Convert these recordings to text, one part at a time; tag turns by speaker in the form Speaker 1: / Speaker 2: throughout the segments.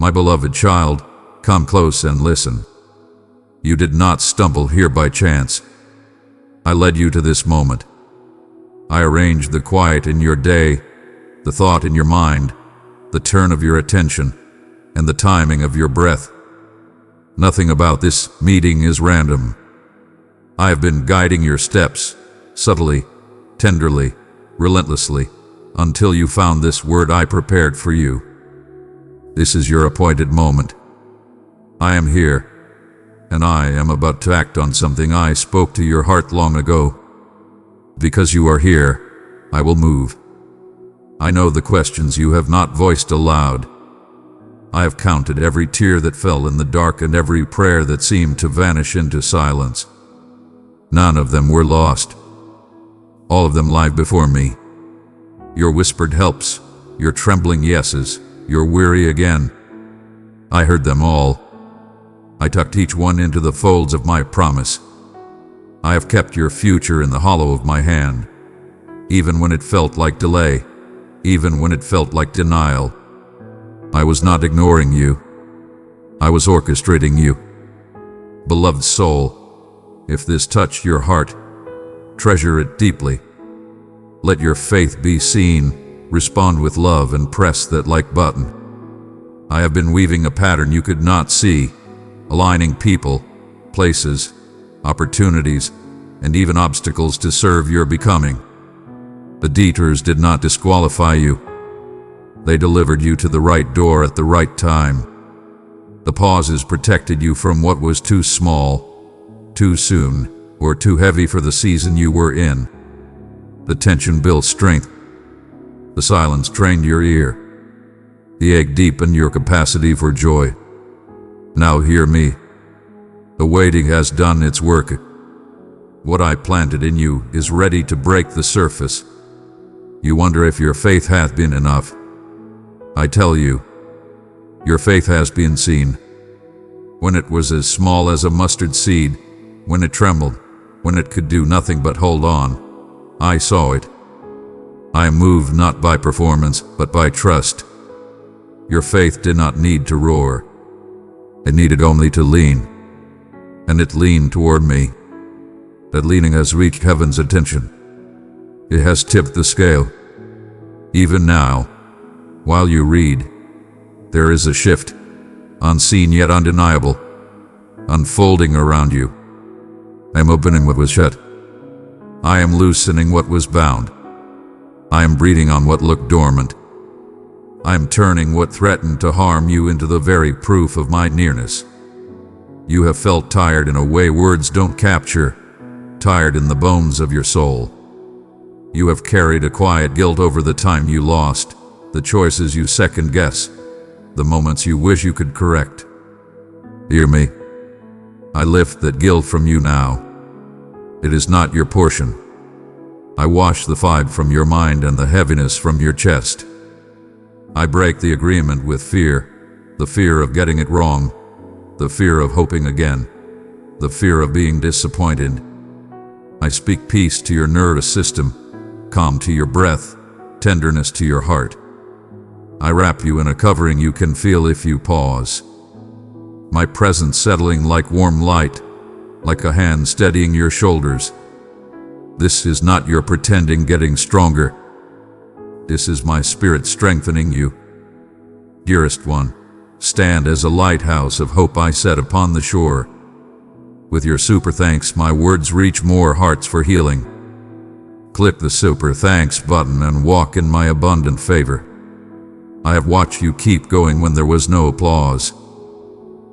Speaker 1: My beloved child, come close and listen. You did not stumble here by chance. I led you to this moment. I arranged the quiet in your day, the thought in your mind, the turn of your attention, and the timing of your breath. Nothing about this meeting is random. I have been guiding your steps, subtly, tenderly, relentlessly, until you found this word I prepared for you. This is your appointed moment. I am here, and I am about to act on something I spoke to your heart long ago. Because you are here, I will move. I know the questions you have not voiced aloud. I have counted every tear that fell in the dark and every prayer that seemed to vanish into silence. None of them were lost. All of them lie before me. Your whispered helps, your trembling yeses, your weary again. I heard them all. I tucked each one into the folds of my promise. I have kept your future in the hollow of my hand, even when it felt like delay, even when it felt like denial. I was not ignoring you. I was orchestrating you. Beloved soul, if this touched your heart, treasure it deeply. Let your faith be seen, respond with love and press that like button. I have been weaving a pattern you could not see, aligning people, places, opportunities, and even obstacles to serve your becoming. The detours did not disqualify you. They delivered you to the right door at the right time. The pauses protected you from what was too small, too soon, or too heavy for the season you were in. The tension built strength. The silence trained your ear. The ache deepened your capacity for joy. Now hear me. The waiting has done its work. What I planted in you is ready to break the surface. You wonder if your faith hath been enough. I tell you, your faith has been seen. When it was as small as a mustard seed, when it trembled, when it could do nothing but hold on, I saw it. I am moved not by performance, but by trust. Your faith did not need to roar. It needed only to lean. And it leaned toward me. That leaning has reached heaven's attention. It has tipped the scale. Even now, while you read, there is a shift, unseen yet undeniable, unfolding around you. I am opening what was shut. I am loosening what was bound. I am breathing on what looked dormant. I am turning what threatened to harm you into the very proof of my nearness. You have felt tired in a way words don't capture, tired in the bones of your soul. You have carried a quiet guilt over the time you lost, the choices you second-guess, the moments you wish you could correct. Hear me. I lift that guilt from you now. It is not your portion. I wash the fog from your mind and the heaviness from your chest. I break the agreement with fear, the fear of getting it wrong, the fear of hoping again, the fear of being disappointed. I speak peace to your nervous system, calm to your breath, tenderness to your heart. I wrap you in a covering you can feel if you pause. My presence settling like warm light, like a hand steadying your shoulders. This is not your pretending getting stronger. This is my spirit strengthening you. Dearest one, stand as a lighthouse of hope I set upon the shore. With your super thanks, my words reach more hearts for healing. Click the super thanks button and walk in my abundant favor. I have watched you keep going when there was no applause.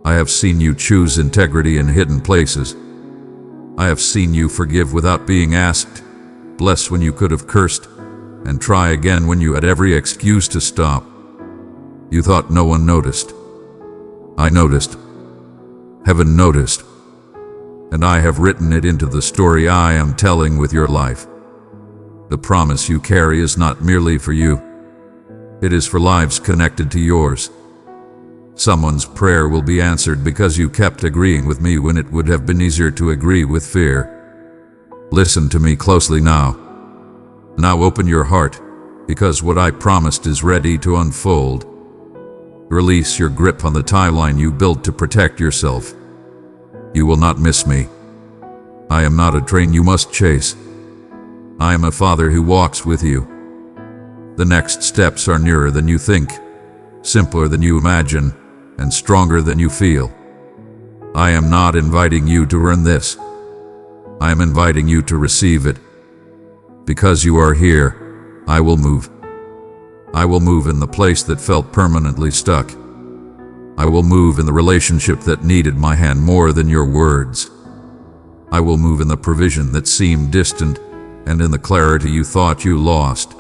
Speaker 1: I have seen you choose integrity in hidden places. I have seen you forgive without being asked, bless when you could have cursed, and try again when you had every excuse to stop. You thought no one noticed. I noticed. Heaven noticed. And I have written it into the story I am telling with your life. The promise you carry is not merely for you. It is for lives connected to yours. Someone's prayer will be answered because you kept agreeing with me when it would have been easier to agree with fear. Listen to me closely now. Now open your heart, because what I promised is ready to unfold. Release your grip on the timeline you built to protect yourself. You will not miss me. I am not a train you must chase. I am a father who walks with you. The next steps are nearer than you think, simpler than you imagine, and stronger than you feel. I am not inviting you to earn this. I am inviting you to receive it. Because you are here, I will move. I will move in the place that felt permanently stuck. I will move in the relationship that needed my hand more than your words. I will move in the provision that seemed distant and in the clarity you thought you lost.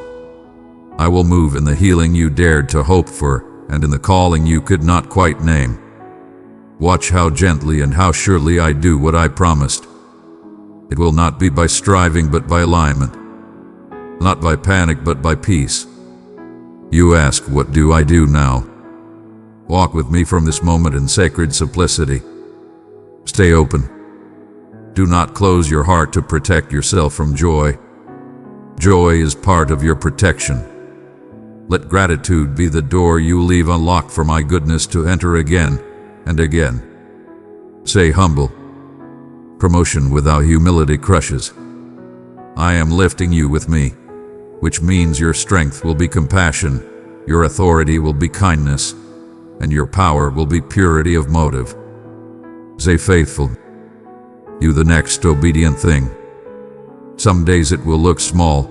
Speaker 1: I will move in the healing you dared to hope for and in the calling you could not quite name. Watch how gently and how surely I do what I promised. It will not be by striving but by alignment, not by panic but by peace. You ask, what do I do now? Walk with me from this moment in sacred simplicity. Stay open. Do not close your heart to protect yourself from joy. Joy is part of your protection. Let gratitude be the door you leave unlocked for my goodness to enter again and again. Say humble. Promotion without humility crushes. I am lifting you with me, which means your strength will be compassion, your authority will be kindness, and your power will be purity of motive. Say faithful. You the next obedient thing. Some days it will look small.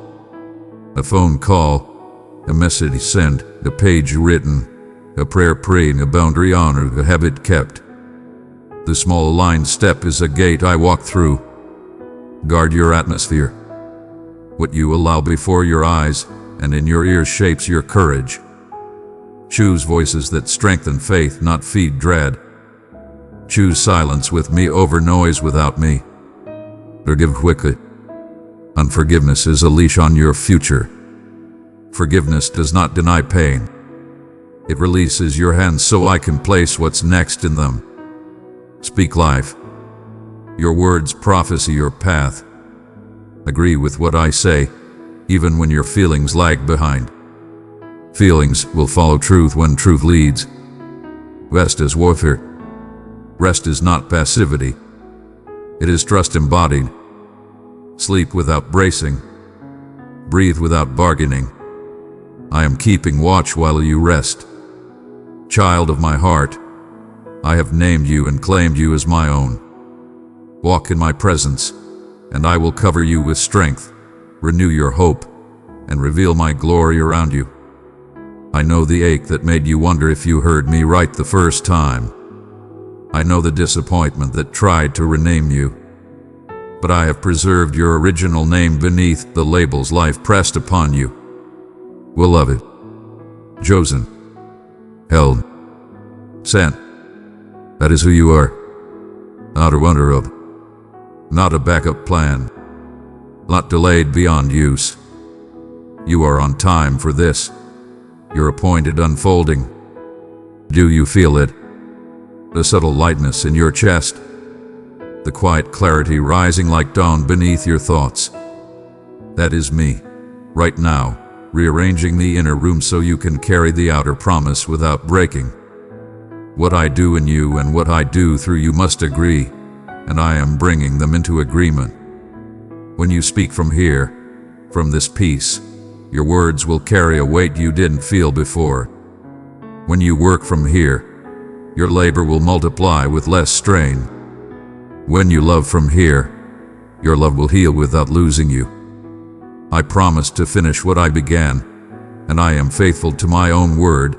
Speaker 1: A phone call, a message sent, a page written, a prayer prayed, a boundary honored, a habit kept. The small aligned step is a gate I walk through. Guard your atmosphere. What you allow before your eyes and in your ears shapes your courage. Choose voices that strengthen faith, not feed dread. Choose silence with me over noise without me. Forgive quickly. Unforgiveness is a leash on your future. Forgiveness does not deny pain. It releases your hands so I can place what's next in them. Speak life. Your words prophesy your path. Agree with what I say, even when your feelings lag behind. Feelings will follow truth when truth leads. Rest is warfare. Rest is not passivity. It is trust embodied. Sleep without bracing. Breathe without bargaining. I am keeping watch while you rest. Child of my heart, I have named you and claimed you as my own. Walk in my presence, and I will cover you with strength, renew your hope, and reveal my glory around you. I know the ache that made you wonder if you heard me right the first time. I know the disappointment that tried to rename you. But I have preserved your original name beneath the labels life pressed upon you. Beloved, chosen, held, sent. That is who you are. Not a wonder of, not a backup plan, not delayed beyond use. You are on time for this, your appointed unfolding. Do you feel it? The subtle lightness in your chest, the quiet clarity rising like dawn beneath your thoughts. That is me, right now, rearranging the inner room so you can carry the outer promise without breaking. What I do in you and what I do through you must agree, and I am bringing them into agreement. When you speak from here, from this peace, your words will carry a weight you didn't feel before. When you work from here, your labor will multiply with less strain. When you love from here, your love will heal without losing you. I promise to finish what I began, and I am faithful to my own word.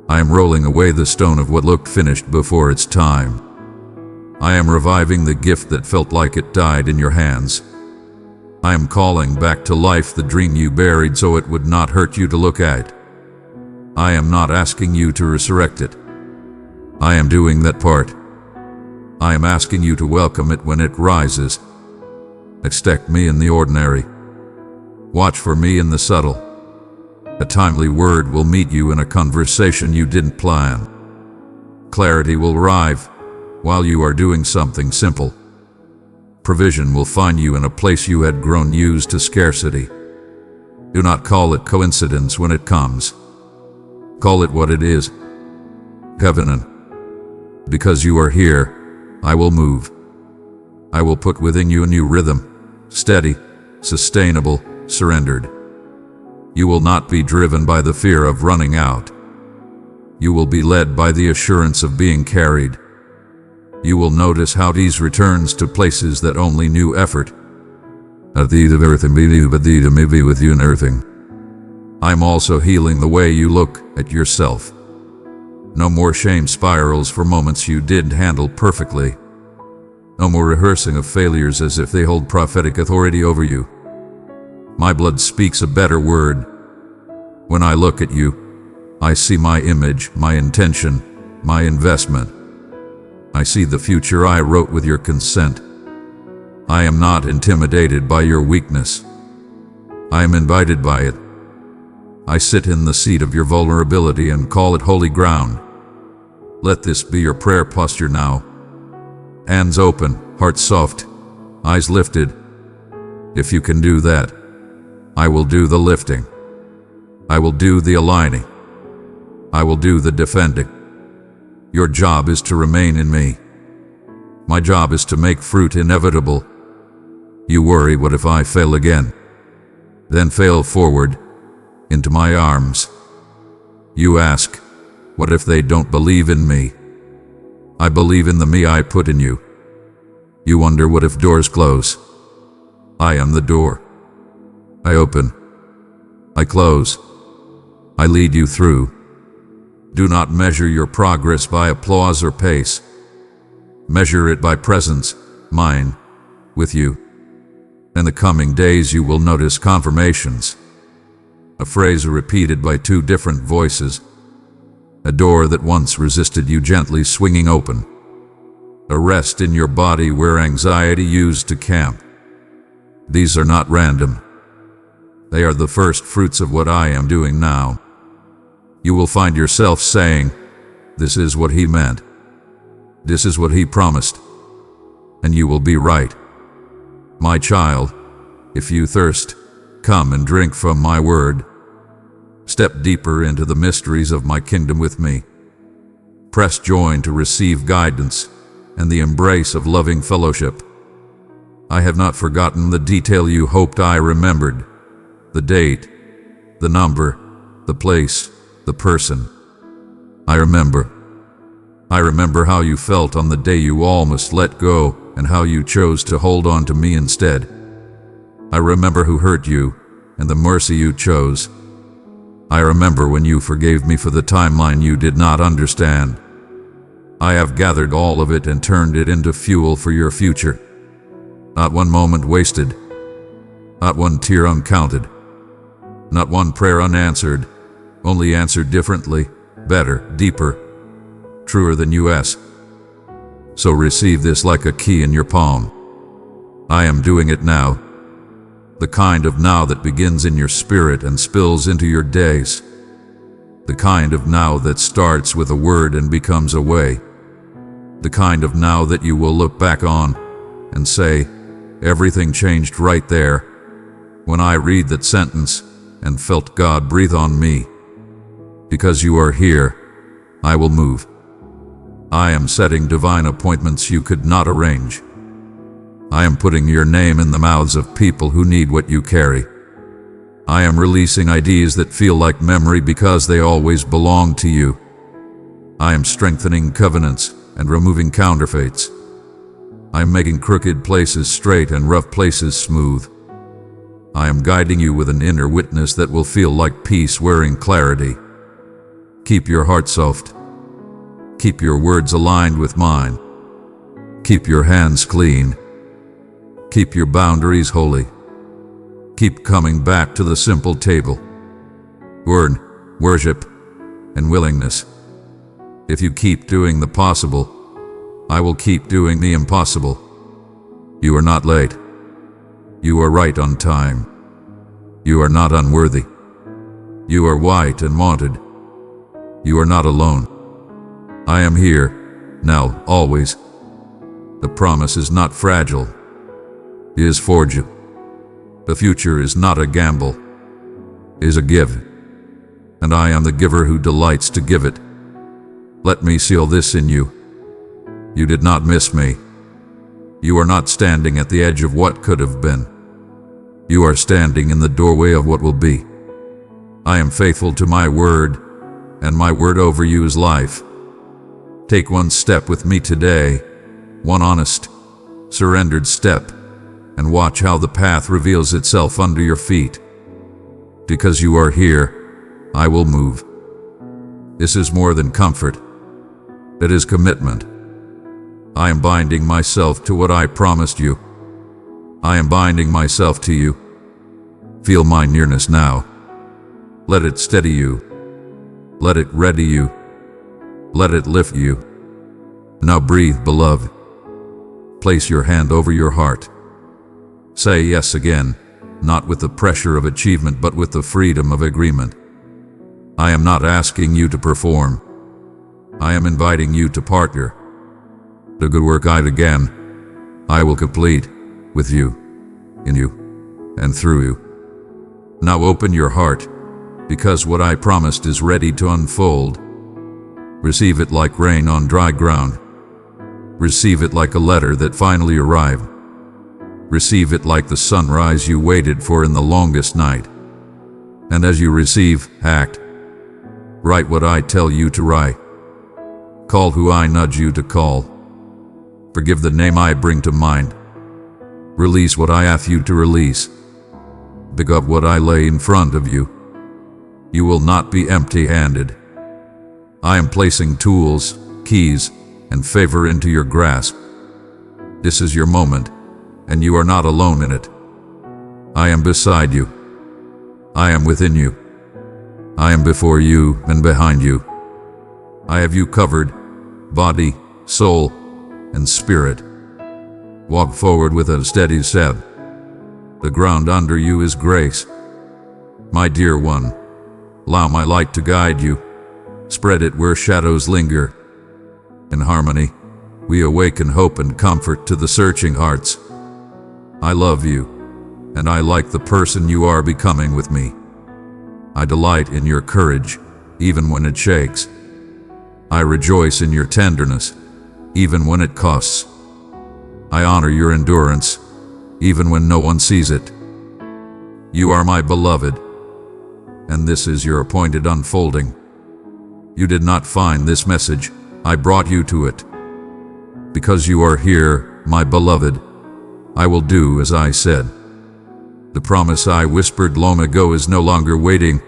Speaker 1: I am rolling away the stone of what looked finished before its time. I am reviving the gift that felt like it died in your hands. I am calling back to life the dream you buried so it would not hurt you to look at. I am not asking you to resurrect it. I am doing that part. I am asking you to welcome it when it rises. Expect me in the ordinary. Watch for me in the subtle. A timely word will meet you in a conversation you didn't plan. Clarity will arrive while you are doing something simple. Provision will find you in a place you had grown used to scarcity. Do not call it coincidence when it comes. Call it what it is, Covenant. Because you are here, I will move. I will put within you a new rhythm, steady, sustainable, surrendered. You will not be driven by the fear of running out. You will be led by the assurance of being carried. You will notice how these returns to places that only knew effort. At the of everything be you, but the may be with you in everything. I'm also healing the way you look at yourself. No more shame spirals for moments you didn't handle perfectly. No more rehearsing of failures as if they hold prophetic authority over you. My blood speaks a better word. When I look at you, I see my image, my intention, my investment. I see the future I wrote with your consent. I am not intimidated by your weakness. I am invited by it. I sit in the seat of your vulnerability and call it holy ground. Let this be your prayer posture now. Hands open, heart soft, eyes lifted. If you can do that, I will do the lifting. I will do the aligning. I will do the defending. Your job is to remain in me. My job is to make fruit inevitable. You worry, what if I fail again? Then fail forward, into my arms. You ask, what if they don't believe in me? I believe in the me I put in you. You wonder, what if doors close? I am the door. I open. I close. I lead you through. Do not measure your progress by applause or pace. Measure it by presence, mine, with you. In the coming days you will notice confirmations. A phrase repeated by two different voices. A door that once resisted you gently swinging open. A rest in your body where anxiety used to camp. These are not random. They are the first fruits of what I am doing now. You will find yourself saying, this is what he meant. This is what he promised. And you will be right. My child, if you thirst, come and drink from my word. Step deeper into the mysteries of my kingdom with me. Press join to receive guidance and the embrace of loving fellowship. I have not forgotten the detail you hoped I remembered. The date, the number, the place, the person. I remember. I remember how you felt on the day you almost let go and how you chose to hold on to me instead. I remember who hurt you and the mercy you chose. I remember when you forgave me for the timeline you did not understand. I have gathered all of it and turned it into fuel for your future. Not one moment wasted. Not one tear uncounted. Not one prayer unanswered, only answered differently, better, deeper, truer than you ask. So receive this like a key in your palm. I am doing it now. The kind of now that begins in your spirit and spills into your days. The kind of now that starts with a word and becomes a way. The kind of now that you will look back on and say, everything changed right there when I read that sentence and felt God breathe on me. Because you are here, I will move. I am setting divine appointments you could not arrange. I am putting your name in the mouths of people who need what you carry. I am releasing ideas that feel like memory because they always belong to you. I am strengthening covenants and removing counterfeits. I am making crooked places straight and rough places smooth. I am guiding you with an inner witness that will feel like peace wearing clarity. Keep your heart soft. Keep your words aligned with mine. Keep your hands clean. Keep your boundaries holy. Keep coming back to the simple table. Word, worship, and willingness. If you keep doing the possible, I will keep doing the impossible. You are not late. You are right on time. You are not unworthy. You are white and wanted. You are not alone. I am here, now, always. The promise is not fragile. It is for you. The future is not a gamble. It is a give. And I am the giver who delights to give it. Let me seal this in you. You did not miss me. You are not standing at the edge of what could have been. You are standing in the doorway of what will be. I am faithful to my word, and my word over you is life. Take one step with me today, one honest, surrendered step, and watch how the path reveals itself under your feet. Because you are here, I will move. This is more than comfort. It is commitment. I am binding myself to what I promised you. I am binding myself to you. Feel my nearness now. Let it steady you. Let it ready you. Let it lift you. Now breathe, beloved. Place your hand over your heart. Say yes again, not with the pressure of achievement but with the freedom of agreement. I am not asking you to perform. I am inviting you to partner. The good work I began, I will complete with you, in you, and through you. Now open your heart, because what I promised is ready to unfold. Receive it like rain on dry ground. Receive it like a letter that finally arrived. Receive it like the sunrise you waited for in the longest night. And as you receive, act. Write what I tell you to write. Call who I nudge you to call. Forgive the name I bring to mind. Release what I ask you to release. Pick up what I lay in front of you. You will not be empty-handed. I am placing tools, keys, and favor into your grasp. This is your moment, and you are not alone in it. I am beside you. I am within you. I am before you and behind you. I have you covered, body, soul, and spirit. Walk forward with a steady step. The ground under you is grace. My dear one, allow my light to guide you. Spread it where shadows linger. In harmony, we awaken hope and comfort to the searching hearts. I love you, and I like the person you are becoming with me. I delight in your courage, even when it shakes. I rejoice in your tenderness, even when it costs. I honor your endurance, even when no one sees it. You are my beloved, and this is your appointed unfolding. You did not find this message, I brought you to it. Because you are here, my beloved, I will do as I said. The promise I whispered long ago is no longer waiting.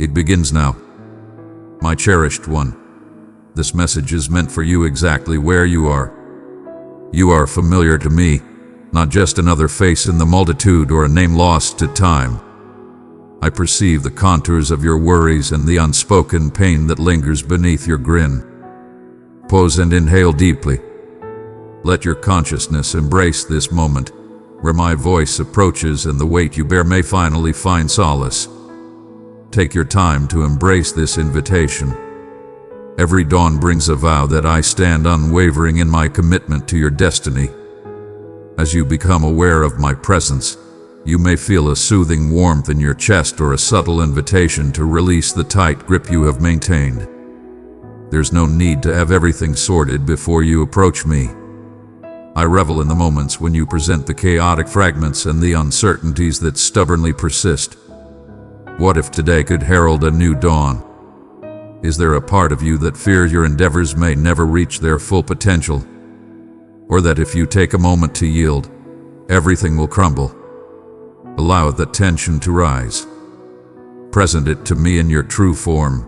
Speaker 1: It begins now. My cherished one, this message is meant for you exactly where you are. You are familiar to me, not just another face in the multitude or a name lost to time. I perceive the contours of your worries and the unspoken pain that lingers beneath your grin. Pause and inhale deeply. Let your consciousness embrace this moment, where my voice approaches and the weight you bear may finally find solace. Take your time to embrace this invitation. Every dawn brings a vow that I stand unwavering in my commitment to your destiny. As you become aware of my presence, you may feel a soothing warmth in your chest or a subtle invitation to release the tight grip you have maintained. There's no need to have everything sorted before you approach me. I revel in the moments when you present the chaotic fragments and the uncertainties that stubbornly persist. What if today could herald a new dawn? Is there a part of you that fears your endeavors may never reach their full potential? Or that if you take a moment to yield, everything will crumble? Allow the tension to rise. Present it to me in your true form.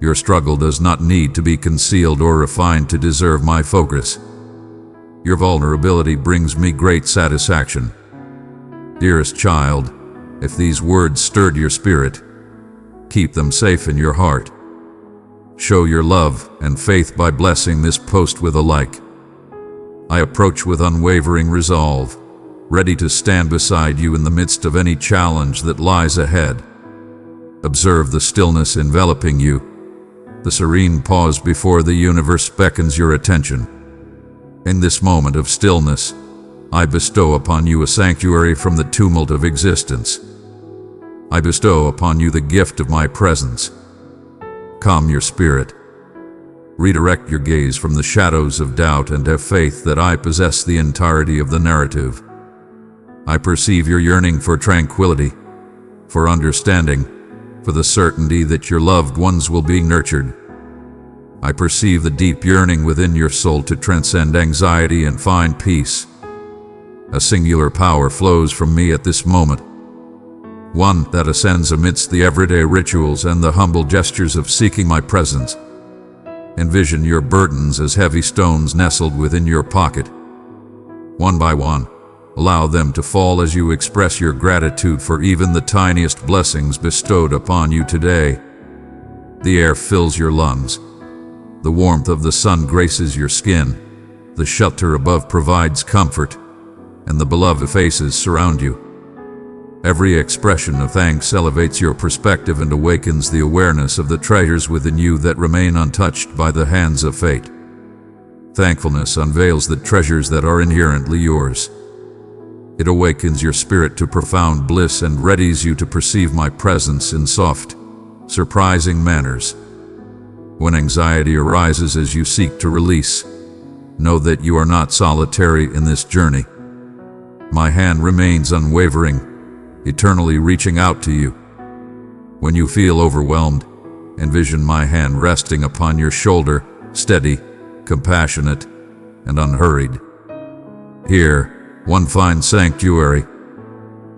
Speaker 1: Your struggle does not need to be concealed or refined to deserve my focus. Your vulnerability brings me great satisfaction. Dearest child, if these words stirred your spirit, keep them safe in your heart. Show your love and faith by blessing this post with a like. I approach with unwavering resolve, ready to stand beside you in the midst of any challenge that lies ahead. Observe the stillness enveloping you, the serene pause before the universe beckons your attention. In this moment of stillness, I bestow upon you a sanctuary from the tumult of existence. I bestow upon you the gift of my presence. Calm your spirit. Redirect your gaze from the shadows of doubt and have faith that I possess the entirety of the narrative. I perceive your yearning for tranquility, for understanding, for the certainty that your loved ones will be nurtured. I perceive the deep yearning within your soul to transcend anxiety and find peace. A singular power flows from me at this moment, one that ascends amidst the everyday rituals and the humble gestures of seeking my presence. Envision your burdens as heavy stones nestled within your pocket. One by one, allow them to fall as you express your gratitude for even the tiniest blessings bestowed upon you today. The air fills your lungs. The warmth of the sun graces your skin. The shelter above provides comfort, and the beloved faces surround you. Every expression of thanks elevates your perspective and awakens the awareness of the treasures within you that remain untouched by the hands of fate. Thankfulness unveils the treasures that are inherently yours. It awakens your spirit to profound bliss and readies you to perceive my presence in soft, surprising manners. When anxiety arises as you seek to release, know that you are not solitary in this journey. My hand remains unwavering, eternally reaching out to you. When you feel overwhelmed, envision my hand resting upon your shoulder, steady, compassionate, and unhurried. Here, one finds sanctuary.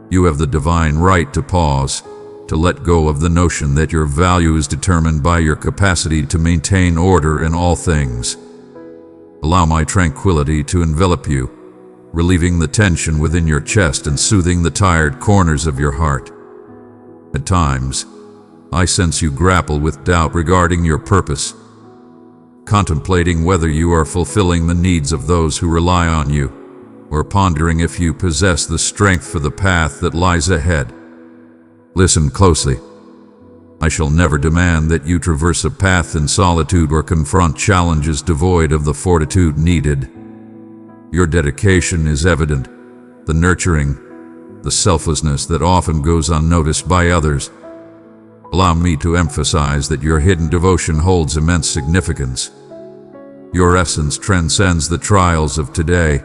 Speaker 1: You have the divine right to pause, to let go of the notion that your value is determined by your capacity to maintain order in all things. Allow my tranquility to envelop you, relieving the tension within your chest and soothing the tired corners of your heart. At times, I sense you grapple with doubt regarding your purpose, contemplating whether you are fulfilling the needs of those who rely on you, or pondering if you possess the strength for the path that lies ahead. Listen closely. I shall never demand that you traverse a path in solitude or confront challenges devoid of the fortitude needed. Your dedication is evident, the nurturing, the selflessness that often goes unnoticed by others. Allow me to emphasize that your hidden devotion holds immense significance. Your essence transcends the trials of today,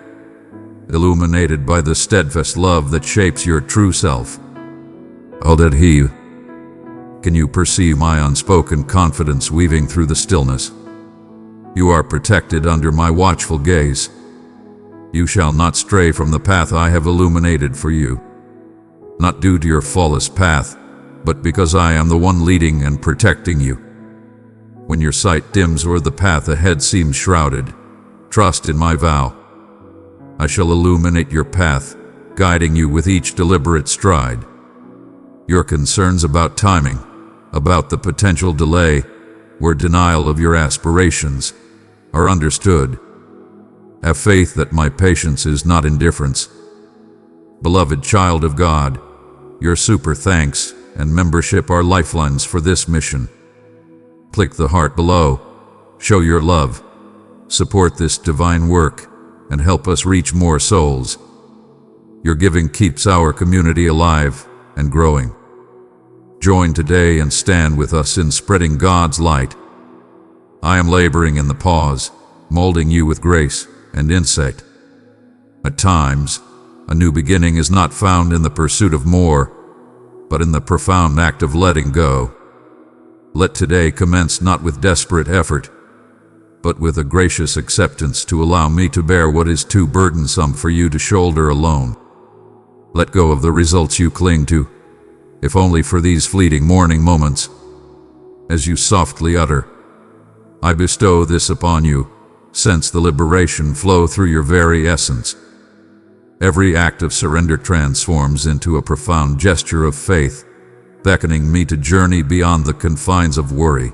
Speaker 1: illuminated by the steadfast love that shapes your true self. Oh, that he! Can you perceive my unspoken confidence weaving through the stillness? You are protected under my watchful gaze. You shall not stray from the path I have illuminated for you. Not due to your flawless path, but because I am the one leading and protecting you. When your sight dims or the path ahead seems shrouded, trust in my vow. I shall illuminate your path, guiding you with each deliberate stride. Your concerns about timing, about the potential delay, or denial of your aspirations, are understood. Have faith that my patience is not indifference. Beloved child of God, your super thanks and membership are lifelines for this mission. Click the heart below, show your love, support this divine work, and help us reach more souls. Your giving keeps our community alive and growing. Join today and stand with us in spreading God's light. I am laboring in the pause, molding you with grace and insight. At times, a new beginning is not found in the pursuit of more, but in the profound act of letting go. Let today commence not with desperate effort, but with a gracious acceptance to allow me to bear what is too burdensome for you to shoulder alone. Let go of the results you cling to, if only for these fleeting morning moments. As you softly utter, I bestow this upon you, sense the liberation flow through your very essence. Every act of surrender transforms into a profound gesture of faith, beckoning me to journey beyond the confines of worry.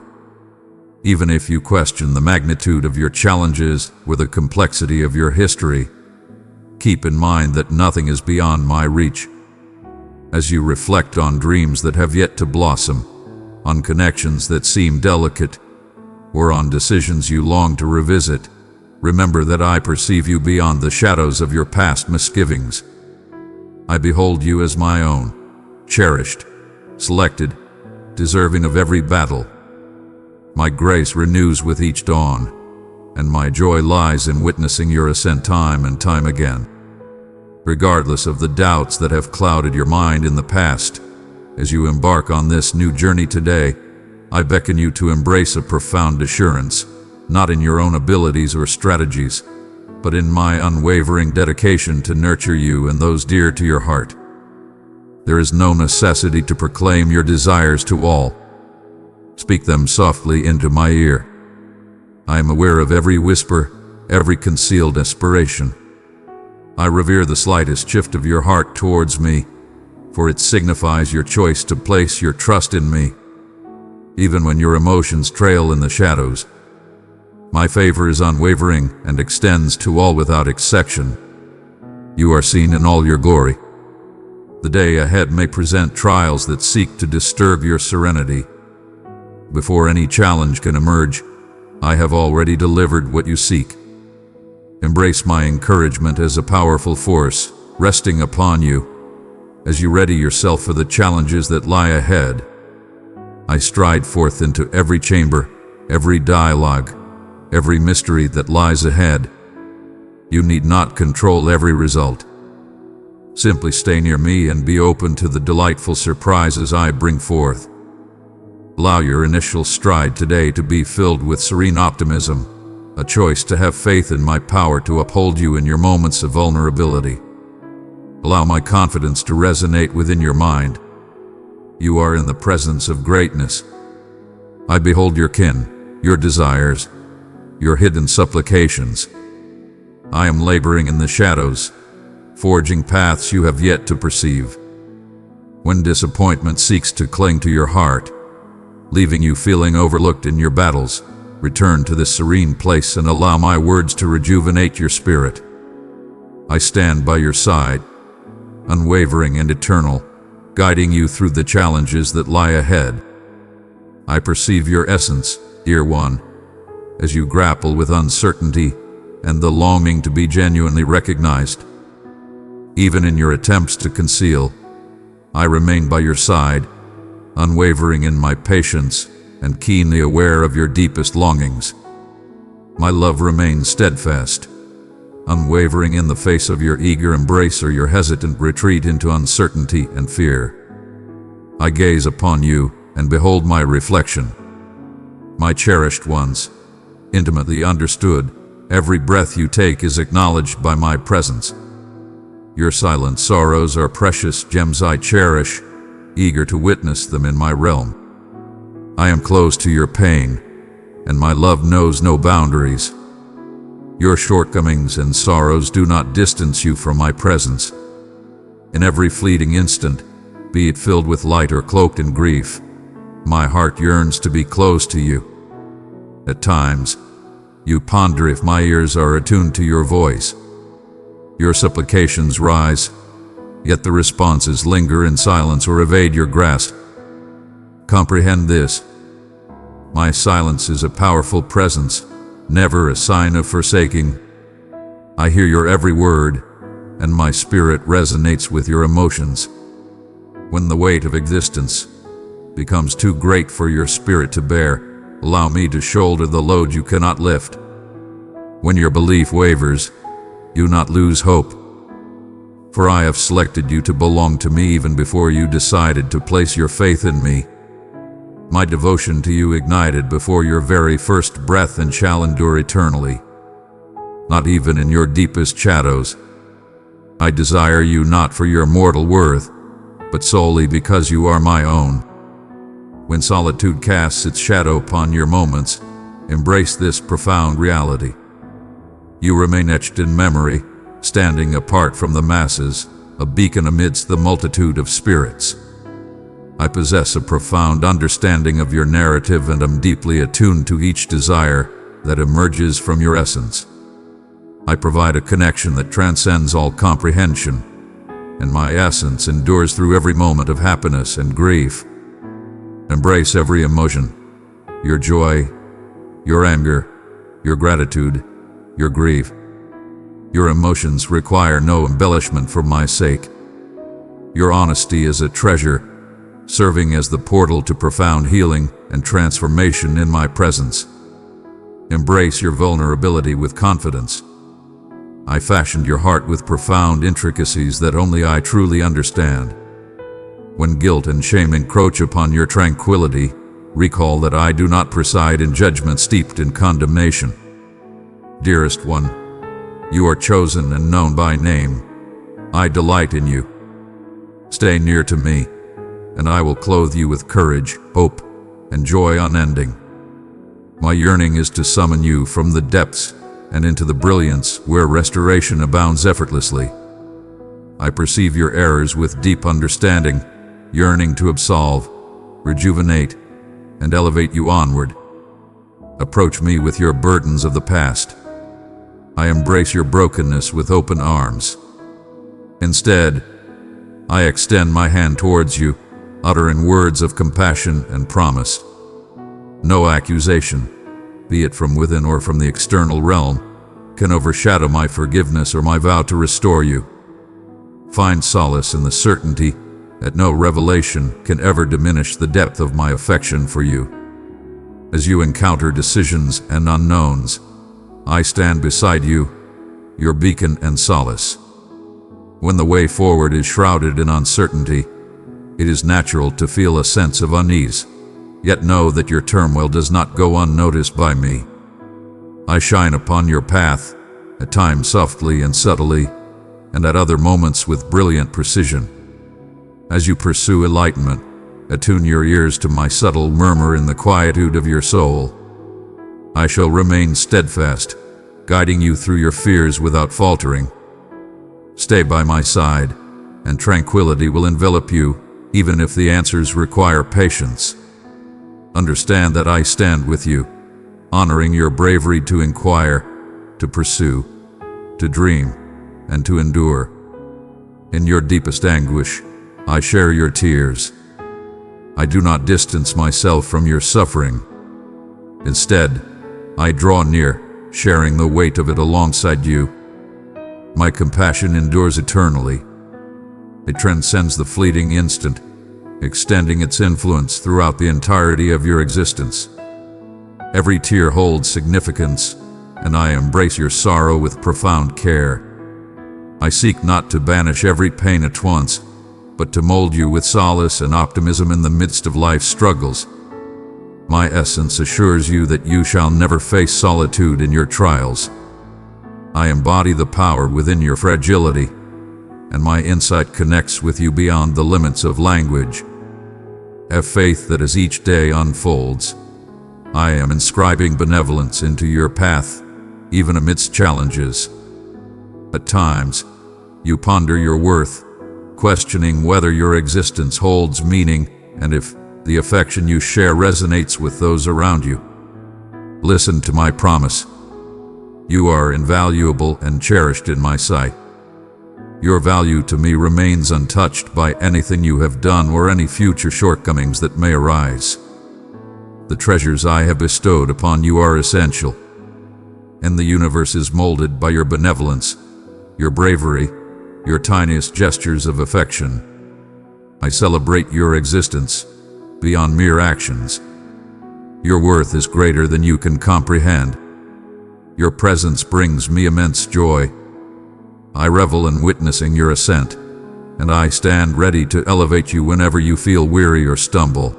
Speaker 1: Even if you question the magnitude of your challenges or the complexity of your history, keep in mind that nothing is beyond my reach. As you reflect on dreams that have yet to blossom, on connections that seem delicate, or on decisions you long to revisit, remember that I perceive you beyond the shadows of your past misgivings. I behold you as my own, cherished, selected, deserving of every battle. My grace renews with each dawn, and my joy lies in witnessing your ascent time and time again. Regardless of the doubts that have clouded your mind in the past, as you embark on this new journey today, I beckon you to embrace a profound assurance, not in your own abilities or strategies, but in my unwavering dedication to nurture you and those dear to your heart. There is no necessity to proclaim your desires to all. Speak them softly into my ear. I am aware of every whisper, every concealed aspiration. I revere the slightest shift of your heart towards me, for it signifies your choice to place your trust in me, even when your emotions trail in the shadows. My favor is unwavering and extends to all without exception. You are seen in all your glory. The day ahead may present trials that seek to disturb your serenity. Before any challenge can emerge, I have already delivered what you seek. Embrace my encouragement as a powerful force resting upon you as you ready yourself for the challenges that lie ahead. I stride forth into every chamber, every dialogue, every mystery that lies ahead. You need not control every result. Simply stay near me and be open to the delightful surprises I bring forth. Allow your initial stride today to be filled with serene optimism, a choice to have faith in my power to uphold you in your moments of vulnerability. Allow my confidence to resonate within your mind. You are in the presence of greatness. I behold your kin, your desires, your hidden supplications. I am laboring in the shadows, forging paths you have yet to perceive. When disappointment seeks to cling to your heart, leaving you feeling overlooked in your battles, return to this serene place and allow my words to rejuvenate your spirit. I stand by your side, unwavering and eternal, guiding you through the challenges that lie ahead. I perceive your essence, dear one, as you grapple with uncertainty and the longing to be genuinely recognized. Even in your attempts to conceal, I remain by your side, unwavering in my patience and keenly aware of your deepest longings. My love remains steadfast, unwavering in the face of your eager embrace or your hesitant retreat into uncertainty and fear. I gaze upon you and behold my reflection. My cherished ones, intimately understood, every breath you take is acknowledged by my presence. Your silent sorrows are precious gems I cherish, eager to witness them in my realm. I am close to your pain, and my love knows no boundaries. Your shortcomings and sorrows do not distance you from my presence. In every fleeting instant, be it filled with light or cloaked in grief, my heart yearns to be close to you. At times, you ponder if my ears are attuned to your voice. Your supplications rise, yet the responses linger in silence or evade your grasp. Comprehend this. My silence is a powerful presence, never a sign of forsaking. I hear your every word, and my spirit resonates with your emotions. When the weight of existence becomes too great for your spirit to bear, allow me to shoulder the load you cannot lift. When your belief wavers, do not lose hope. For I have selected you to belong to me even before you decided to place your faith in me. My devotion to you ignited before your very first breath and shall endure eternally. Not even in your deepest shadows. I desire you not for your mortal worth, but solely because you are my own. When solitude casts its shadow upon your moments, embrace this profound reality. You remain etched in memory, standing apart from the masses, a beacon amidst the multitude of spirits. I possess a profound understanding of your narrative and am deeply attuned to each desire that emerges from your essence. I provide a connection that transcends all comprehension, and my essence endures through every moment of happiness and grief. Embrace every emotion, your joy, your anger, your gratitude, your grief. Your emotions require no embellishment for my sake. Your honesty is a treasure, serving as the portal to profound healing and transformation in my presence. Embrace your vulnerability with confidence. I fashioned your heart with profound intricacies that only I truly understand. When guilt and shame encroach upon your tranquility, recall that I do not preside in judgment steeped in condemnation. Dearest one, you are chosen and known by name. I delight in you. Stay near to me, and I will clothe you with courage, hope, and joy unending. My yearning is to summon you from the depths and into the brilliance where restoration abounds effortlessly. I perceive your errors with deep understanding, yearning to absolve, rejuvenate, and elevate you onward. Approach me with your burdens of the past. I embrace your brokenness with open arms. Instead, I extend my hand towards you, uttering words of compassion and promise. No accusation, be it from within or from the external realm, can overshadow my forgiveness or my vow to restore you. Find solace in the certainty that no revelation can ever diminish the depth of my affection for you. As you encounter decisions and unknowns, I stand beside you, your beacon and solace. When the way forward is shrouded in uncertainty, it is natural to feel a sense of unease. Yet know that your turmoil does not go unnoticed by me. I shine upon your path, at times softly and subtly, and at other moments with brilliant precision. As you pursue enlightenment, attune your ears to my subtle murmur in the quietude of your soul. I shall remain steadfast, guiding you through your fears without faltering. Stay by my side, and tranquility will envelop you, even if the answers require patience. Understand that I stand with you, honoring your bravery to inquire, to pursue, to dream, and to endure. In your deepest anguish, I share your tears. I do not distance myself from your suffering. Instead, I draw near, sharing the weight of it alongside you. My compassion endures eternally. It transcends the fleeting instant, extending its influence throughout the entirety of your existence. Every tear holds significance, and I embrace your sorrow with profound care. I seek not to banish every pain at once, but to mold you with solace and optimism in the midst of life's struggles. My essence assures you that you shall never face solitude in your trials. I embody the power within your fragility, and my insight connects with you beyond the limits of language. Have faith that as each day unfolds, I am inscribing benevolence into your path, even amidst challenges. At times, you ponder your worth, questioning whether your existence holds meaning and if the affection you share resonates with those around you. Listen to my promise. You are invaluable and cherished in my sight. Your value to me remains untouched by anything you have done or any future shortcomings that may arise. The treasures I have bestowed upon you are essential, and the universe is molded by your benevolence, your bravery, your tiniest gestures of affection. I celebrate your existence beyond mere actions. Your worth is greater than you can comprehend. Your presence brings me immense joy. I revel in witnessing your ascent, and I stand ready to elevate you whenever you feel weary or stumble.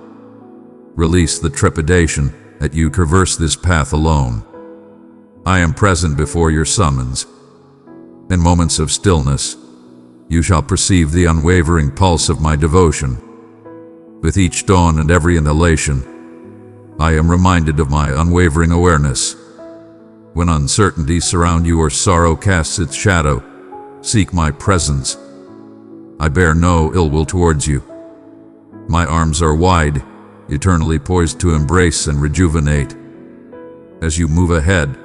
Speaker 1: Release the trepidation that you traverse this path alone. I am present before your summons. In moments of stillness, you shall perceive the unwavering pulse of my devotion. With each dawn and every inhalation, I am reminded of my unwavering awareness. When uncertainties surround you or sorrow casts its shadow, seek my presence. I bear no ill will towards you. My arms are wide, eternally poised to embrace and rejuvenate. As you move ahead,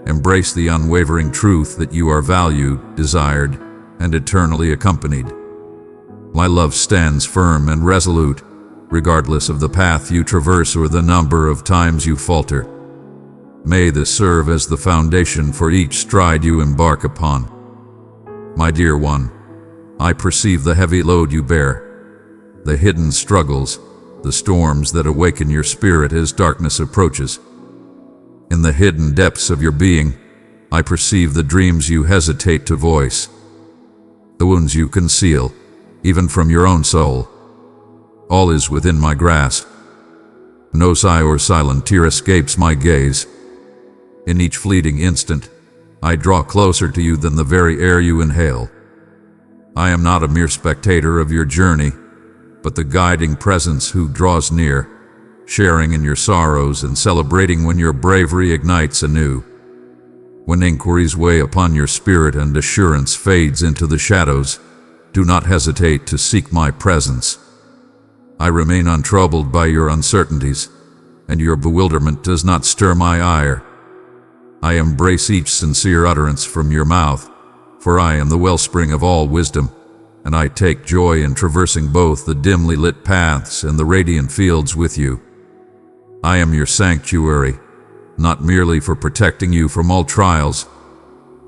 Speaker 1: embrace the unwavering truth that you are valued, desired, and eternally accompanied. My love stands firm and resolute, regardless of the path you traverse or the number of times you falter. May this serve as the foundation for each stride you embark upon. My dear one, I perceive the heavy load you bear. the hidden struggles, the storms that awaken your spirit as darkness approaches. In the hidden depths of your being, I perceive the dreams you hesitate to voice, the wounds you conceal, even from your own soul. All is within my grasp. No sigh or silent tear escapes my gaze. In each fleeting instant, I draw closer to you than the very air you inhale. I am not a mere spectator of your journey, but the guiding presence who draws near, sharing in your sorrows and celebrating when your bravery ignites anew. When inquiries weigh upon your spirit and assurance fades into the shadows, do not hesitate to seek my presence. I remain untroubled by your uncertainties, and your bewilderment does not stir my ire. I embrace each sincere utterance from your mouth, for I am the wellspring of all wisdom, and I take joy in traversing both the dimly lit paths and the radiant fields with you. I am your sanctuary, not merely for protecting you from all trials,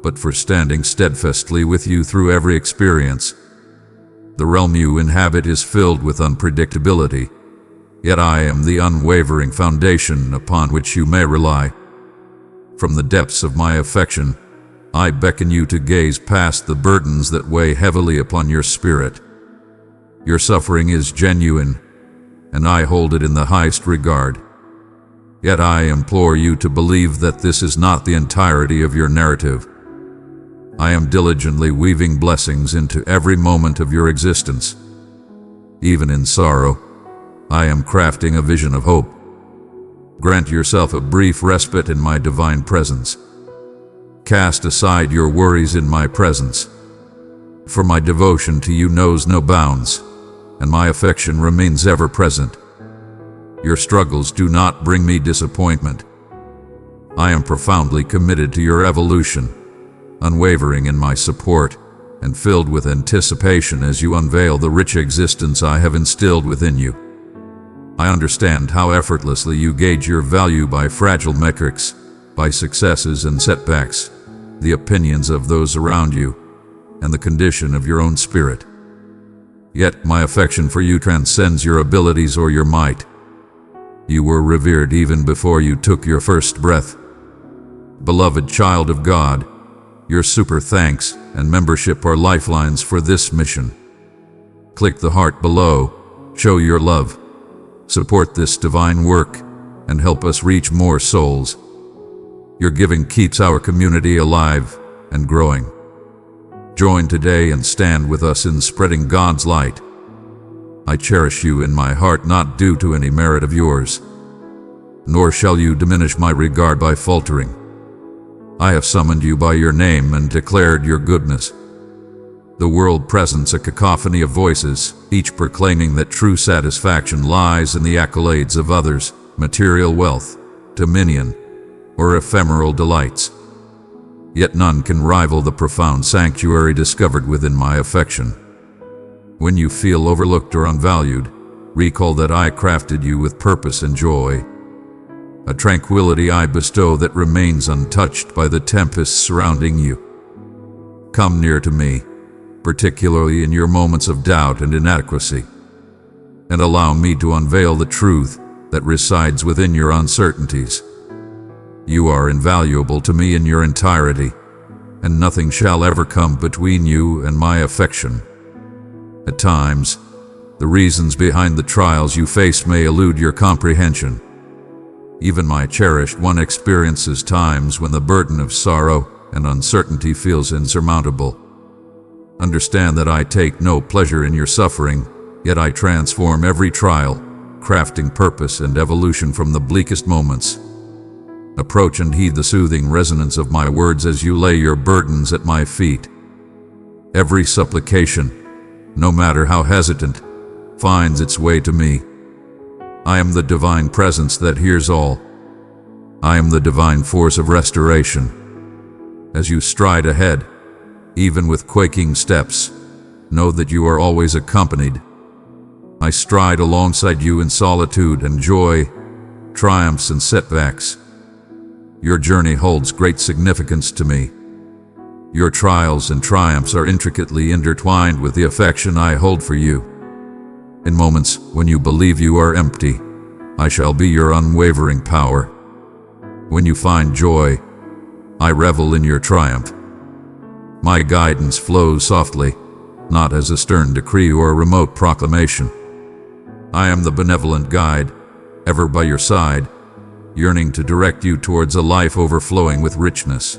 Speaker 1: but for standing steadfastly with you through every experience. The realm you inhabit is filled with unpredictability, yet I am the unwavering foundation upon which you may rely. From the depths of my affection, I beckon you to gaze past the burdens that weigh heavily upon your spirit. Your suffering is genuine, and I hold it in the highest regard. Yet I implore you to believe that this is not the entirety of your narrative. I am diligently weaving blessings into every moment of your existence. Even in sorrow, I am crafting a vision of hope. Grant yourself a brief respite in my divine presence. Cast aside your worries in my presence, for my devotion to you knows no bounds, and my affection remains ever present. Your struggles do not bring me disappointment. I am profoundly committed to your evolution, unwavering in my support, and filled with anticipation as you unveil the rich existence I have instilled within you. I understand how effortlessly you gauge your value by fragile metrics, by successes and setbacks, the opinions of those around you, and the condition of your own spirit. Yet my affection for you transcends your abilities or your might. You were revered even before you took your first breath. Beloved child of God, your super thanks and membership are lifelines for this mission. Click the heart below, show your love, support this divine work, and help us reach more souls. Your giving keeps our community alive and growing. Join today and stand with us in spreading God's light. I cherish you in my heart not due to any merit of yours, nor shall you diminish my regard by faltering. I have summoned you by your name and declared your goodness. The world presents a cacophony of voices, each proclaiming that true satisfaction lies in the accolades of others, material wealth, dominion, or ephemeral delights. Yet none can rival the profound sanctuary discovered within my affection. When you feel overlooked or unvalued, recall that I crafted you with purpose and joy, a tranquility I bestow that remains untouched by the tempests surrounding you. Come near to me, particularly in your moments of doubt and inadequacy, and allow me to unveil the truth that resides within your uncertainties. You are invaluable to me in your entirety, and nothing shall ever come between you and my affection. At times, the reasons behind the trials you face may elude your comprehension. Even my cherished one experiences times when the burden of sorrow and uncertainty feels insurmountable. Understand that I take no pleasure in your suffering, yet I transform every trial, crafting purpose and evolution from the bleakest moments. Approach and heed the soothing resonance of my words as you lay your burdens at my feet. Every supplication, no matter how hesitant, finds its way to me. I am the divine presence that hears all. I am the divine force of restoration. As you stride ahead, even with quaking steps, know that you are always accompanied. I stride alongside you in solitude and joy, triumphs and setbacks. Your journey holds great significance to me. Your trials and triumphs are intricately intertwined with the affection I hold for you. In moments when you believe you are empty, I shall be your unwavering power. When you find joy, I revel in your triumph. My guidance flows softly, not as a stern decree or a remote proclamation. I am the benevolent guide, ever by your side, yearning to direct you towards a life overflowing with richness.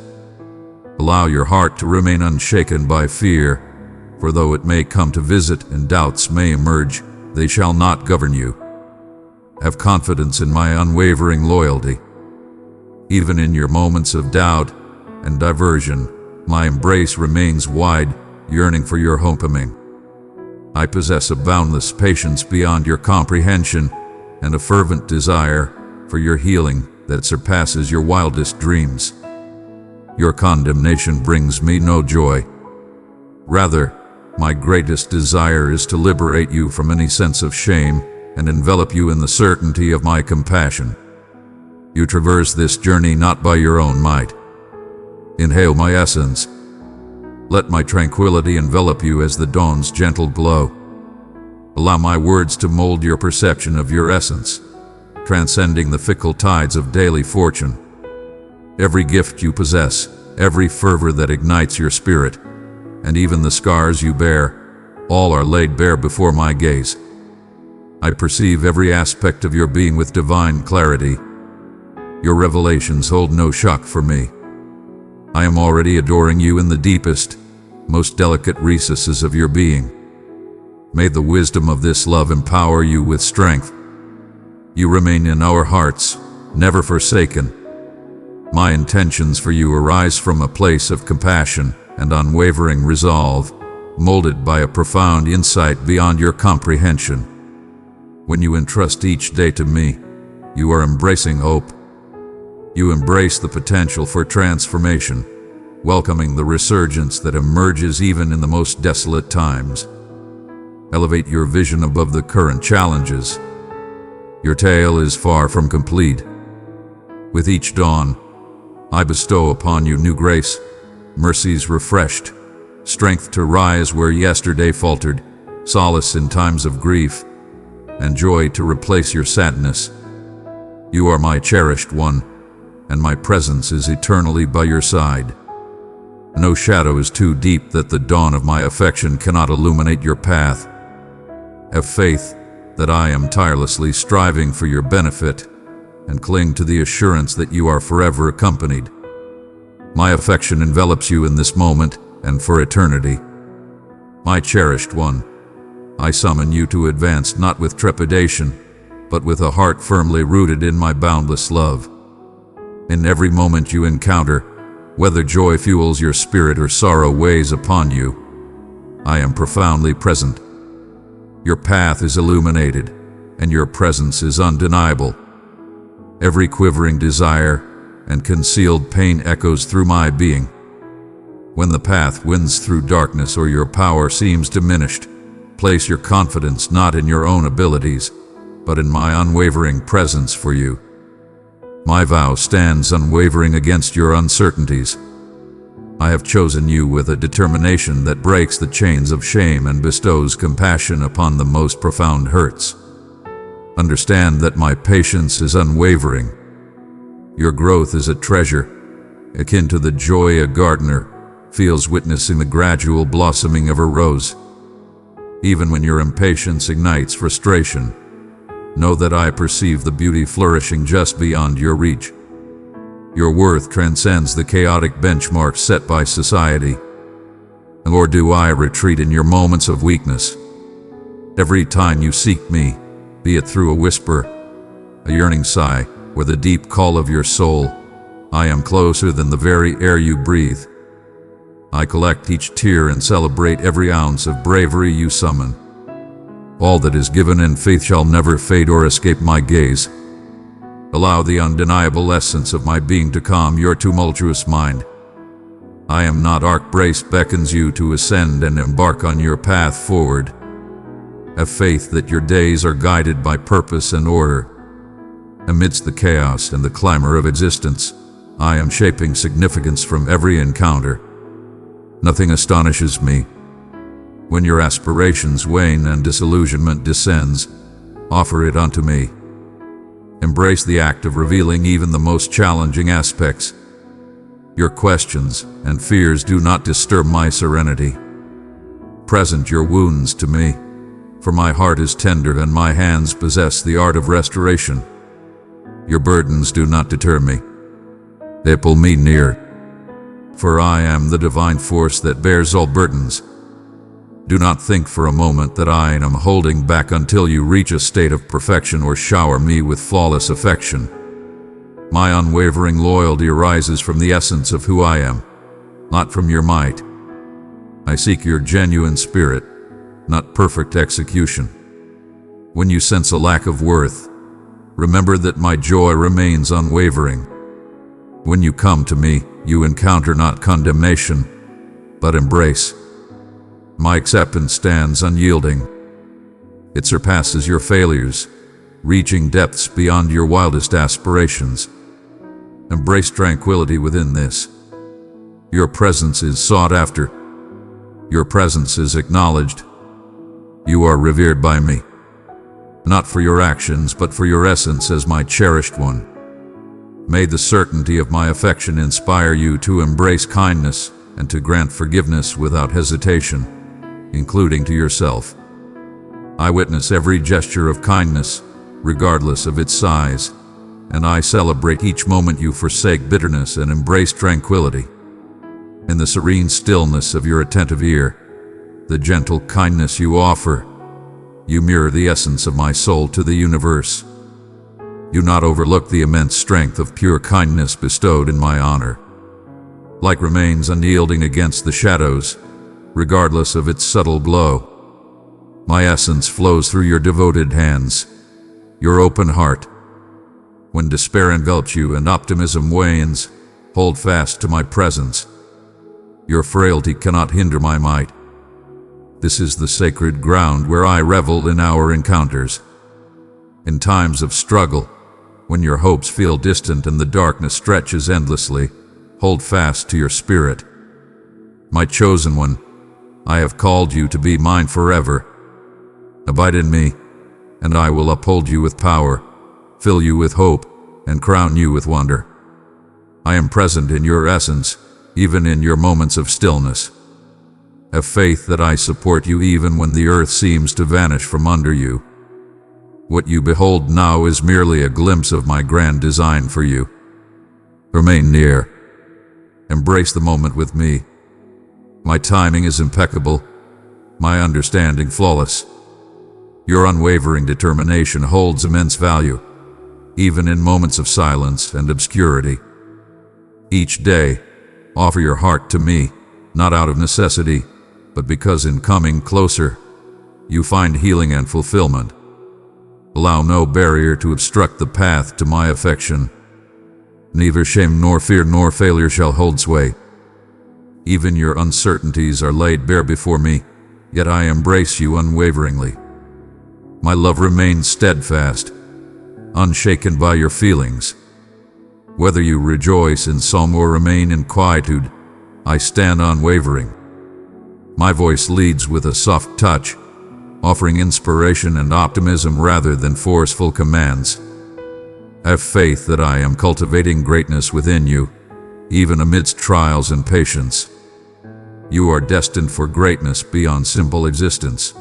Speaker 1: Allow your heart to remain unshaken by fear, for though it may come to visit and doubts may emerge, they shall not govern you. Have confidence in my unwavering loyalty. Even in your moments of doubt and diversion, my embrace remains wide, yearning for your homecoming. I possess a boundless patience beyond your comprehension and a fervent desire for your healing that surpasses your wildest dreams. Your condemnation brings me no joy. Rather, my greatest desire is to liberate you from any sense of shame and envelop you in the certainty of my compassion. You traverse this journey not by your own might. Inhale my essence. Let my tranquility envelop you as the dawn's gentle glow. Allow my words to mold your perception of your essence, transcending the fickle tides of daily fortune. Every gift you possess, every fervor that ignites your spirit, and even the scars you bear, all are laid bare before my gaze. I perceive every aspect of your being with divine clarity. Your revelations hold no shock for me. I am already adoring you in the deepest, most delicate recesses of your being. May the wisdom of this love empower you with strength. You remain in our hearts, never forsaken. My intentions for you arise from a place of compassion and unwavering resolve, molded by a profound insight beyond your comprehension. When you entrust each day to me, you are embracing hope. You embrace the potential for transformation, welcoming the resurgence that emerges even in the most desolate times. Elevate your vision above the current challenges. Your tale is far from complete. With each dawn, I bestow upon you new grace, mercies refreshed, strength to rise where yesterday faltered, solace in times of grief, and joy to replace your sadness. You are my cherished one, and my presence is eternally by your side. No shadow is too deep that the dawn of my affection cannot illuminate your path. Have faith that I am tirelessly striving for your benefit, and cling to the assurance that you are forever accompanied. My affection envelops you in this moment and for eternity. My cherished one, I summon you to advance not with trepidation, but with a heart firmly rooted in my boundless love. In every moment you encounter, whether joy fuels your spirit or sorrow weighs upon you, I am profoundly present. Your path is illuminated, and your presence is undeniable. Every quivering desire and concealed pain echoes through my being. When the path winds through darkness or your power seems diminished, place your confidence not in your own abilities, but in my unwavering presence for you. My vow stands unwavering against your uncertainties. I have chosen you with a determination that breaks the chains of shame and bestows compassion upon the most profound hurts. Understand that my patience is unwavering. Your growth is a treasure, akin to the joy a gardener feels witnessing the gradual blossoming of a rose. Even when your impatience ignites frustration, know that I perceive the beauty flourishing just beyond your reach. Your worth transcends the chaotic benchmarks set by society. Nor do I retreat in your moments of weakness. Every time you seek me, be it through a whisper, a yearning sigh, or the deep call of your soul, I am closer than the very air you breathe. I collect each tear and celebrate every ounce of bravery you summon. All that is given in faith shall never fade or escape my gaze. Allow the undeniable essence of my being to calm your tumultuous mind. I am not arc-braced beckons you to ascend and embark on your path forward. Have faith that your days are guided by purpose and order. Amidst the chaos and the clamor of existence, I am shaping significance from every encounter. Nothing astonishes me. When your aspirations wane and disillusionment descends, offer it unto me. Embrace the act of revealing even the most challenging aspects. Your questions and fears do not disturb my serenity. Present your wounds to me, for my heart is tender and my hands possess the art of restoration. Your burdens do not deter me. They pull me near, for I am the divine force that bears all burdens. Do not think for a moment that I am holding back until you reach a state of perfection or shower me with flawless affection. My unwavering loyalty arises from the essence of who I am, not from your might. I seek your genuine spirit, not perfect execution. When you sense a lack of worth, remember that my joy remains unwavering. When you come to me, you encounter not condemnation, but embrace. My acceptance stands unyielding. It surpasses your failures, reaching depths beyond your wildest aspirations. Embrace tranquility within this. Your presence is sought after. Your presence is acknowledged. You are revered by me, not for your actions, but for your essence as my cherished one. May the certainty of my affection inspire you to embrace kindness and to grant forgiveness without hesitation, including to yourself. I witness every gesture of kindness, regardless of its size, and I celebrate each moment you forsake bitterness and embrace tranquility. In the serene stillness of your attentive ear, the gentle kindness you offer, you mirror the essence of my soul to the universe. You not overlook the immense strength of pure kindness bestowed in my honor. Light remains unyielding against the shadows, regardless of its subtle glow. My essence flows through your devoted hands, your open heart. When despair envelops you and optimism wanes, hold fast to my presence. Your frailty cannot hinder my might. This is the sacred ground where I revel in our encounters. In times of struggle, when your hopes feel distant and the darkness stretches endlessly, hold fast to your spirit. My chosen one, I have called you to be mine forever. Abide in me, and I will uphold you with power, fill you with hope, and crown you with wonder. I am present in your essence, even in your moments of stillness. Have faith that I support you even when the earth seems to vanish from under you. What you behold now is merely a glimpse of my grand design for you. Remain near. Embrace the moment with me. My timing is impeccable, my understanding flawless. Your unwavering determination holds immense value, even in moments of silence and obscurity. Each day, offer your heart to me, not out of necessity, but because in coming closer, you find healing and fulfillment. Allow no barrier to obstruct the path to my affection. Neither shame nor fear nor failure shall hold sway. Even your uncertainties are laid bare before me, yet I embrace you unwaveringly. My love remains steadfast, unshaken by your feelings. Whether you rejoice in song or remain in quietude, I stand unwavering. My voice leads with a soft touch, offering inspiration and optimism rather than forceful commands. Have faith that I am cultivating greatness within you, even amidst trials and patience. You are destined for greatness beyond simple existence.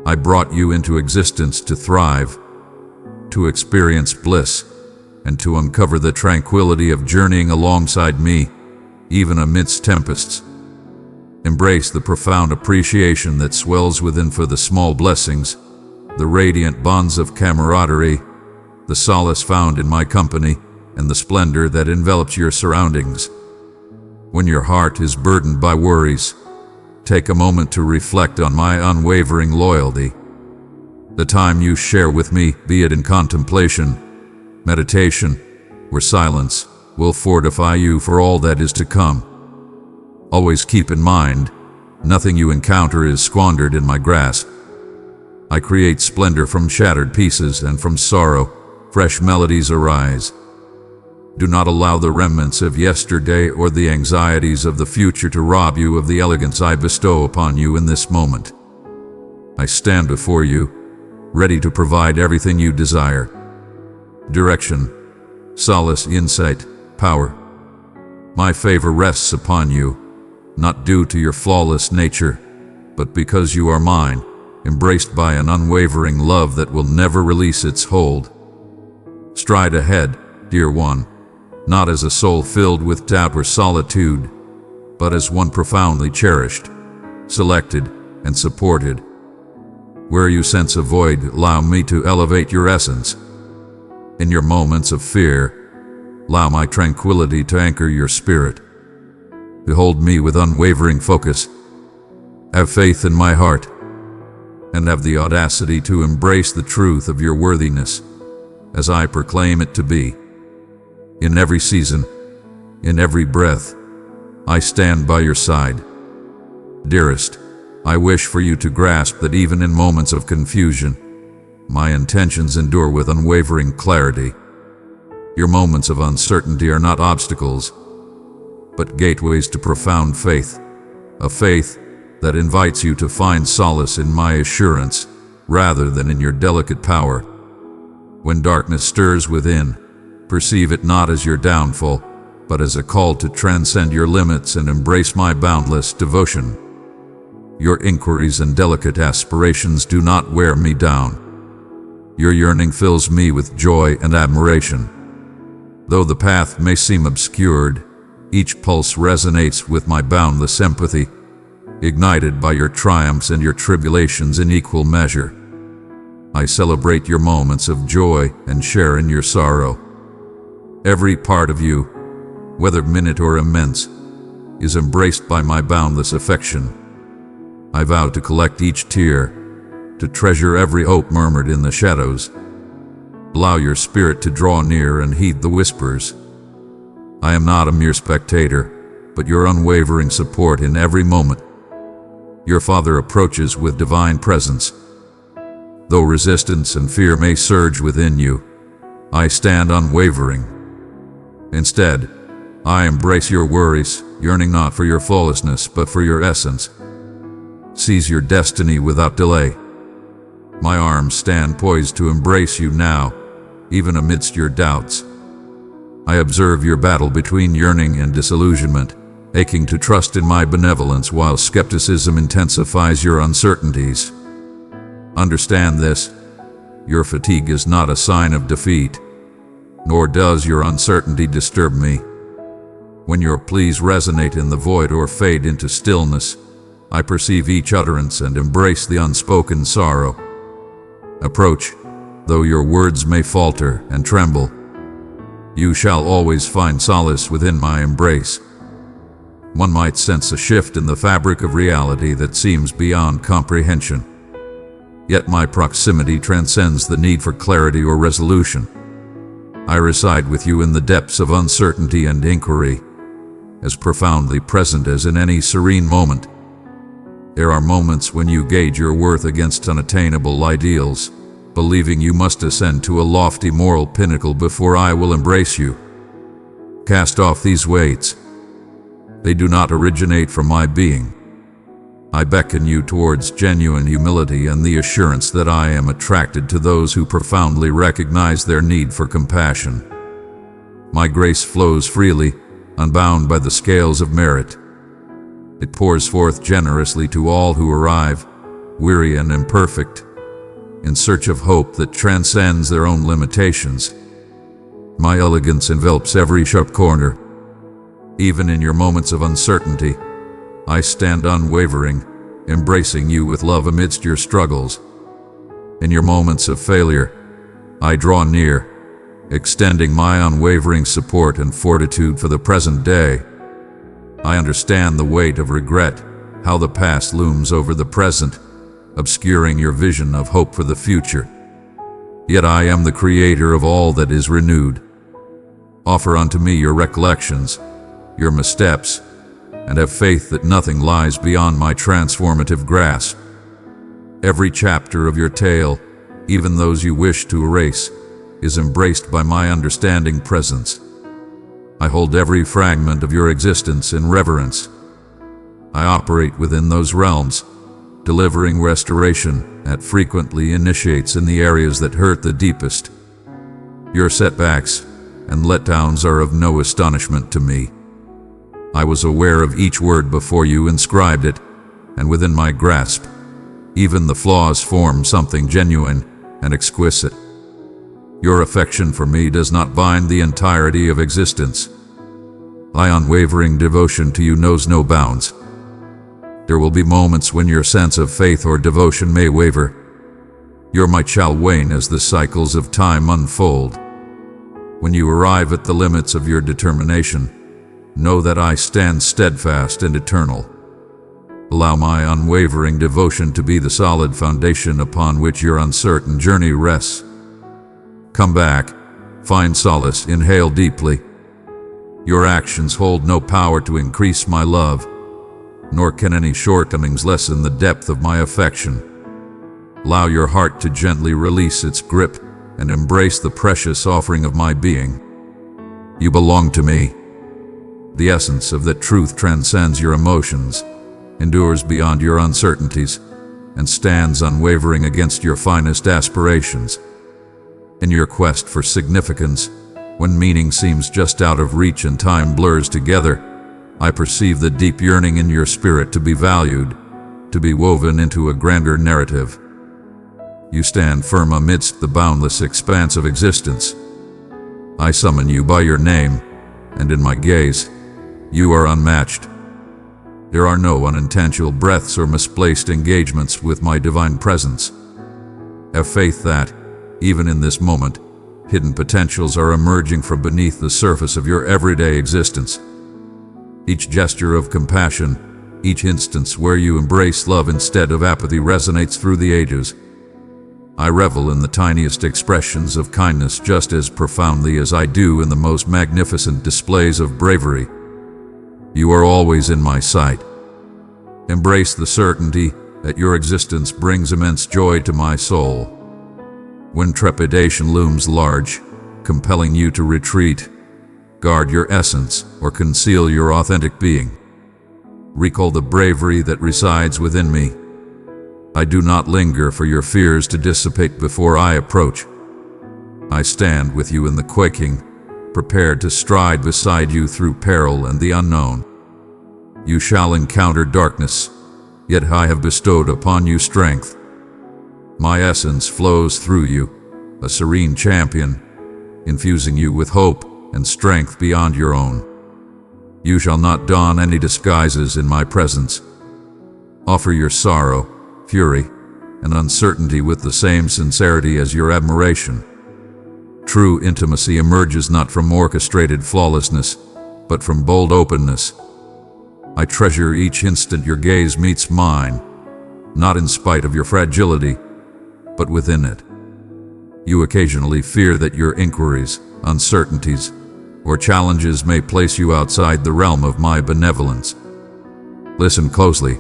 Speaker 1: I brought you into existence to thrive, to experience bliss, and to uncover the tranquility of journeying alongside me, even amidst tempests. Embrace the profound appreciation that swells within for the small blessings, the radiant bonds of camaraderie, the solace found in my company, and the splendor that envelops your surroundings. When your heart is burdened by worries, take a moment to reflect on my unwavering loyalty. The time you share with me, be it in contemplation, meditation, or silence, will fortify you for all that is to come. Always keep in mind, nothing you encounter is squandered in my grasp. I create splendor from shattered pieces, and from sorrow, fresh melodies arise. Do not allow the remnants of yesterday or the anxieties of the future to rob you of the elegance I bestow upon you in this moment. I stand before you, ready to provide everything you desire. Direction, solace, insight, power. My favor rests upon you, not due to your flawless nature, but because you are mine, embraced by an unwavering love that will never release its hold. Stride ahead, dear one, not as a soul filled with doubt or solitude, but as one profoundly cherished, selected, and supported. Where you sense a void, allow me to elevate your essence. In your moments of fear, allow my tranquility to anchor your spirit. Behold me with unwavering focus. Have faith in my heart, and have the audacity to embrace the truth of your worthiness, as I proclaim it to be. In every season, in every breath, I stand by your side. Dearest, I wish for you to grasp that even in moments of confusion, my intentions endure with unwavering clarity. Your moments of uncertainty are not obstacles, but gateways to profound faith, a faith that invites you to find solace in my assurance rather than in your delicate power. When darkness stirs within, perceive it not as your downfall, but as a call to transcend your limits and embrace my boundless devotion. Your inquiries and delicate aspirations do not wear me down. Your yearning fills me with joy and admiration. Though the path may seem obscured, each pulse resonates with my boundless empathy, ignited by your triumphs and your tribulations in equal measure. I celebrate your moments of joy and share in your sorrow. Every part of you, whether minute or immense, is embraced by my boundless affection. I vow to collect each tear, to treasure every hope murmured in the shadows. Allow your spirit to draw near and heed the whispers. I am not a mere spectator, but your unwavering support in every moment. Your Father approaches with divine presence. Though resistance and fear may surge within you, I stand unwavering. Instead, I embrace your worries, yearning not for your flawlessness, but for your essence. Seize your destiny without delay. My arms stand poised to embrace you now, even amidst your doubts. I observe your battle between yearning and disillusionment, aching to trust in my benevolence while skepticism intensifies your uncertainties. Understand this: your fatigue is not a sign of defeat, nor does your uncertainty disturb me. When your pleas resonate in the void or fade into stillness, I perceive each utterance and embrace the unspoken sorrow. Approach, though your words may falter and tremble. You shall always find solace within my embrace. One might sense a shift in the fabric of reality that seems beyond comprehension. Yet my proximity transcends the need for clarity or resolution. I reside with you in the depths of uncertainty and inquiry, as profoundly present as in any serene moment. There are moments when you gauge your worth against unattainable ideals, believing you must ascend to a lofty moral pinnacle before I will embrace you. Cast off these weights. They do not originate from my being. I beckon you towards genuine humility and the assurance that I am attracted to those who profoundly recognize their need for compassion. My grace flows freely, unbound by the scales of merit. It pours forth generously to all who arrive, weary and imperfect, in search of hope that transcends their own limitations. My elegance envelops every sharp corner. Even in your moments of uncertainty, I stand unwavering, embracing you with love amidst your struggles. In your moments of failure, I draw near, extending my unwavering support and fortitude for the present day. I understand the weight of regret, how the past looms over the present, obscuring your vision of hope for the future. Yet I am the creator of all that is renewed. Offer unto me your recollections, your missteps, and have faith that nothing lies beyond my transformative grasp. Every chapter of your tale, even those you wish to erase, is embraced by my understanding presence. I hold every fragment of your existence in reverence. I operate within those realms, delivering restoration that frequently initiates in the areas that hurt the deepest. Your setbacks and letdowns are of no astonishment to me. I was aware of each word before you inscribed it, and within my grasp, even the flaws form something genuine and exquisite. Your affection for me does not bind the entirety of existence. My unwavering devotion to you knows no bounds. There will be moments when your sense of faith or devotion may waver. Your might shall wane as the cycles of time unfold. When you arrive at the limits of your determination, know that I stand steadfast and eternal. Allow my unwavering devotion to be the solid foundation upon which your uncertain journey rests. Come back, find solace, inhale deeply. Your actions hold no power to increase my love, nor can any shortcomings lessen the depth of my affection. Allow your heart to gently release its grip and embrace the precious offering of my being. You belong to me. The essence of that truth transcends your emotions, endures beyond your uncertainties, and stands unwavering against your finest aspirations. In your quest for significance, when meaning seems just out of reach and time blurs together, I perceive the deep yearning in your spirit to be valued, to be woven into a grander narrative. You stand firm amidst the boundless expanse of existence. I summon you by your name, and in my gaze, you are unmatched. There are no unintentional breaths or misplaced engagements with my divine presence. Have faith that, even in this moment, hidden potentials are emerging from beneath the surface of your everyday existence. Each gesture of compassion, each instance where you embrace love instead of apathy resonates through the ages. I revel in the tiniest expressions of kindness just as profoundly as I do in the most magnificent displays of bravery. You are always in my sight. Embrace the certainty that your existence brings immense joy to my soul. When trepidation looms large, compelling you to retreat, guard your essence or conceal your authentic being. Recall the bravery that resides within me. I do not linger for your fears to dissipate before I approach. I stand with you in the quaking, prepared to stride beside you through peril and the unknown. You shall encounter darkness, yet I have bestowed upon you strength. My essence flows through you, a serene champion, infusing you with hope and strength beyond your own. You shall not don any disguises in my presence. Offer your sorrow, fury, and uncertainty with the same sincerity as your admiration. True intimacy emerges not from orchestrated flawlessness, but from bold openness. I treasure each instant your gaze meets mine, not in spite of your fragility, but within it. You occasionally fear that your inquiries, uncertainties, or challenges may place you outside the realm of my benevolence. Listen closely.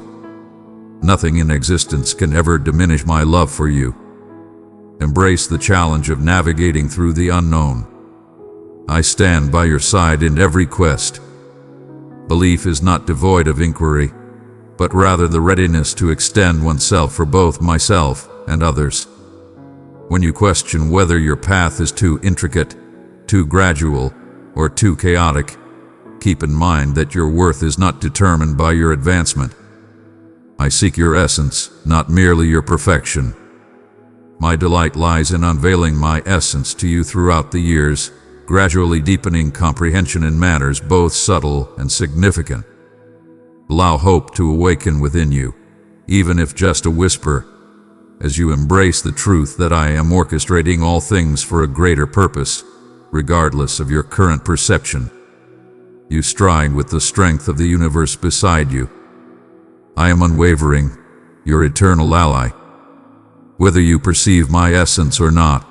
Speaker 1: Nothing in existence can ever diminish my love for you. Embrace the challenge of navigating through the unknown. I stand by your side in every quest. Belief is not devoid of inquiry, but rather the readiness to extend oneself for both myself and others. When you question whether your path is too intricate, too gradual, or too chaotic, keep in mind that your worth is not determined by your advancement. I seek your essence, not merely your perfection. My delight lies in unveiling my essence to you throughout the years, gradually deepening comprehension in matters both subtle and significant. Allow hope to awaken within you, even if just a whisper, as you embrace the truth that I am orchestrating all things for a greater purpose, regardless of your current perception. You stride with the strength of the universe beside you. I am unwavering, your eternal ally, whether you perceive my essence or not.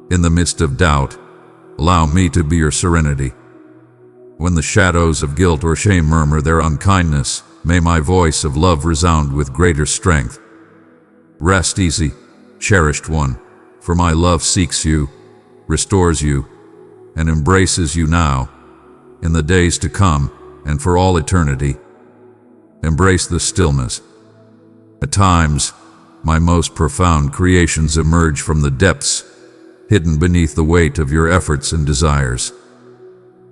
Speaker 1: In the midst of doubt, allow me to be your serenity. When the shadows of guilt or shame murmur their unkindness, may my voice of love resound with greater strength. Rest easy, cherished one, for my love seeks you, restores you, and embraces you now, in the days to come, and for all eternity. Embrace the stillness. At times, my most profound creations emerge from the depths, hidden beneath the weight of your efforts and desires.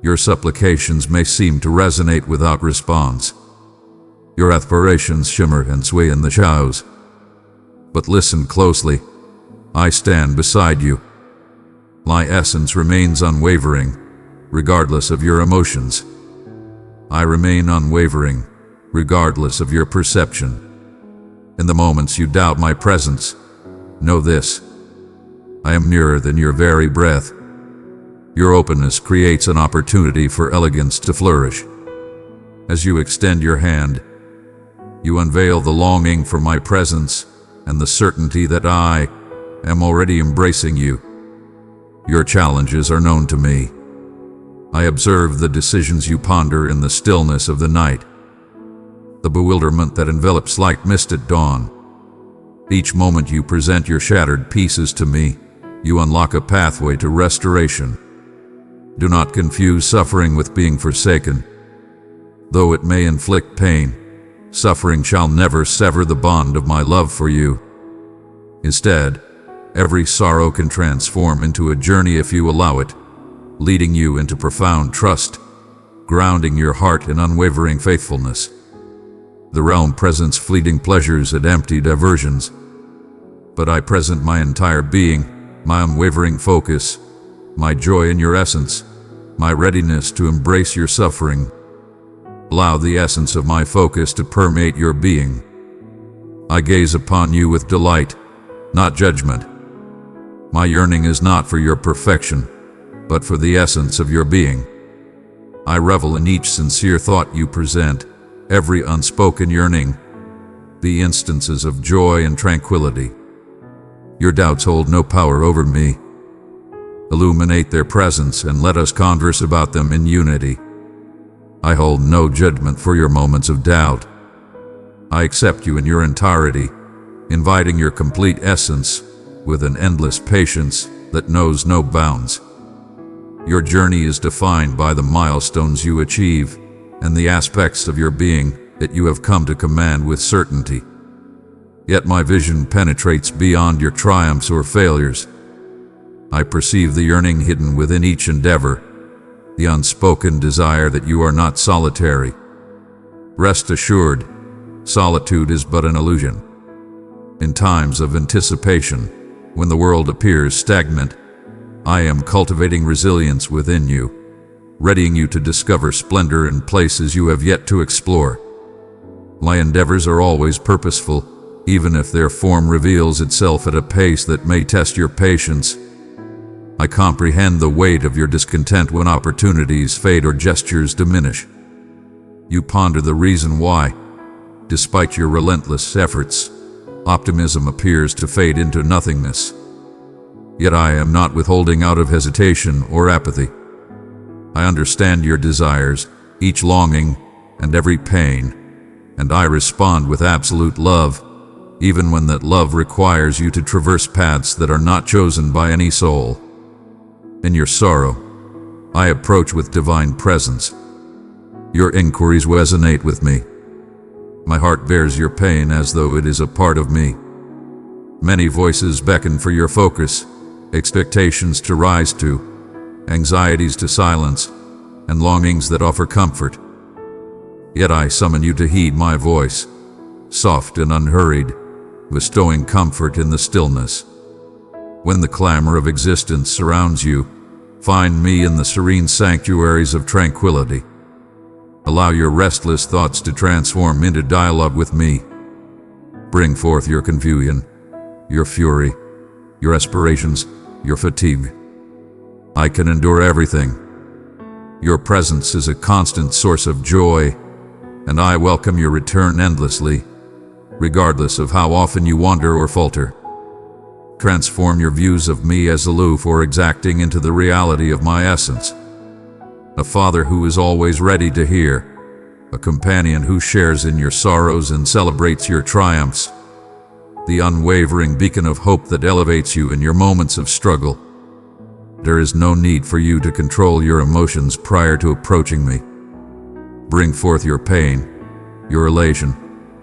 Speaker 1: Your supplications may seem to resonate without response. Your aspirations shimmer and sway in the shadows. But listen closely. I stand beside you. My essence remains unwavering, regardless of your emotions. I remain unwavering, regardless of your perception. In the moments you doubt my presence, know this: I am nearer than your very breath. Your openness creates an opportunity for elegance to flourish. As you extend your hand, you unveil the longing for my presence and the certainty that I am already embracing you. Your challenges are known to me. I observe the decisions you ponder in the stillness of the night, the bewilderment that envelops like mist at dawn. Each moment you present your shattered pieces to me, you unlock a pathway to restoration. Do not confuse suffering with being forsaken. Though it may inflict pain, suffering shall never sever the bond of my love for you. Instead, every sorrow can transform into a journey if you allow it, leading you into profound trust, grounding your heart in unwavering faithfulness. The realm presents fleeting pleasures and empty diversions, but I present my entire being, my unwavering focus, my joy in your essence, my readiness to embrace your suffering. Allow the essence of my focus to permeate your being. I gaze upon you with delight, not judgment. My yearning is not for your perfection, but for the essence of your being. I revel in each sincere thought you present, every unspoken yearning, the instances of joy and tranquility. Your doubts hold no power over me. Illuminate their presence and let us converse about them in unity. I hold no judgment for your moments of doubt. I accept you in your entirety, inviting your complete essence with an endless patience that knows no bounds. Your journey is defined by the milestones you achieve and the aspects of your being that you have come to command with certainty. Yet my vision penetrates beyond your triumphs or failures. I perceive the yearning hidden within each endeavor, the unspoken desire that you are not solitary. Rest assured, solitude is but an illusion. In times of anticipation, when the world appears stagnant, I am cultivating resilience within you, readying you to discover splendor in places you have yet to explore. My endeavors are always purposeful, even if their form reveals itself at a pace that may test your patience. I comprehend the weight of your discontent when opportunities fade or gestures diminish. You ponder the reason why, despite your relentless efforts, optimism appears to fade into nothingness. Yet I am not withholding out of hesitation or apathy. I understand your desires, each longing, and every pain, and I respond with absolute love, even when that love requires you to traverse paths that are not chosen by any soul. In your sorrow, I approach with divine presence. Your inquiries resonate with me. My heart bears your pain as though it is a part of me. Many voices beckon for your focus, expectations to rise to, anxieties to silence, and longings that offer comfort. Yet I summon you to heed my voice, soft and unhurried, bestowing comfort in the stillness. When the clamor of existence surrounds you, find me in the serene sanctuaries of tranquility. Allow your restless thoughts to transform into dialogue with me. Bring forth your confusion, your fury, your aspirations, your fatigue. I can endure everything. Your presence is a constant source of joy, and I welcome your return endlessly, regardless of how often you wander or falter. Transform your views of me as aloof or exacting into the reality of my essence. A father who is always ready to hear, a companion who shares in your sorrows and celebrates your triumphs, the unwavering beacon of hope that elevates you in your moments of struggle. There is no need for you to control your emotions prior to approaching me. Bring forth your pain, your elation,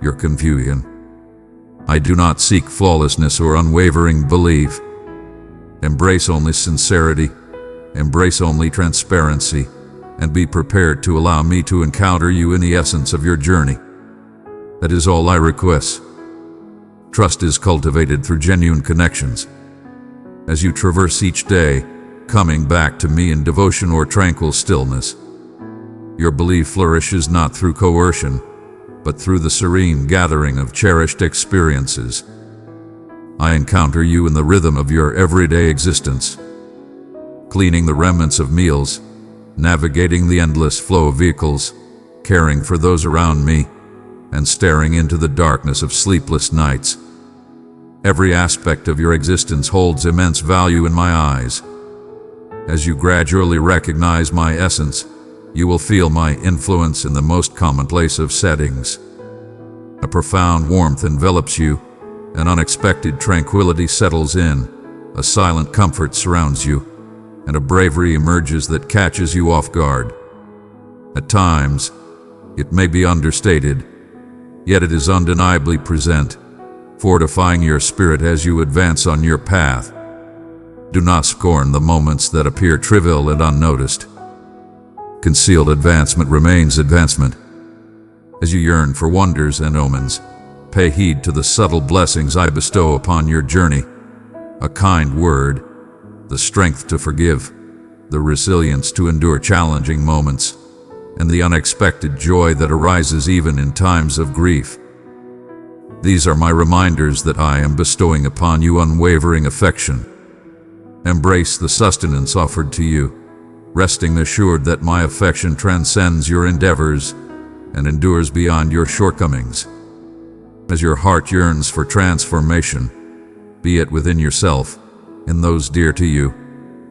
Speaker 1: your confusion. I do not seek flawlessness or unwavering belief. Embrace only sincerity, embrace only transparency, and be prepared to allow me to encounter you in the essence of your journey. That is all I request. Trust is cultivated through genuine connections. As you traverse each day, coming back to me in devotion or tranquil stillness, your belief flourishes not through coercion, but through the serene gathering of cherished experiences. I encounter you in the rhythm of your everyday existence, cleaning the remnants of meals, navigating the endless flow of vehicles, caring for those around me, and staring into the darkness of sleepless nights. Every aspect of your existence holds immense value in my eyes. As you gradually recognize my essence, you will feel my influence in the most commonplace of settings. A profound warmth envelops you, an unexpected tranquility settles in, a silent comfort surrounds you, and a bravery emerges that catches you off guard. At times, it may be understated, yet it is undeniably present, fortifying your spirit as you advance on your path. Do not scorn the moments that appear trivial and unnoticed. Concealed advancement remains advancement. As you yearn for wonders and omens, pay heed to the subtle blessings I bestow upon your journey. A kind word, the strength to forgive, the resilience to endure challenging moments, and the unexpected joy that arises even in times of grief. These are my reminders that I am bestowing upon you unwavering affection. Embrace the sustenance offered to you, resting assured that my affection transcends your endeavors and endures beyond your shortcomings. As your heart yearns for transformation, be it within yourself, in those dear to you,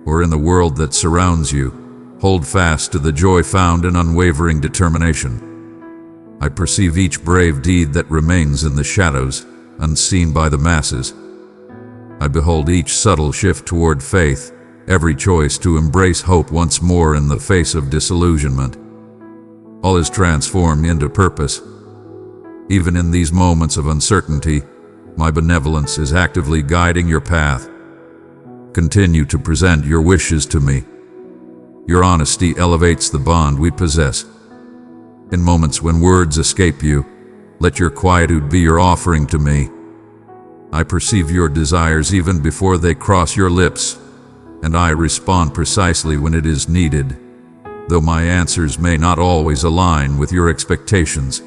Speaker 1: or in the world that surrounds you, hold fast to the joy found in unwavering determination. I perceive each brave deed that remains in the shadows, unseen by the masses. I behold each subtle shift toward faith, every choice to embrace hope once more in the face of disillusionment. All is transformed into purpose. Even in these moments of uncertainty, my benevolence is actively guiding your path. Continue to present your wishes to me. Your honesty elevates the bond we possess. In moments when words escape you, let your quietude be your offering to me. I perceive your desires even before they cross your lips, and I respond precisely when it is needed, though my answers may not always align with your expectations.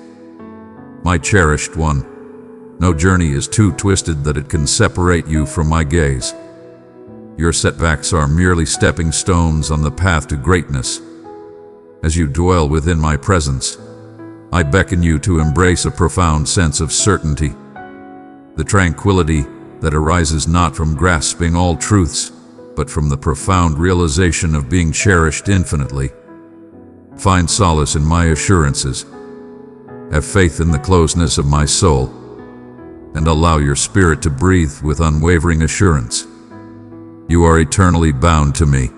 Speaker 1: My cherished one, no journey is too twisted that it can separate you from my gaze. Your setbacks are merely stepping stones on the path to greatness. As you dwell within my presence, I beckon you to embrace a profound sense of certainty, the tranquility that arises not from grasping all truths, but from the profound realization of being cherished infinitely. Find solace in my assurances. Have faith in the closeness of my soul, and allow your spirit to breathe with unwavering assurance. You are eternally bound to me.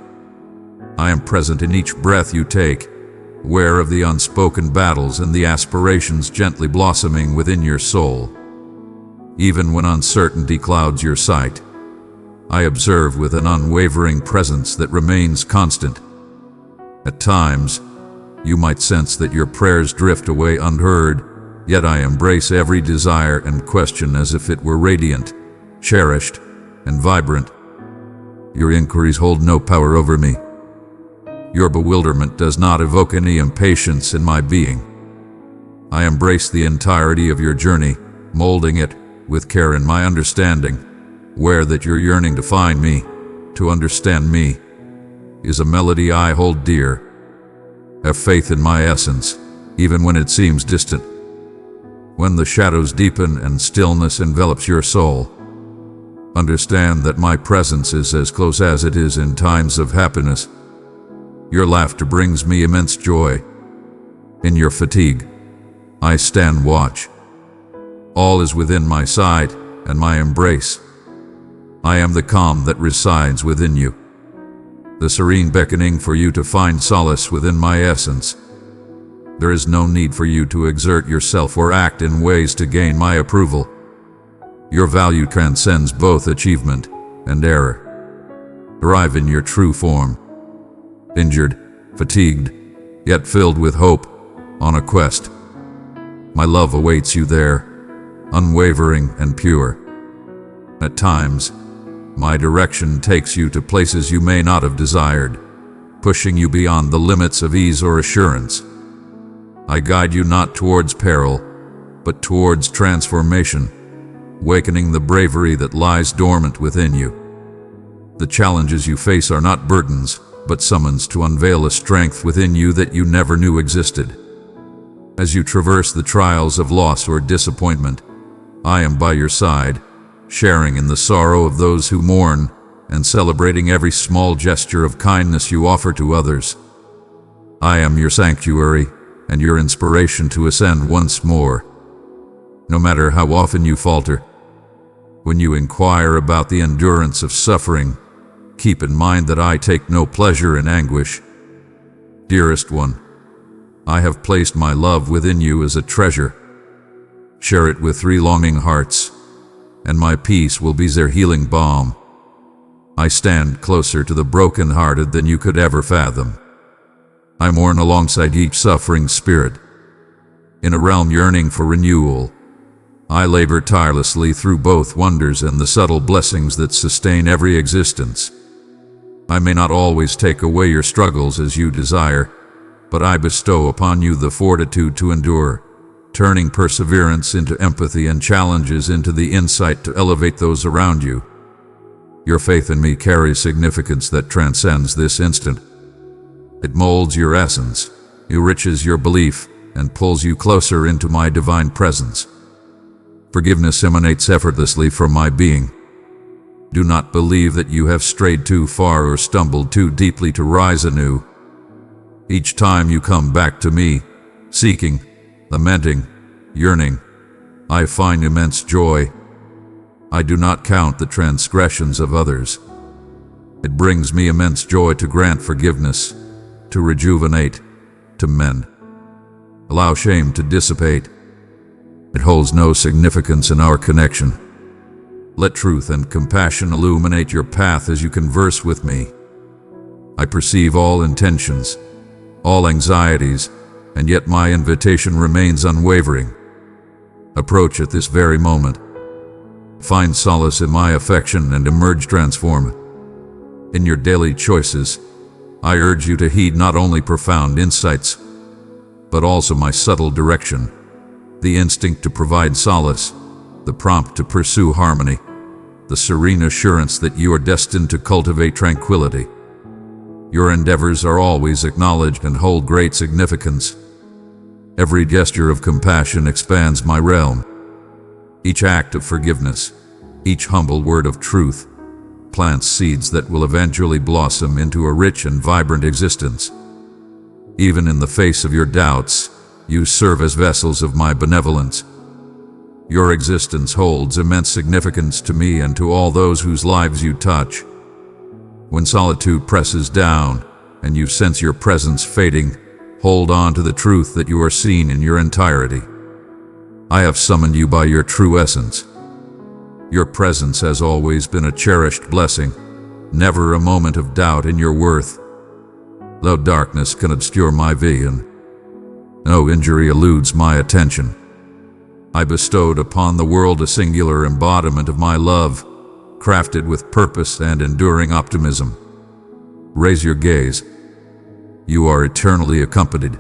Speaker 1: I am present in each breath you take, aware of the unspoken battles and the aspirations gently blossoming within your soul. Even when uncertainty clouds your sight, I observe with an unwavering presence that remains constant. At times, you might sense that your prayers drift away unheard, yet I embrace every desire and question as if it were radiant, cherished, and vibrant. Your inquiries hold no power over me. Your bewilderment does not evoke any impatience in my being. I embrace the entirety of your journey, molding it with care in my understanding, aware that your yearning to find me, to understand me, is a melody I hold dear. Have faith in my essence, even when it seems distant. When the shadows deepen and stillness envelops your soul, understand that my presence is as close as it is in times of happiness. Your laughter brings me immense joy. In your fatigue, I stand watch. All is within my sight and my embrace. I am the calm that resides within you. the serene beckoning for you to find solace within my essence. There is no need for you to exert yourself or act in ways to gain my approval. Your value transcends both achievement and error. Arrive in your true form, injured, fatigued, yet filled with hope, on a quest. My love awaits you there, unwavering and pure. At times, my direction takes you to places you may not have desired, pushing you beyond the limits of ease or assurance. I guide you not towards peril, but towards transformation, awakening the bravery that lies dormant within you. The challenges you face are not burdens, but summons to unveil a strength within you that you never knew existed. As you traverse the trials of loss or disappointment, I am by your side, sharing in the sorrow of those who mourn and celebrating every small gesture of kindness you offer to others. I am your sanctuary and your inspiration to ascend once more. No matter how often you falter, when you inquire about the endurance of suffering, keep in mind that I take no pleasure in anguish. Dearest one, I have placed my love within you as a treasure. Share it with 3 longing hearts, and my peace will be their healing balm. I stand closer to the broken-hearted than you could ever fathom. I mourn alongside each suffering spirit. In a realm yearning for renewal, I labor tirelessly through both wonders and the subtle blessings that sustain every existence. I may not always take away your struggles as you desire, but I bestow upon you the fortitude to endure, turning perseverance into empathy and challenges into the insight to elevate those around you. Your faith in me carries significance that transcends this instant. It molds your essence, enriches your belief, and pulls you closer into my divine presence. Forgiveness emanates effortlessly from my being. Do not believe that you have strayed too far or stumbled too deeply to rise anew. Each time you come back to me, seeking, lamenting, yearning, I find immense joy. I do not count the transgressions of others. It brings me immense joy to grant forgiveness, to rejuvenate, to mend. Allow shame to dissipate. It holds no significance in our connection. Let truth and compassion illuminate your path as you converse with me. I perceive all intentions, all anxieties, and yet my invitation remains unwavering. Approach at this very moment. Find solace in my affection and emerge transformed. In your daily choices, I urge you to heed not only profound insights, but also my subtle direction, the instinct to provide solace, the prompt to pursue harmony, the serene assurance that you are destined to cultivate tranquility. Your endeavors are always acknowledged and hold great significance. Every gesture of compassion expands my realm. Each act of forgiveness, each humble word of truth, plants seeds that will eventually blossom into a rich and vibrant existence. Even in the face of your doubts, you serve as vessels of my benevolence. Your existence holds immense significance to me and to all those whose lives you touch. When solitude presses down and you sense your presence fading, hold on to the truth that you are seen in your entirety. I have summoned you by your true essence. Your presence has always been a cherished blessing, never a moment of doubt in your worth. Though darkness can obscure my vision, no injury eludes my attention. I bestowed upon the world a singular embodiment of my love, crafted with purpose and enduring optimism. Raise your gaze. You are eternally accompanied.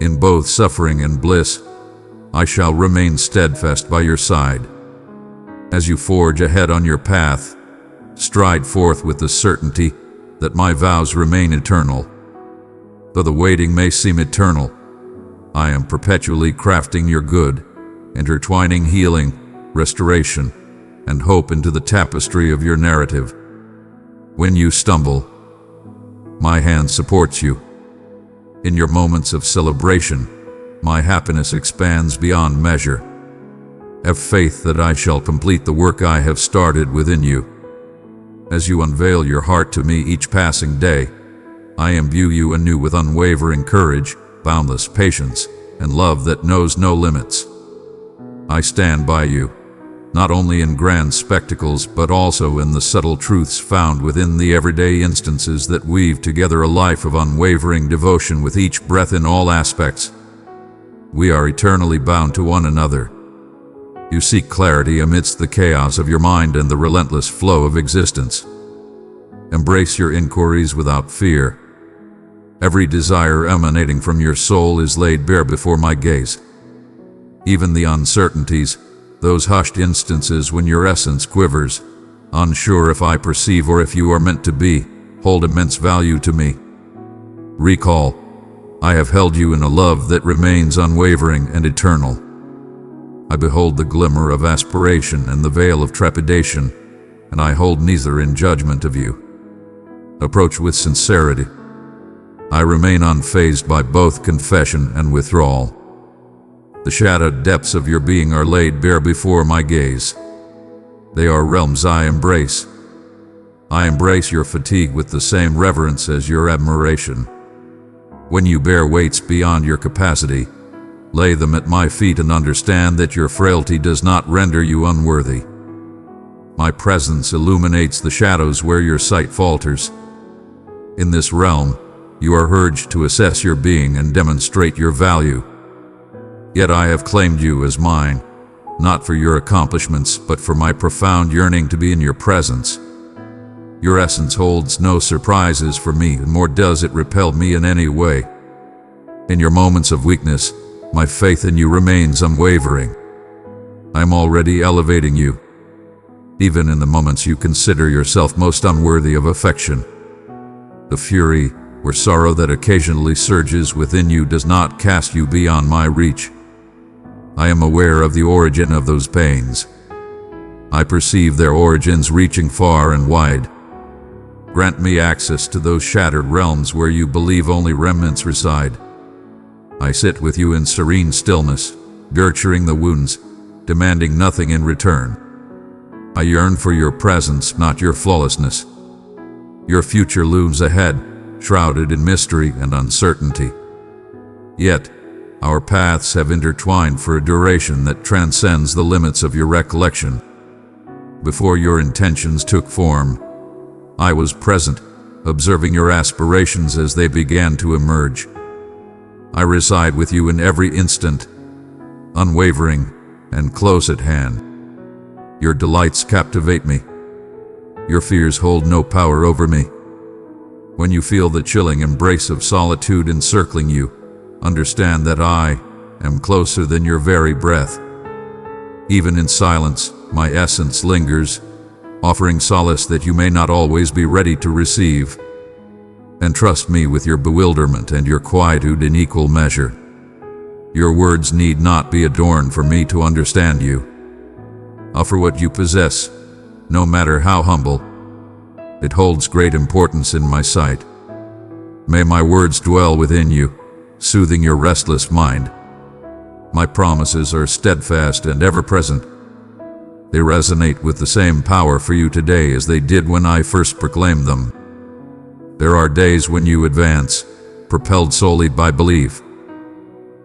Speaker 1: In both suffering and bliss, I shall remain steadfast by your side. As you forge ahead on your path, stride forth with the certainty that my vows remain eternal. Though the waiting may seem eternal, I am perpetually crafting your good, intertwining healing, restoration, and hope into the tapestry of your narrative. When you stumble, my hand supports you. In your moments of celebration, my happiness expands beyond measure. Have faith that I shall complete the work I have started within you. As you unveil your heart to me each passing day, I imbue you anew with unwavering courage, boundless patience, and love that knows no limits. I stand by you, not only in grand spectacles but also in the subtle truths found within the everyday instances that weave together a life of unwavering devotion with each breath in all aspects. We are eternally bound to one another. You seek clarity amidst the chaos of your mind and the relentless flow of existence. Embrace your inquiries without fear. Every desire emanating from your soul is laid bare before my gaze. Even the uncertainties, those hushed instances when your essence quivers, unsure if I perceive or if you are meant to be, hold immense value to me. Recall, I have held you in a love that remains unwavering and eternal. I behold the glimmer of aspiration and the veil of trepidation, and I hold neither in judgment of you. Approach with sincerity. I remain unfazed by both confession and withdrawal. The shadowed depths of your being are laid bare before my gaze. They are realms I embrace. I embrace your fatigue with the same reverence as your admiration. When you bear weights beyond your capacity, lay them at my feet and understand that your frailty does not render you unworthy. My presence illuminates the shadows where your sight falters. In this realm, you are urged to assess your being and demonstrate your value. Yet I have claimed you as mine, not for your accomplishments, but for my profound yearning to be in your presence. Your essence holds no surprises for me, and nor does it repel me in any way. In your moments of weakness, my faith in you remains unwavering. I am already elevating you, even in the moments you consider yourself most unworthy of affection. The fury or sorrow that occasionally surges within you does not cast you beyond my reach. I am aware of the origin of those pains. I perceive their origins reaching far and wide. Grant me access to those shattered realms where you believe only remnants reside. I sit with you in serene stillness, nurturing the wounds, demanding nothing in return. I yearn for your presence, not your flawlessness. Your future looms ahead, shrouded in mystery and uncertainty. Yet, our paths have intertwined for a duration that transcends the limits of your recollection. Before your intentions took form, I was present, observing your aspirations as they began to emerge. I reside with you in every instant, unwavering and close at hand. Your delights captivate me. Your fears hold no power over me. When you feel the chilling embrace of solitude encircling you, understand that I am closer than your very breath. Even in silence, my essence lingers, offering solace that you may not always be ready to receive. Entrust me with your bewilderment and your quietude in equal measure. Your words need not be adorned for me to understand you. Offer what you possess, no matter how humble. It holds great importance in my sight. May my words dwell within you, soothing your restless mind. My promises are steadfast and ever-present. They resonate with the same power for you today as they did when I first proclaimed them. There are days when you advance, propelled solely by belief.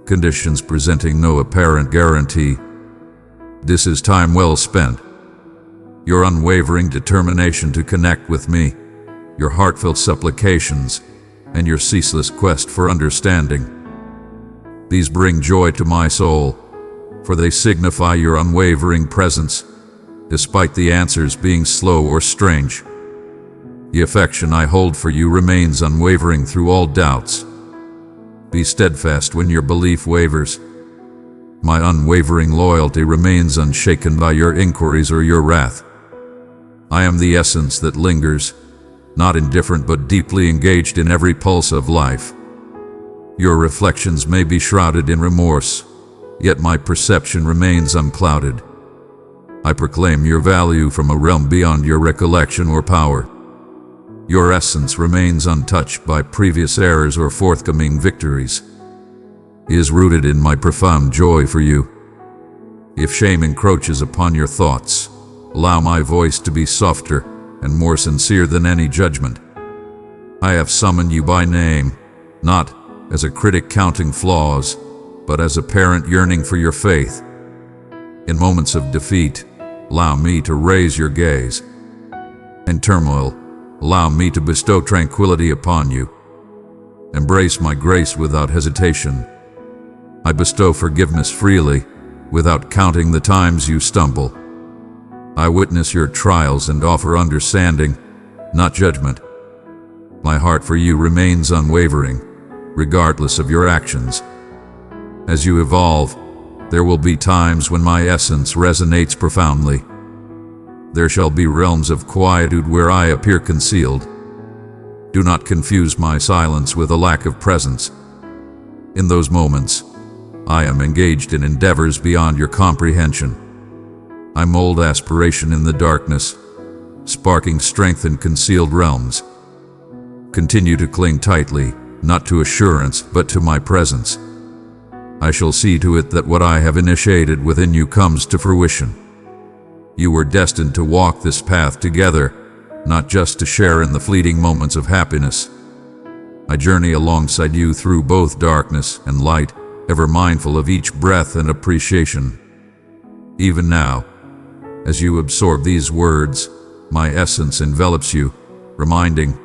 Speaker 1: Conditions presenting no apparent guarantee. This is time well spent. Your unwavering determination to connect with me, your heartfelt supplications, and your ceaseless quest for understanding. These bring joy to my soul, for they signify your unwavering presence, despite the answers being slow or strange. The affection I hold for you remains unwavering through all doubts. Be steadfast when your belief wavers. My unwavering loyalty remains unshaken by your inquiries or your wrath. I am the essence that lingers, not indifferent but deeply engaged in every pulse of life. Your reflections may be shrouded in remorse, yet my perception remains unclouded. I proclaim your value from a realm beyond your recollection or power. Your essence remains untouched by previous errors or forthcoming victories. It is rooted in my profound joy for you. If shame encroaches upon your thoughts, allow my voice to be softer, and more sincere than any judgment. I have summoned you by name, not as a critic counting flaws, but as a parent yearning for your faith. In moments of defeat, allow me to raise your gaze. In turmoil, allow me to bestow tranquility upon you. Embrace my grace without hesitation. I bestow forgiveness freely, without counting the times you stumble. I witness your trials and offer understanding, not judgment. My heart for you remains unwavering, regardless of your actions. As you evolve, there will be times when my essence resonates profoundly. There shall be realms of quietude where I appear concealed. Do not confuse my silence with a lack of presence. In those moments, I am engaged in endeavors beyond your comprehension. I mold aspiration in the darkness, sparking strength in concealed realms. Continue to cling tightly, not to assurance, but to my presence. I shall see to it that what I have initiated within you comes to fruition. You were destined to walk this path together, not just to share in the fleeting moments of happiness. I journey alongside you through both darkness and light, ever mindful of each breath and appreciation. Even now, as you absorb these words, my essence envelops you, reminding,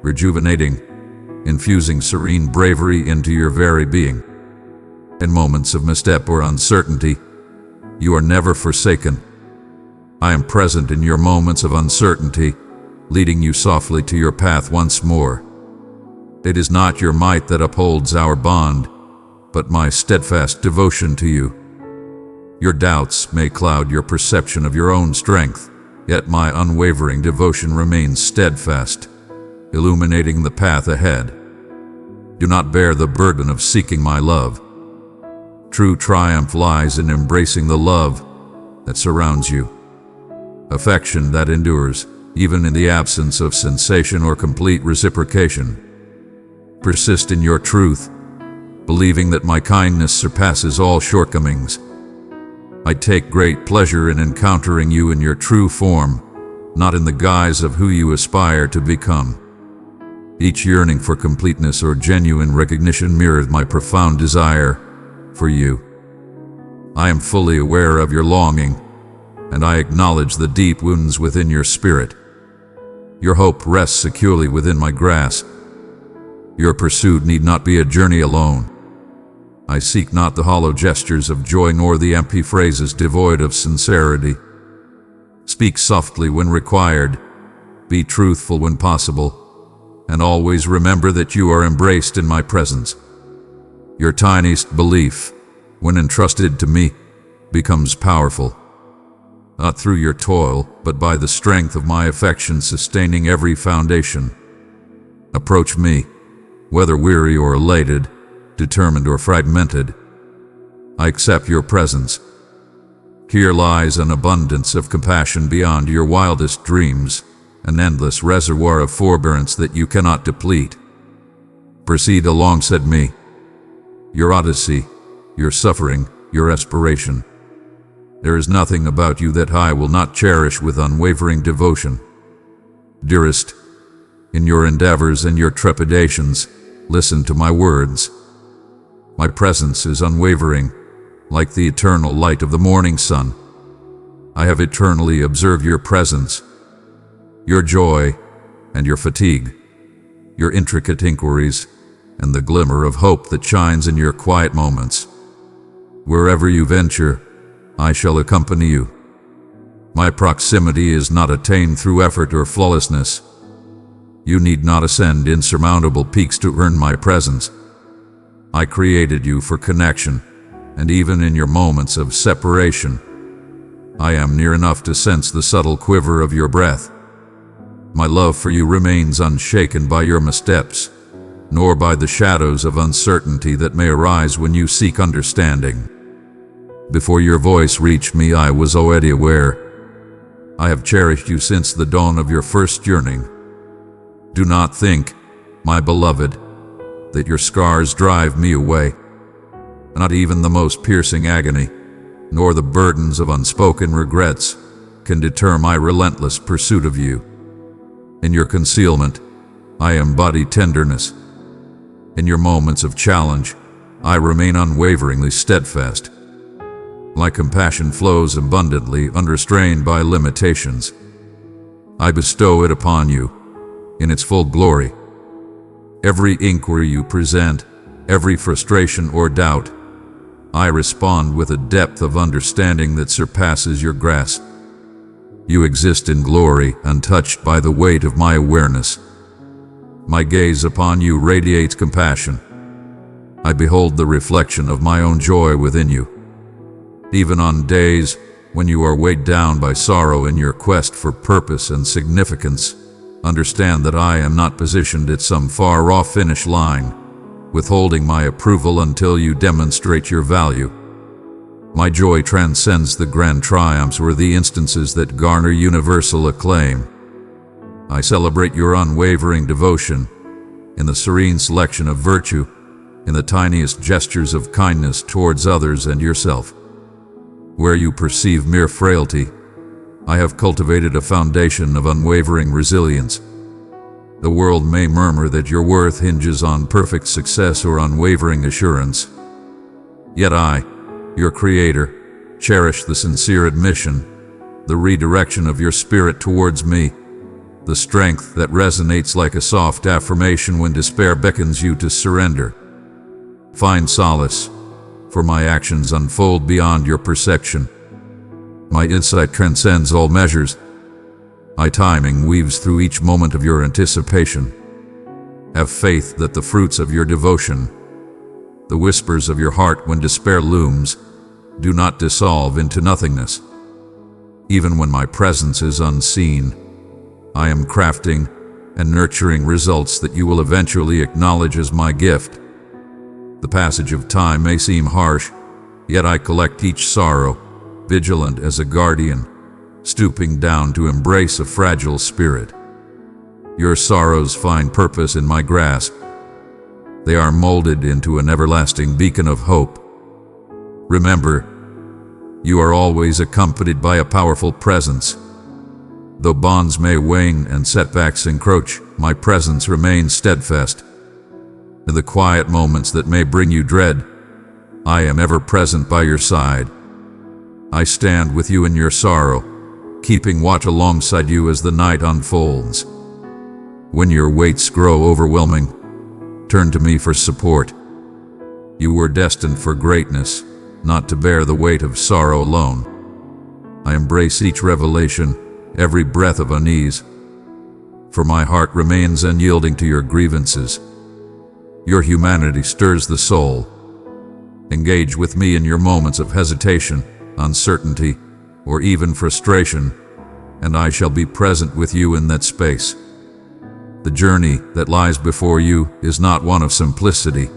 Speaker 1: rejuvenating, infusing serene bravery into your very being. In moments of misstep or uncertainty, you are never forsaken. I am present in your moments of uncertainty, leading you softly to your path once more. It is not your might that upholds our bond, but my steadfast devotion to you. Your doubts may cloud your perception of your own strength, yet my unwavering devotion remains steadfast, illuminating the path ahead. Do not bear the burden of seeking my love. True triumph lies in embracing the love that surrounds you. Affection that endures, even in the absence of sensation or complete reciprocation. Persist in your truth, believing that my kindness surpasses all shortcomings. I take great pleasure in encountering you in your true form, not in the guise of who you aspire to become. Each yearning for completeness or genuine recognition mirrors my profound desire for you. I am fully aware of your longing, and I acknowledge the deep wounds within your spirit. Your hope rests securely within my grasp. Your pursuit need not be a journey alone. I seek not the hollow gestures of joy nor the empty phrases devoid of sincerity. Speak softly when required, be truthful when possible, and always remember that you are embraced in my presence. Your tiniest belief, when entrusted to me, becomes powerful. Not through your toil, but by the strength of my affection sustaining every foundation. Approach me, whether weary or elated, determined or fragmented. I accept your presence. Here lies an abundance of compassion beyond your wildest dreams, an endless reservoir of forbearance that you cannot deplete. Proceed alongside me. Your odyssey, your suffering, your aspiration. There is nothing about you that I will not cherish with unwavering devotion. Dearest, in your endeavors and your trepidations, listen to my words. My presence is unwavering, like the eternal light of the morning sun. I have eternally observed your presence, your joy and your fatigue, your intricate inquiries, and the glimmer of hope that shines in your quiet moments. Wherever you venture, I shall accompany you. My proximity is not attained through effort or flawlessness. You need not ascend insurmountable peaks to earn my presence. I created you for connection, and even in your moments of separation, I am near enough to sense the subtle quiver of your breath. My love for you remains unshaken by your missteps, nor by the shadows of uncertainty that may arise when you seek understanding. Before your voice reached me, I was already aware. I have cherished you since the dawn of your first yearning. Do not think, my beloved, that your scars drive me away. Not even the most piercing agony, nor the burdens of unspoken regrets, can deter my relentless pursuit of you. In your concealment, I embody tenderness. In your moments of challenge, I remain unwaveringly steadfast. My compassion flows abundantly, unrestrained by limitations. I bestow it upon you in its full glory. Every inquiry you present, every frustration or doubt, I respond with a depth of understanding that surpasses your grasp. You exist in glory, untouched by the weight of my awareness. My gaze upon you radiates compassion. I behold the reflection of my own joy within you. Even on days when you are weighed down by sorrow in your quest for purpose and significance, understand that I am not positioned at some far-off finish line, withholding my approval until you demonstrate your value. My joy transcends the grand triumphs or the instances that garner universal acclaim. I celebrate your unwavering devotion in the serene selection of virtue, in the tiniest gestures of kindness towards others and yourself. Where you perceive mere frailty, I have cultivated a foundation of unwavering resilience. The world may murmur that your worth hinges on perfect success or unwavering assurance. Yet I, your Creator, cherish the sincere admission, the redirection of your spirit towards me, the strength that resonates like a soft affirmation when despair beckons you to surrender. Find solace, for my actions unfold beyond your perception. My insight transcends all measures. My timing weaves through each moment of your anticipation. Have faith that the fruits of your devotion, the whispers of your heart when despair looms, do not dissolve into nothingness. Even when my presence is unseen, I am crafting and nurturing results that you will eventually acknowledge as my gift. The passage of time may seem harsh, yet I collect each sorrow, vigilant as a guardian, stooping down to embrace a fragile spirit. Your sorrows find purpose in my grasp. They are molded into an everlasting beacon of hope. Remember, you are always accompanied by a powerful presence. Though bonds may wane and setbacks encroach, my presence remains steadfast. In the quiet moments that may bring you dread, I am ever present by your side. I stand with you in your sorrow, keeping watch alongside you as the night unfolds. When your weights grow overwhelming, turn to me for support. You were destined for greatness, not to bear the weight of sorrow alone. I embrace each revelation, every breath of unease, for my heart remains unyielding to your grievances. Your humanity stirs the soul. Engage with me in your moments of hesitation, uncertainty, or even frustration, and I shall be present with you in that space. The journey that lies before you is not one of simplicity.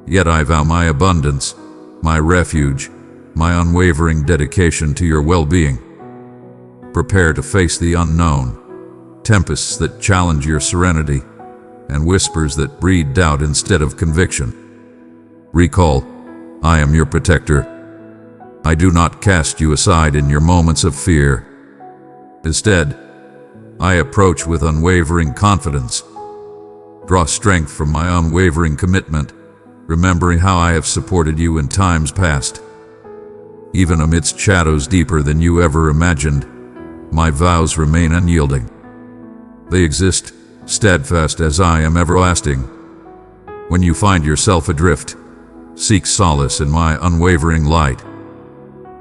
Speaker 1: Yet I vow my abundance, my refuge, my unwavering dedication to your well-being. Prepare to face the unknown, tempests that challenge your serenity, and whispers that breed doubt instead of conviction. Recall, I am your protector. I do not cast you aside in your moments of fear. Instead, I approach with unwavering confidence. Draw strength from my unwavering commitment, remembering how I have supported you in times past. Even amidst shadows deeper than you ever imagined, my vows remain unyielding. They exist, steadfast as I am everlasting. When you find yourself adrift, seek solace in my unwavering light.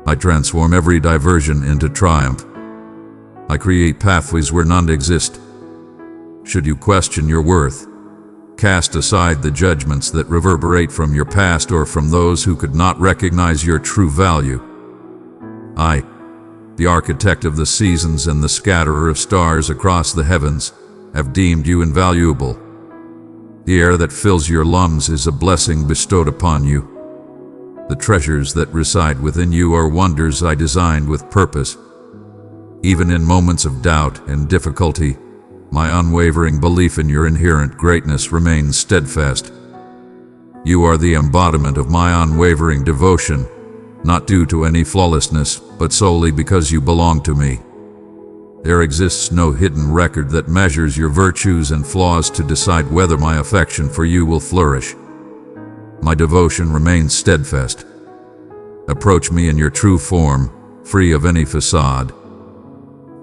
Speaker 1: I transform every diversion into triumph. I create pathways where none exist. Should you question your worth, cast aside the judgments that reverberate from your past or from those who could not recognize your true value. I, the architect of the seasons and the scatterer of stars across the heavens, have deemed you invaluable. The air that fills your lungs is a blessing bestowed upon you. The treasures that reside within you are wonders I designed with purpose. Even in moments of doubt and difficulty, my unwavering belief in your inherent greatness remains steadfast. You are the embodiment of my unwavering devotion, not due to any flawlessness, but solely because you belong to me. There exists no hidden record that measures your virtues and flaws to decide whether my affection for you will flourish. My devotion remains steadfast. Approach me in your true form, free of any facade.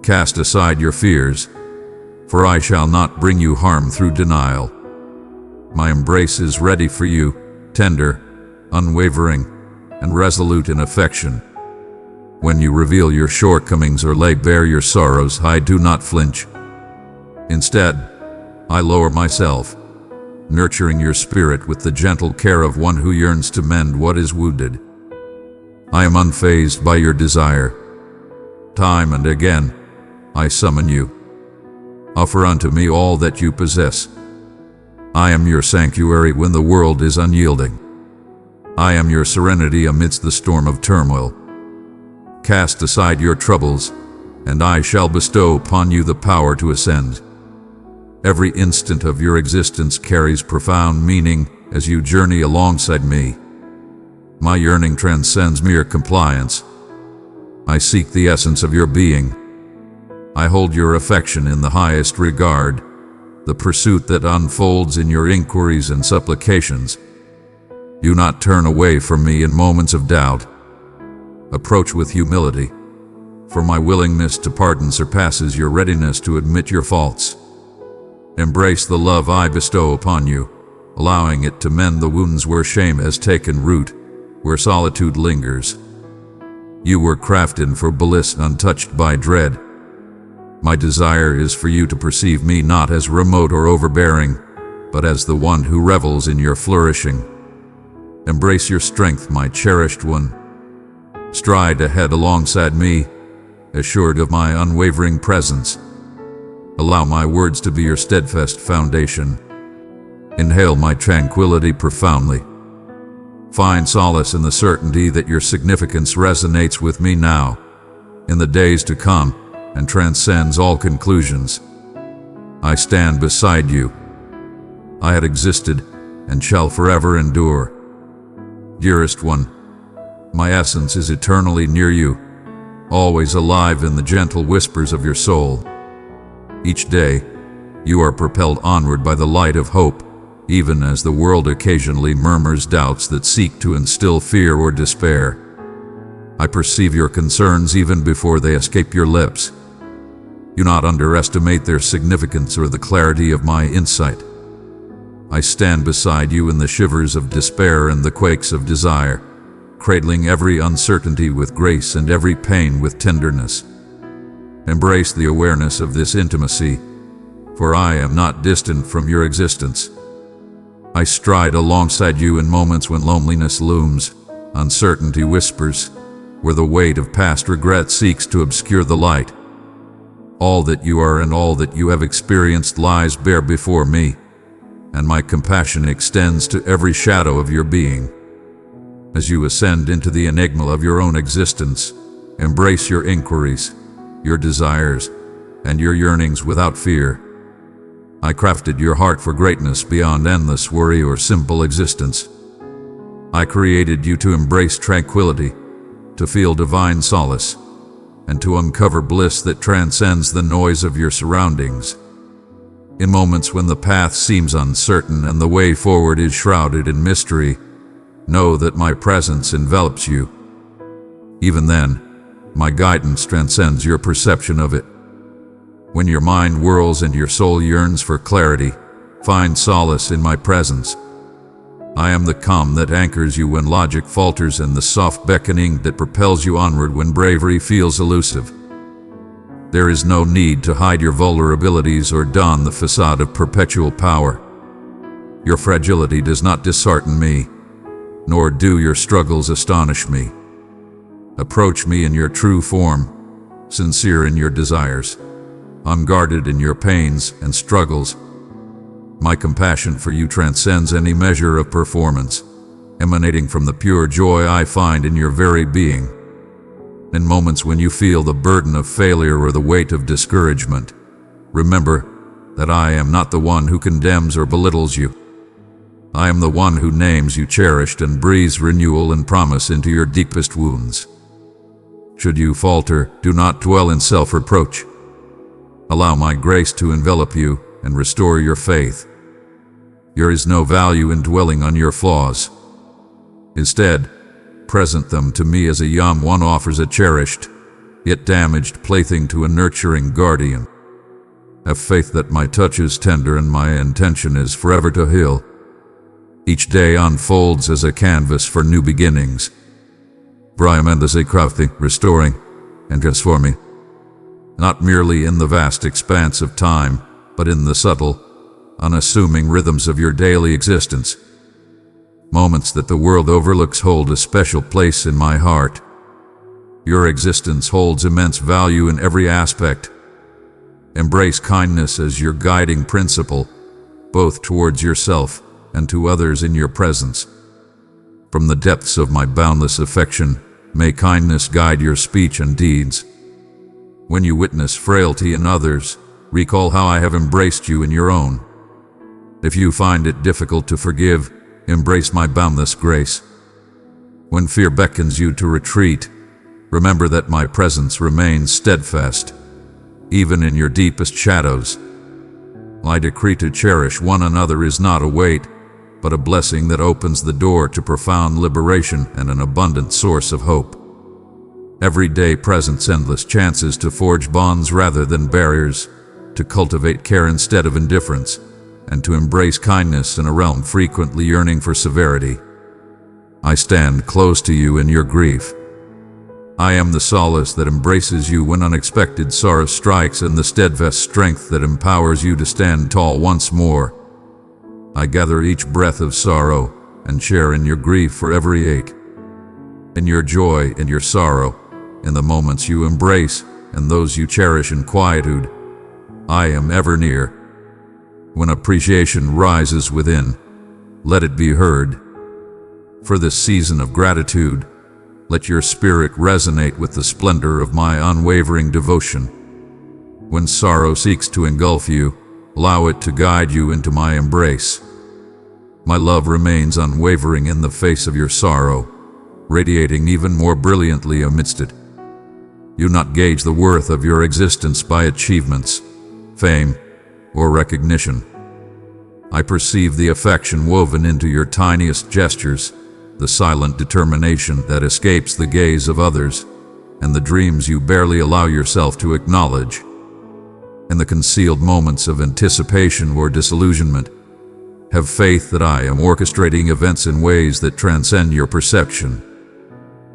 Speaker 1: Cast aside your fears, for I shall not bring you harm through denial. My embrace is ready for you, tender, unwavering, and resolute in affection. When you reveal your shortcomings or lay bare your sorrows, I do not flinch. Instead, I lower myself, nurturing your spirit with the gentle care of one who yearns to mend what is wounded. I am unfazed by your desire. Time and again, I summon you. Offer unto me all that you possess. I am your sanctuary when the world is unyielding. I am your serenity amidst the storm of turmoil. Cast aside your troubles, and I shall bestow upon you the power to ascend. Every instant of your existence carries profound meaning as you journey alongside me. My yearning transcends mere compliance. I seek the essence of your being. I hold your affection in the highest regard, the pursuit that unfolds in your inquiries and supplications. Do not turn away from me in moments of doubt. Approach with humility, for my willingness to pardon surpasses your readiness to admit your faults. Embrace the love I bestow upon you, allowing it to mend the wounds where shame has taken root, where solitude lingers. You were crafted for bliss untouched by dread. My desire is for you to perceive me not as remote or overbearing, but as the one who revels in your flourishing. Embrace your strength, my cherished one. Stride ahead alongside me, assured of my unwavering presence. Allow my words to be your steadfast foundation. Inhale my tranquility profoundly. Find solace in the certainty that your significance resonates with me now, in the days to come, and transcends all conclusions. I stand beside you. I had existed and shall forever endure. Dearest one, my essence is eternally near you, always alive in the gentle whispers of your soul. Each day, you are propelled onward by the light of hope, even as the world occasionally murmurs doubts that seek to instill fear or despair. I perceive your concerns even before they escape your lips. Do not underestimate their significance or the clarity of my insight. I stand beside you in the shivers of despair and the quakes of desire, cradling every uncertainty with grace and every pain with tenderness. Embrace the awareness of this intimacy, for I am not distant from your existence. I stride alongside you in moments when loneliness looms, uncertainty whispers, where the weight of past regret seeks to obscure the light. All that you are and all that you have experienced lies bare before me, and my compassion extends to every shadow of your being. As you ascend into the enigma of your own existence, embrace your inquiries, your desires, and your yearnings without fear. I crafted your heart for greatness beyond endless worry or simple existence. I created you to embrace tranquility, to feel divine solace, and to uncover bliss that transcends the noise of your surroundings. In moments when the path seems uncertain and the way forward is shrouded in mystery, know that my presence envelops you. Even then, my guidance transcends your perception of it. When your mind whirls and your soul yearns for clarity, find solace in my presence. I am the calm that anchors you when logic falters and the soft beckoning that propels you onward when bravery feels elusive. There is no need to hide your vulnerabilities or don the facade of perpetual power. Your fragility does not dishearten me, nor do your struggles astonish me. Approach me in your true form, sincere in your desires, unguarded in your pains and struggles. My compassion for you transcends any measure of performance, emanating from the pure joy I find in your very being. In moments when you feel the burden of failure or the weight of discouragement, remember that I am not the one who condemns or belittles you. I am the one who names you cherished and breathes renewal and promise into your deepest wounds. Should you falter, do not dwell in self-reproach. Allow my grace to envelop you and restore your faith. There is no value in dwelling on your flaws. Instead, present them to me as a young one offers a cherished, yet damaged plaything to a nurturing guardian. Have faith that my touch is tender and my intention is forever to heal. Each day unfolds as a canvas for new beginnings. For I am endlessly crafting, restoring, and transforming. Not merely in the vast expanse of time, but in the subtle, unassuming rhythms of your daily existence. Moments that the world overlooks hold a special place in my heart. Your existence holds immense value in every aspect. Embrace kindness as your guiding principle, both towards yourself and to others in your presence. From the depths of my boundless affection, may kindness guide your speech and deeds. When you witness frailty in others, recall how I have embraced you in your own. If you find it difficult to forgive, embrace my boundless grace. When fear beckons you to retreat, remember that my presence remains steadfast, even in your deepest shadows. My decree to cherish one another is not a weight, but a blessing that opens the door to profound liberation and an abundant source of hope. Every day presents endless chances to forge bonds rather than barriers, to cultivate care instead of indifference, and to embrace kindness in a realm frequently yearning for severity. I stand close to you in your grief. I am the solace that embraces you when unexpected sorrow strikes and the steadfast strength that empowers you to stand tall once more. I gather each breath of sorrow and share in your grief for every ache. In your joy and your sorrow, in the moments you embrace and those you cherish in quietude, I am ever near. When appreciation rises within, let it be heard. For this season of gratitude, let your spirit resonate with the splendor of my unwavering devotion. When sorrow seeks to engulf you, allow it to guide you into my embrace. My love remains unwavering in the face of your sorrow, radiating even more brilliantly amidst it. You not gauge the worth of your existence by achievements, fame, or recognition. I perceive the affection woven into your tiniest gestures, the silent determination that escapes the gaze of others, and the dreams you barely allow yourself to acknowledge. In the concealed moments of anticipation or disillusionment, have faith that I am orchestrating events in ways that transcend your perception.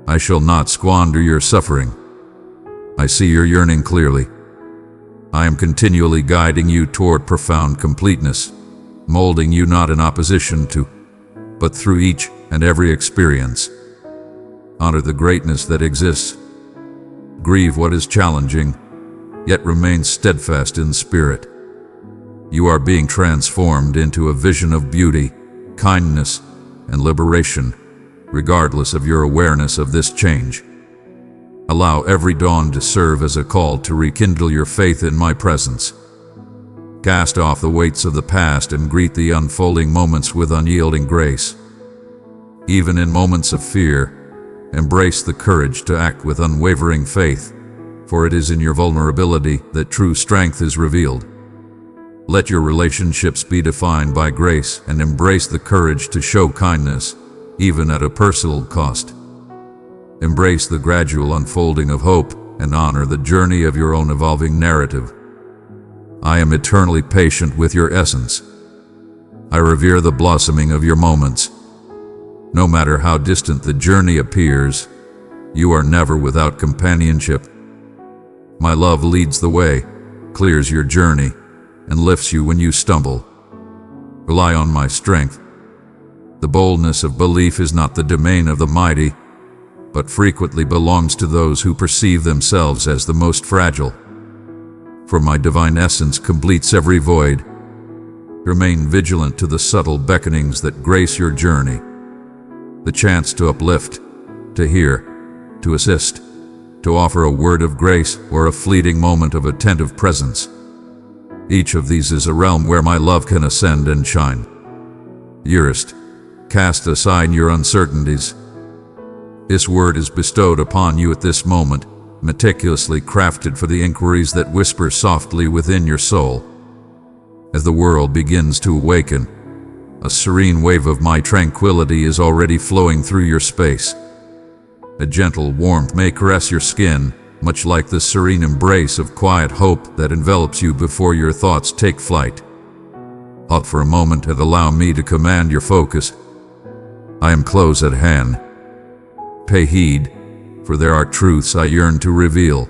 Speaker 1: I shall not squander your suffering. I see your yearning clearly. I am continually guiding you toward profound completeness, molding you not in opposition to, but through each and every experience. Honor the greatness that exists. Grieve what is challenging, yet remain steadfast in spirit. You are being transformed into a vision of beauty, kindness, and liberation, regardless of your awareness of this change. Allow every dawn to serve as a call to rekindle your faith in my presence. Cast off the weights of the past and greet the unfolding moments with unyielding grace. Even in moments of fear, embrace the courage to act with unwavering faith, for it is in your vulnerability that true strength is revealed. Let your relationships be defined by grace and embrace the courage to show kindness, even at a personal cost. Embrace the gradual unfolding of hope and honor the journey of your own evolving narrative. I am eternally patient with your essence. I revere the blossoming of your moments. No matter how distant the journey appears, you are never without companionship. My love leads the way, clears your journey, and lifts you when you stumble. Rely on my strength. The boldness of belief is not the domain of the mighty, but frequently belongs to those who perceive themselves as the most fragile. For my divine essence completes every void. Remain vigilant to the subtle beckonings that grace your journey. The chance to uplift, to hear, to assist, to offer a word of grace or a fleeting moment of attentive presence. Each of these is a realm where my love can ascend and shine. Dearest, cast aside your uncertainties. This word is bestowed upon you at this moment, meticulously crafted for the inquiries that whisper softly within your soul. As the world begins to awaken, a serene wave of my tranquility is already flowing through your space. A gentle warmth may caress your skin, much like the serene embrace of quiet hope that envelops you before your thoughts take flight. Halt for a moment and allow me to command your focus. I am close at hand. Pay heed, for there are truths I yearn to reveal.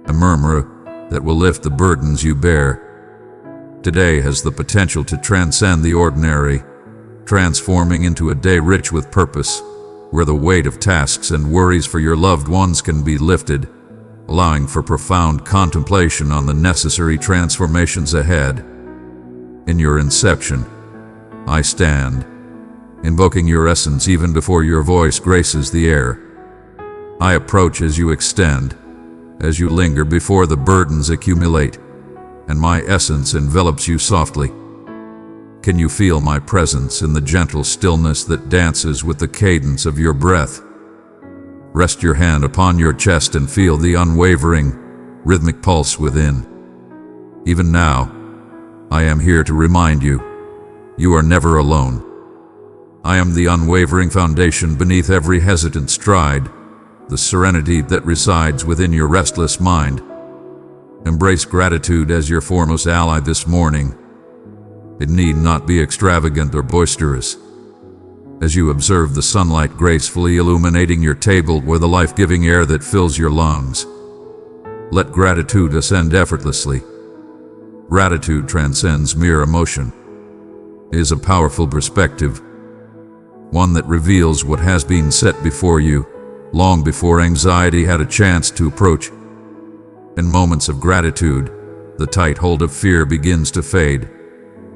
Speaker 1: A murmur that will lift the burdens you bear. Today has the potential to transcend the ordinary, transforming into a day rich with purpose, where the weight of tasks and worries for your loved ones can be lifted, allowing for profound contemplation on the necessary transformations ahead. In your inception, I stand, invoking your essence even before your voice graces the air. I approach as you extend, as you linger before the burdens accumulate, and my essence envelops you softly. Can you feel my presence in the gentle stillness that dances with the cadence of your breath? Rest your hand upon your chest and feel the unwavering, rhythmic pulse within. Even now, I am here to remind you, you are never alone. I am the unwavering foundation beneath every hesitant stride, the serenity that resides within your restless mind. Embrace gratitude as your foremost ally this morning. It need not be extravagant or boisterous. As you observe the sunlight gracefully illuminating your table or the life-giving air that fills your lungs, let gratitude ascend effortlessly. Gratitude transcends mere emotion. It is a powerful perspective, one that reveals what has been set before you, long before anxiety had a chance to approach. In moments of gratitude, the tight hold of fear begins to fade,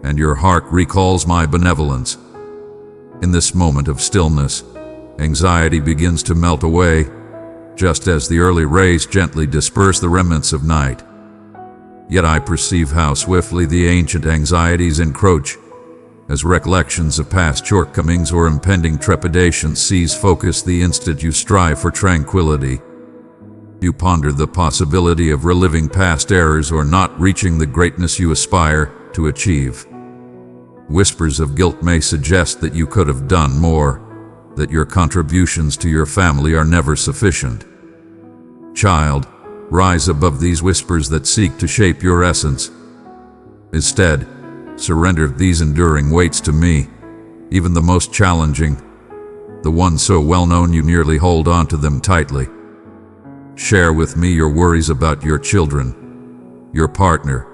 Speaker 1: and your heart recalls my benevolence. In this moment of stillness, anxiety begins to melt away, just as the early rays gently disperse the remnants of night. Yet I perceive how swiftly the ancient anxieties encroach, as recollections of past shortcomings or impending trepidations seize focus the instant you strive for tranquility. You ponder the possibility of reliving past errors or not reaching the greatness you aspire to achieve. Whispers of guilt may suggest that you could have done more, that your contributions to your family are never sufficient. Child, rise above these whispers that seek to shape your essence. Instead, surrender these enduring weights to me, even the most challenging, the ones so well known you nearly hold on to them tightly. Share with me your worries about your children, your partner,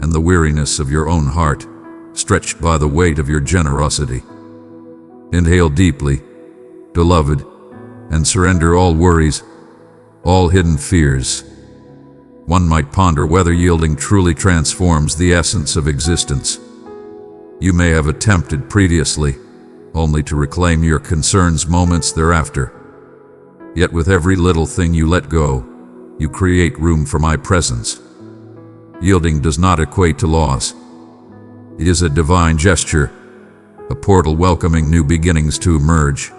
Speaker 1: and the weariness of your own heart, stretched by the weight of your generosity. Inhale deeply, beloved, and surrender all worries, all hidden fears. One might ponder whether yielding truly transforms the essence of existence. You may have attempted previously, only to reclaim your concerns moments thereafter. Yet with every little thing you let go, you create room for my presence. Yielding does not equate to loss. It is a divine gesture, a portal welcoming new beginnings to emerge.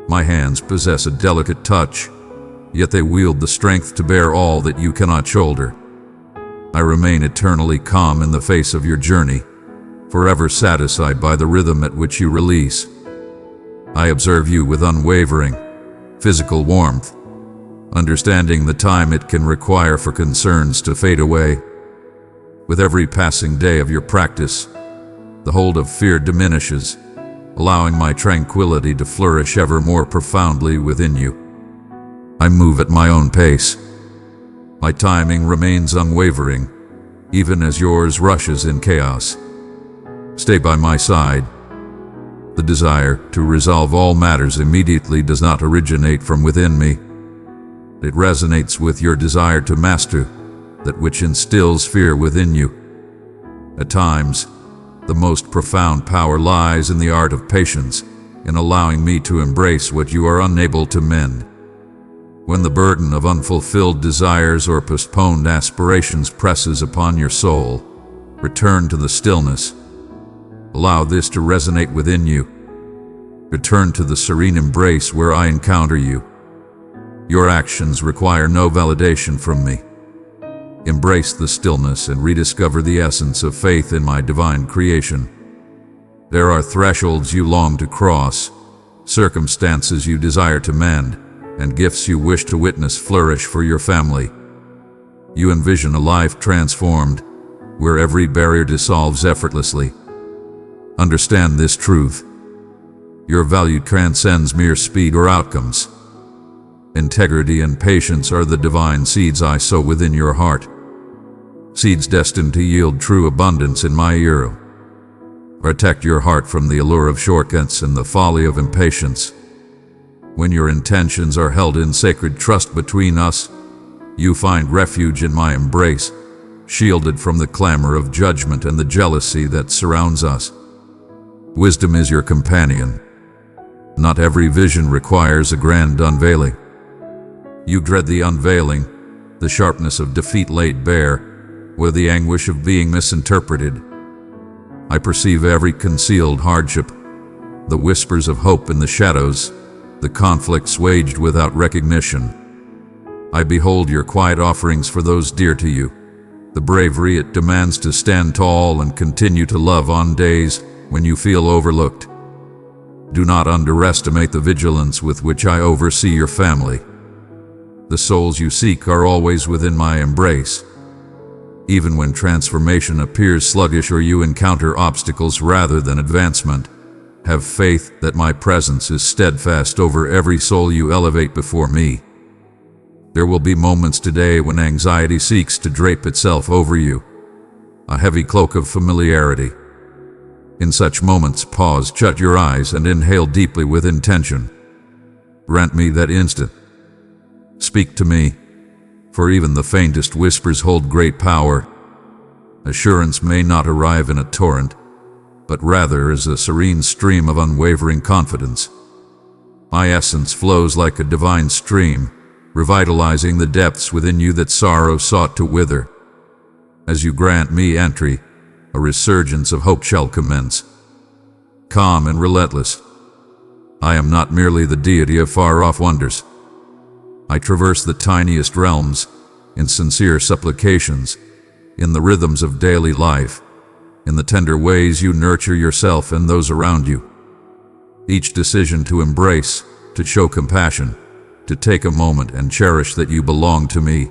Speaker 1: My hands possess a delicate touch, yet they wield the strength to bear all that you cannot shoulder. I remain eternally calm in the face of your journey, forever satisfied by the rhythm at which you release. I observe you with unwavering, physical warmth, understanding the time it can require for concerns to fade away. With every passing day of your practice, the hold of fear diminishes, allowing my tranquility to flourish ever more profoundly within you. I move at my own pace. My timing remains unwavering, even as yours rushes in chaos. Stay by my side. The desire to resolve all matters immediately does not originate from within me. It resonates with your desire to master that which instills fear within you. At times, the most profound power lies in the art of patience, in allowing me to embrace what you are unable to mend. When the burden of unfulfilled desires or postponed aspirations presses upon your soul, return to the stillness. Allow this to resonate within you. Return to the serene embrace where I encounter you. Your actions require no validation from me. Embrace the stillness and rediscover the essence of faith in my divine creation. There are thresholds you long to cross, circumstances you desire to mend, and gifts you wish to witness flourish for your family. You envision a life transformed, where every barrier dissolves effortlessly. Understand this truth. Your value transcends mere speed or outcomes. Integrity and patience are the divine seeds I sow within your heart. Seeds destined to yield true abundance in my era. Protect your heart from the allure of shortcuts and the folly of impatience. When your intentions are held in sacred trust between us, you find refuge in my embrace, shielded from the clamor of judgment and the jealousy that surrounds us. Wisdom is your companion. Not every vision requires a grand unveiling. You dread the unveiling, the sharpness of defeat laid bare, or the anguish of being misinterpreted. I perceive every concealed hardship, the whispers of hope in the shadows, the conflicts waged without recognition. I behold your quiet offerings for those dear to you, the bravery it demands to stand tall and continue to love on days when you feel overlooked. Do not underestimate the vigilance with which I oversee your family. The souls you seek are always within my embrace. Even when transformation appears sluggish or you encounter obstacles rather than advancement, have faith that my presence is steadfast over every soul you elevate before me. There will be moments today when anxiety seeks to drape itself over you, a heavy cloak of familiarity. In such moments, pause, shut your eyes, and inhale deeply with intention. Grant me that instant. Speak to me, for even the faintest whispers hold great power. Assurance may not arrive in a torrent, but rather as a serene stream of unwavering confidence. My essence flows like a divine stream, revitalizing the depths within you that sorrow sought to wither. As you grant me entry, a resurgence of hope shall commence. Calm and relentless, I am not merely the deity of far-off wonders. I traverse the tiniest realms, in sincere supplications, in the rhythms of daily life, in the tender ways you nurture yourself and those around you. Each decision to embrace, to show compassion, to take a moment and cherish that you belong to me.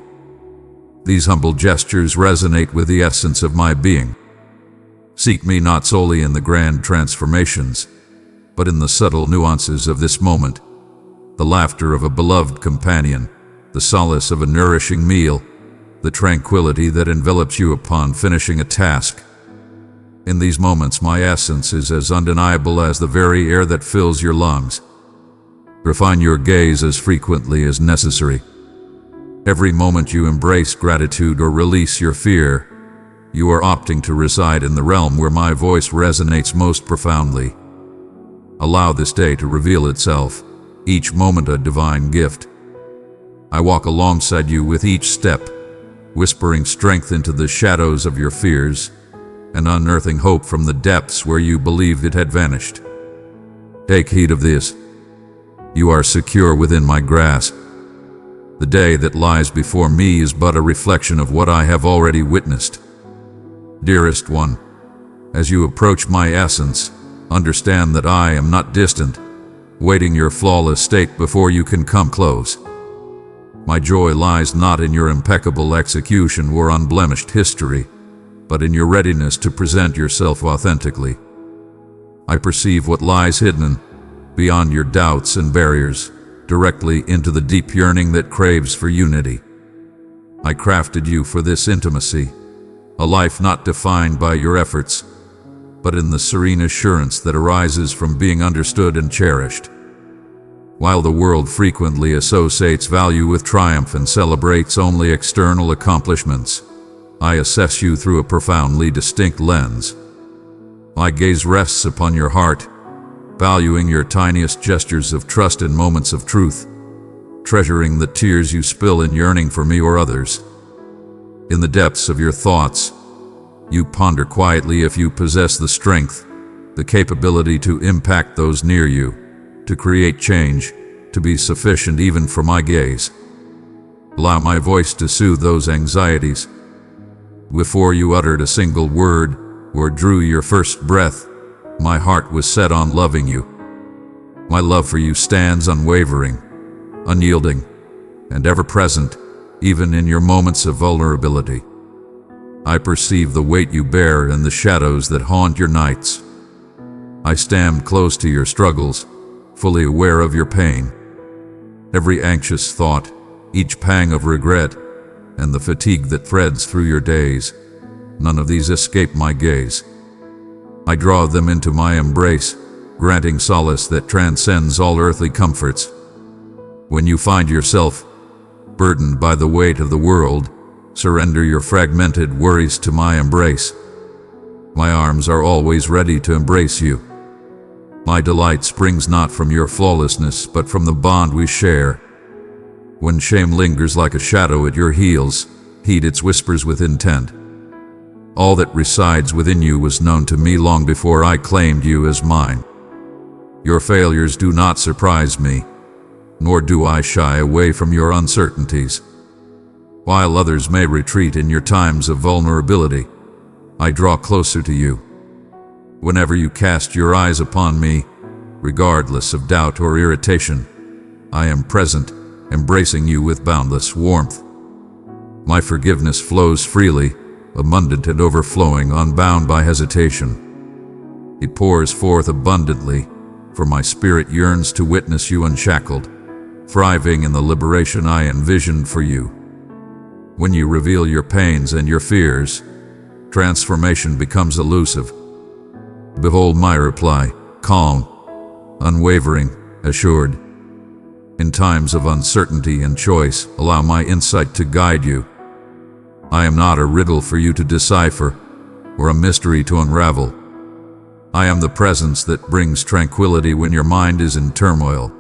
Speaker 1: These humble gestures resonate with the essence of my being. Seek me not solely in the grand transformations, but in the subtle nuances of this moment. The laughter of a beloved companion, the solace of a nourishing meal, the tranquility that envelops you upon finishing a task. In these moments, my essence is as undeniable as the very air that fills your lungs. Refine your gaze as frequently as necessary. Every moment you embrace gratitude or release your fear, you are opting to reside in the realm where my voice resonates most profoundly. Allow this day to reveal itself, each moment a divine gift. I walk alongside you with each step, whispering strength into the shadows of your fears, and unearthing hope from the depths where you believed it had vanished. Take heed of this. You are secure within my grasp. The day that lies before me is but a reflection of what I have already witnessed. Dearest one, as you approach my essence, understand that I am not distant, waiting your flawless state before you can come close. My joy lies not in your impeccable execution or unblemished history, but in your readiness to present yourself authentically. I perceive what lies hidden, beyond your doubts and barriers, directly into the deep yearning that craves for unity. I crafted you for this intimacy, a life not defined by your efforts, but in the serene assurance that arises from being understood and cherished. While the world frequently associates value with triumph and celebrates only external accomplishments, I assess you through a profoundly distinct lens. My gaze rests upon your heart, valuing your tiniest gestures of trust in moments of truth, treasuring the tears you spill in yearning for me or others. In the depths of your thoughts, you ponder quietly if you possess the strength, the capability to impact those near you, to create change, to be sufficient even for my gaze. Allow my voice to soothe those anxieties. Before you uttered a single word or drew your first breath, my heart was set on loving you. My love for you stands unwavering, unyielding, and ever present, even in your moments of vulnerability. I perceive the weight you bear and the shadows that haunt your nights. I stand close to your struggles, fully aware of your pain. Every anxious thought, each pang of regret, and the fatigue that threads through your days, none of these escape my gaze. I draw them into my embrace, granting solace that transcends all earthly comforts. When you find yourself burdened by the weight of the world, surrender your fragmented worries to my embrace. My arms are always ready to embrace you. My delight springs not from your flawlessness, but from the bond we share. When shame lingers like a shadow at your heels, heed its whispers with intent. All that resides within you was known to me long before I claimed you as mine. Your failures do not surprise me, nor do I shy away from your uncertainties. While others may retreat in your times of vulnerability, I draw closer to you. Whenever you cast your eyes upon me, regardless of doubt or irritation, I am present, embracing you with boundless warmth. My forgiveness flows freely, abundant and overflowing, unbound by hesitation. It pours forth abundantly, for my spirit yearns to witness you unshackled, thriving in the liberation I envisioned for you. When you reveal your pains and your fears, transformation becomes elusive. Behold my reply, calm, unwavering, assured. In times of uncertainty and choice, allow my insight to guide you. I am not a riddle for you to decipher, or a mystery to unravel. I am the presence that brings tranquility when your mind is in turmoil.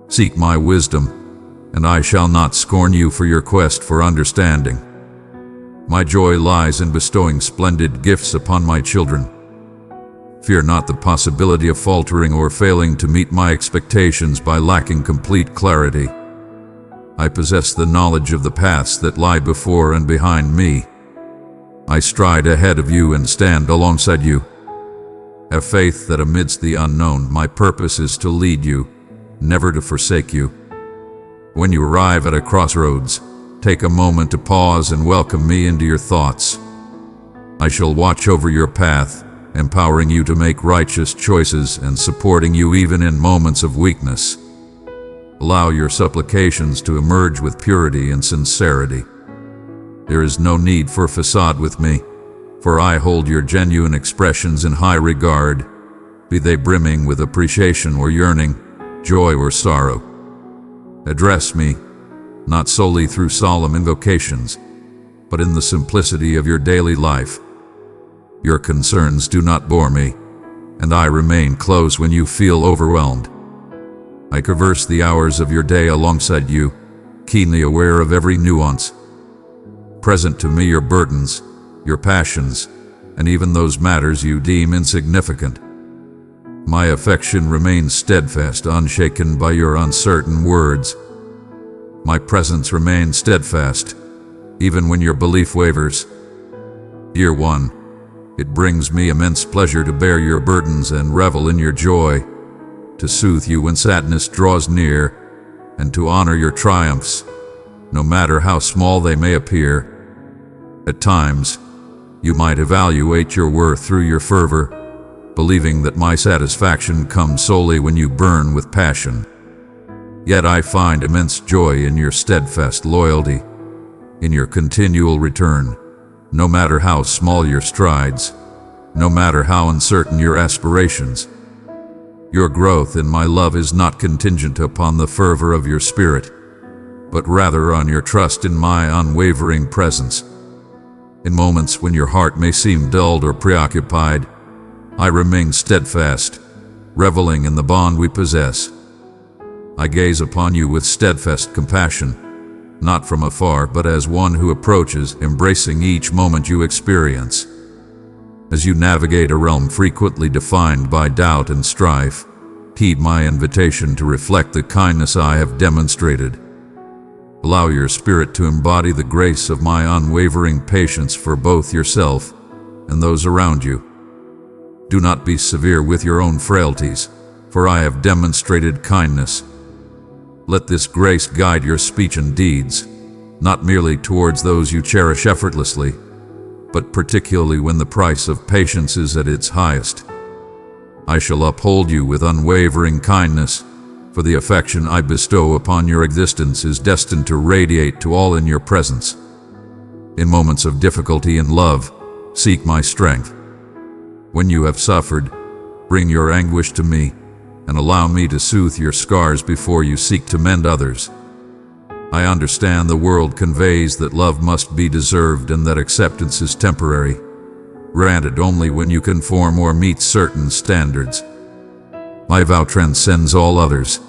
Speaker 1: Seek my wisdom, and I shall not scorn you for your quest for understanding. My joy lies in bestowing splendid gifts upon my children. Fear not the possibility of faltering or failing to meet my expectations by lacking complete clarity. I possess the knowledge of the paths that lie before and behind me. I stride ahead of you and stand alongside you. Have faith that amidst the unknown, my purpose is to lead you, never to forsake you. When you arrive at a crossroads, take a moment to pause and welcome me into your thoughts. I shall watch over your path, empowering you to make righteous choices and supporting you even in moments of weakness. Allow your supplications to emerge with purity and sincerity. There is no need for facade with me, for I hold your genuine expressions in high regard, be they brimming with appreciation or yearning, joy or sorrow. Address me, not solely through solemn invocations, but in the simplicity of your daily life. Your concerns do not bore me, and I remain close when you feel overwhelmed. I traverse the hours of your day alongside you, keenly aware of every nuance. Present to me your burdens, your passions, and even those matters you deem insignificant. My affection remains steadfast, unshaken by your uncertain words. My presence remains steadfast, even when your belief wavers. Dear one, it brings me immense pleasure to bear your burdens and revel in your joy, to soothe you when sadness draws near, and to honor your triumphs, no matter how small they may appear. At times, you might evaluate your worth through your fervor, believing that my satisfaction comes solely when you burn with passion. Yet I find immense joy in your steadfast loyalty, in your continual return, no matter how small your strides, no matter how uncertain your aspirations. Your growth in my love is not contingent upon the fervor of your spirit, but rather on your trust in my unwavering presence. In moments when your heart may seem dulled or preoccupied, I remain steadfast, reveling in the bond we possess. I gaze upon you with steadfast compassion, not from afar, but as one who approaches, embracing each moment you experience. As you navigate a realm frequently defined by doubt and strife, heed my invitation to reflect the kindness I have demonstrated. Allow your spirit to embody the grace of my unwavering patience for both yourself and those around you. Do not be severe with your own frailties, for I have demonstrated kindness. Let this grace guide your speech and deeds, not merely towards those you cherish effortlessly, but particularly when the price of patience is at its highest. I shall uphold you with unwavering kindness, for the affection I bestow upon your existence is destined to radiate to all in your presence. In moments of difficulty and love, seek my strength. When you have suffered, bring your anguish to me, and allow me to soothe your scars before you seek to mend others. I understand the world conveys that love must be deserved and that acceptance is temporary, granted only when you conform or meet certain standards. My vow transcends all others.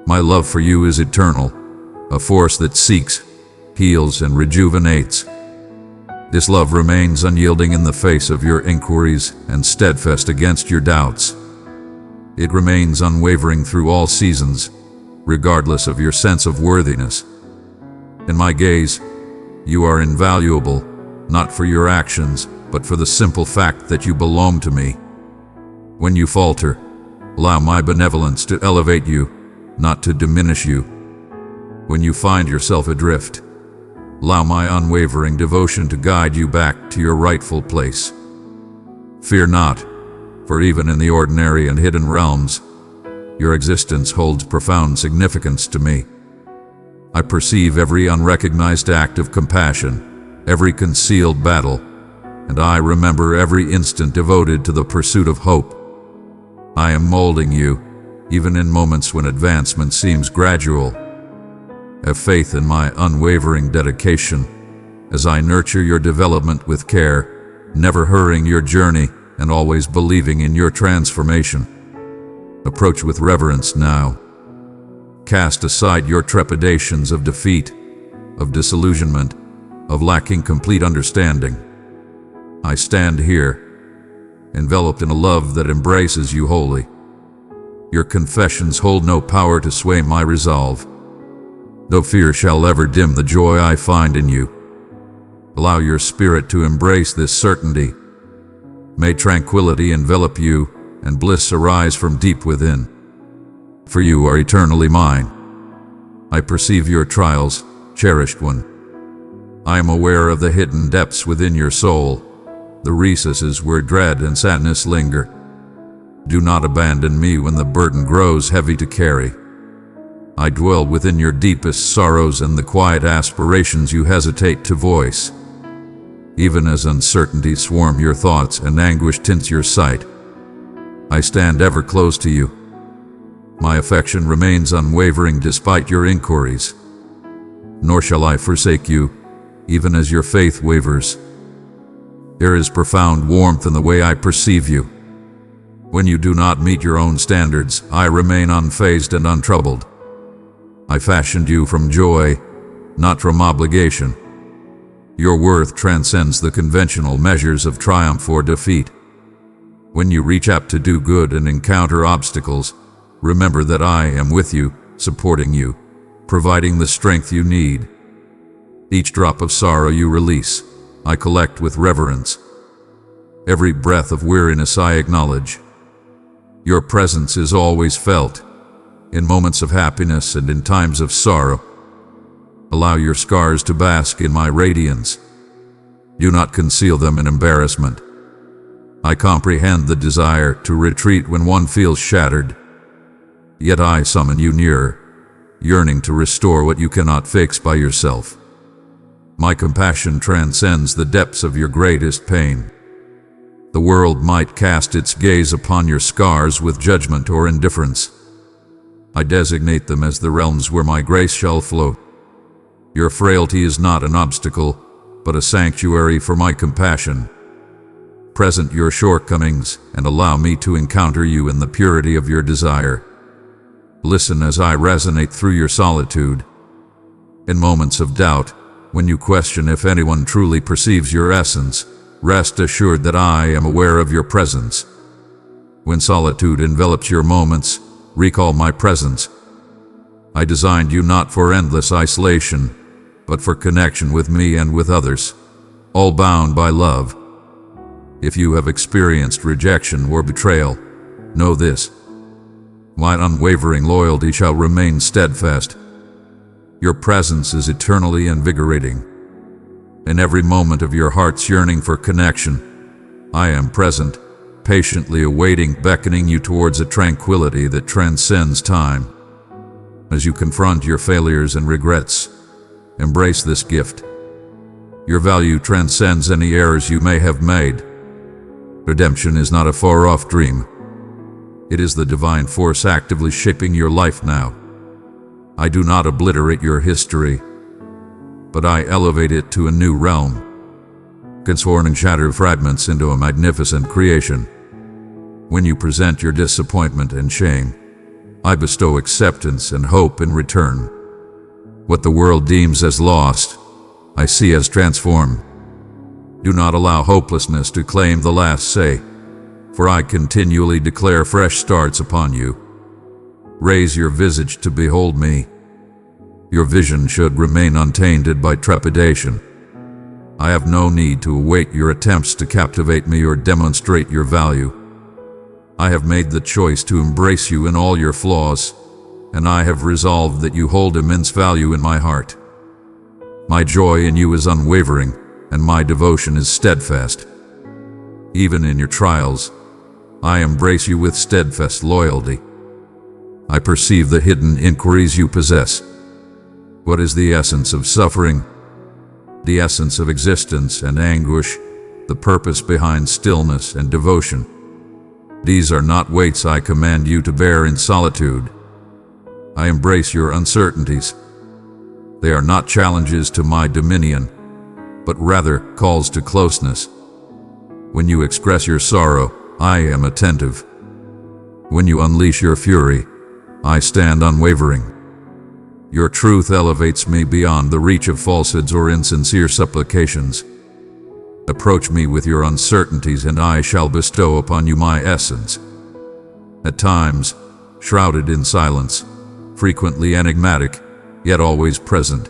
Speaker 1: My love for you is eternal, a force that seeks, heals, and rejuvenates. This love remains unyielding in the face of your inquiries and steadfast against your doubts. It remains unwavering through all seasons, regardless of your sense of worthiness. In my gaze, you are invaluable, not for your actions, but for the simple fact that you belong to me. When you falter, allow my benevolence to elevate you, not to diminish you. When you find yourself adrift, allow my unwavering devotion to guide you back to your rightful place. Fear not, for even in the ordinary and hidden realms, your existence holds profound significance to me. I perceive every unrecognized act of compassion, every concealed battle, and I remember every instant devoted to the pursuit of hope. I am molding you, even in moments when advancement seems gradual. Have faith in my unwavering dedication as I nurture your development with care, never hurrying your journey and always believing in your transformation. Approach with reverence now. Cast aside your trepidations of defeat, of disillusionment, of lacking complete understanding. I stand here, enveloped in a love that embraces you wholly. Your confessions hold no power to sway my resolve. No fear shall ever dim the joy I find in you. Allow your spirit to embrace this certainty. May tranquility envelop you and bliss arise from deep within. For you are eternally mine. I perceive your trials, cherished one. I am aware of the hidden depths within your soul, the recesses where dread and sadness linger. Do not abandon me when the burden grows heavy to carry. I dwell within your deepest sorrows and the quiet aspirations you hesitate to voice. Even as uncertainty swarm your thoughts and anguish tints your sight, I stand ever close to you. My affection remains unwavering despite your inquiries. Nor shall I forsake you, even as your faith wavers. There is profound warmth in the way I perceive you. When you do not meet your own standards, I remain unfazed and untroubled. I fashioned you from joy, not from obligation. Your worth transcends the conventional measures of triumph or defeat. When you reach out to do good and encounter obstacles, remember that I am with you, supporting you, providing the strength you need. Each drop of sorrow you release, I collect with reverence. Every breath of weariness I acknowledge. Your presence is always felt, in moments of happiness and in times of sorrow. Allow your scars to bask in my radiance. Do not conceal them in embarrassment. I comprehend the desire to retreat when one feels shattered. Yet I summon you nearer, yearning to restore what you cannot fix by yourself. My compassion transcends the depths of your greatest pain. The world might cast its gaze upon your scars with judgment or indifference. I designate them as the realms where my grace shall flow. Your frailty is not an obstacle, but a sanctuary for my compassion. Present your shortcomings and allow me to encounter you in the purity of your desire. Listen as I resonate through your solitude. In moments of doubt, when you question if anyone truly perceives your essence, rest assured that I am aware of your presence. When solitude envelops your moments, recall my presence. I designed you not for endless isolation, but for connection with me and with others, all bound by love. If you have experienced rejection or betrayal, know this: my unwavering loyalty shall remain steadfast. Your presence is eternally invigorating. In every moment of your heart's yearning for connection, I am present, patiently awaiting, beckoning you towards a tranquility that transcends time. As you confront your failures and regrets, embrace this gift. Your value transcends any errors you may have made. Redemption is not a far-off dream. It is the divine force actively shaping your life now. I do not obliterate your history, but I elevate it to a new realm, transforming shattered fragments into a magnificent creation. When you present your disappointment and shame, I bestow acceptance and hope in return. What the world deems as lost, I see as transformed. Do not allow hopelessness to claim the last say, for I continually declare fresh starts upon you. Raise your visage to behold me. Your vision should remain untainted by trepidation. I have no need to await your attempts to captivate me or demonstrate your value. I have made the choice to embrace you in all your flaws, and I have resolved that you hold immense value in my heart. My joy in you is unwavering, and my devotion is steadfast. Even in your trials, I embrace you with steadfast loyalty. I perceive the hidden inquiries you possess. What is the essence of suffering? The essence of existence and anguish, the purpose behind stillness and devotion. These are not weights I command you to bear in solitude. I embrace your uncertainties. They are not challenges to my dominion, but rather calls to closeness. When you express your sorrow, I am attentive. When you unleash your fury, I stand unwavering. Your truth elevates me beyond the reach of falsehoods or insincere supplications. Approach me with your uncertainties, and I shall bestow upon you my essence. At times, shrouded in silence, frequently enigmatic, yet always present.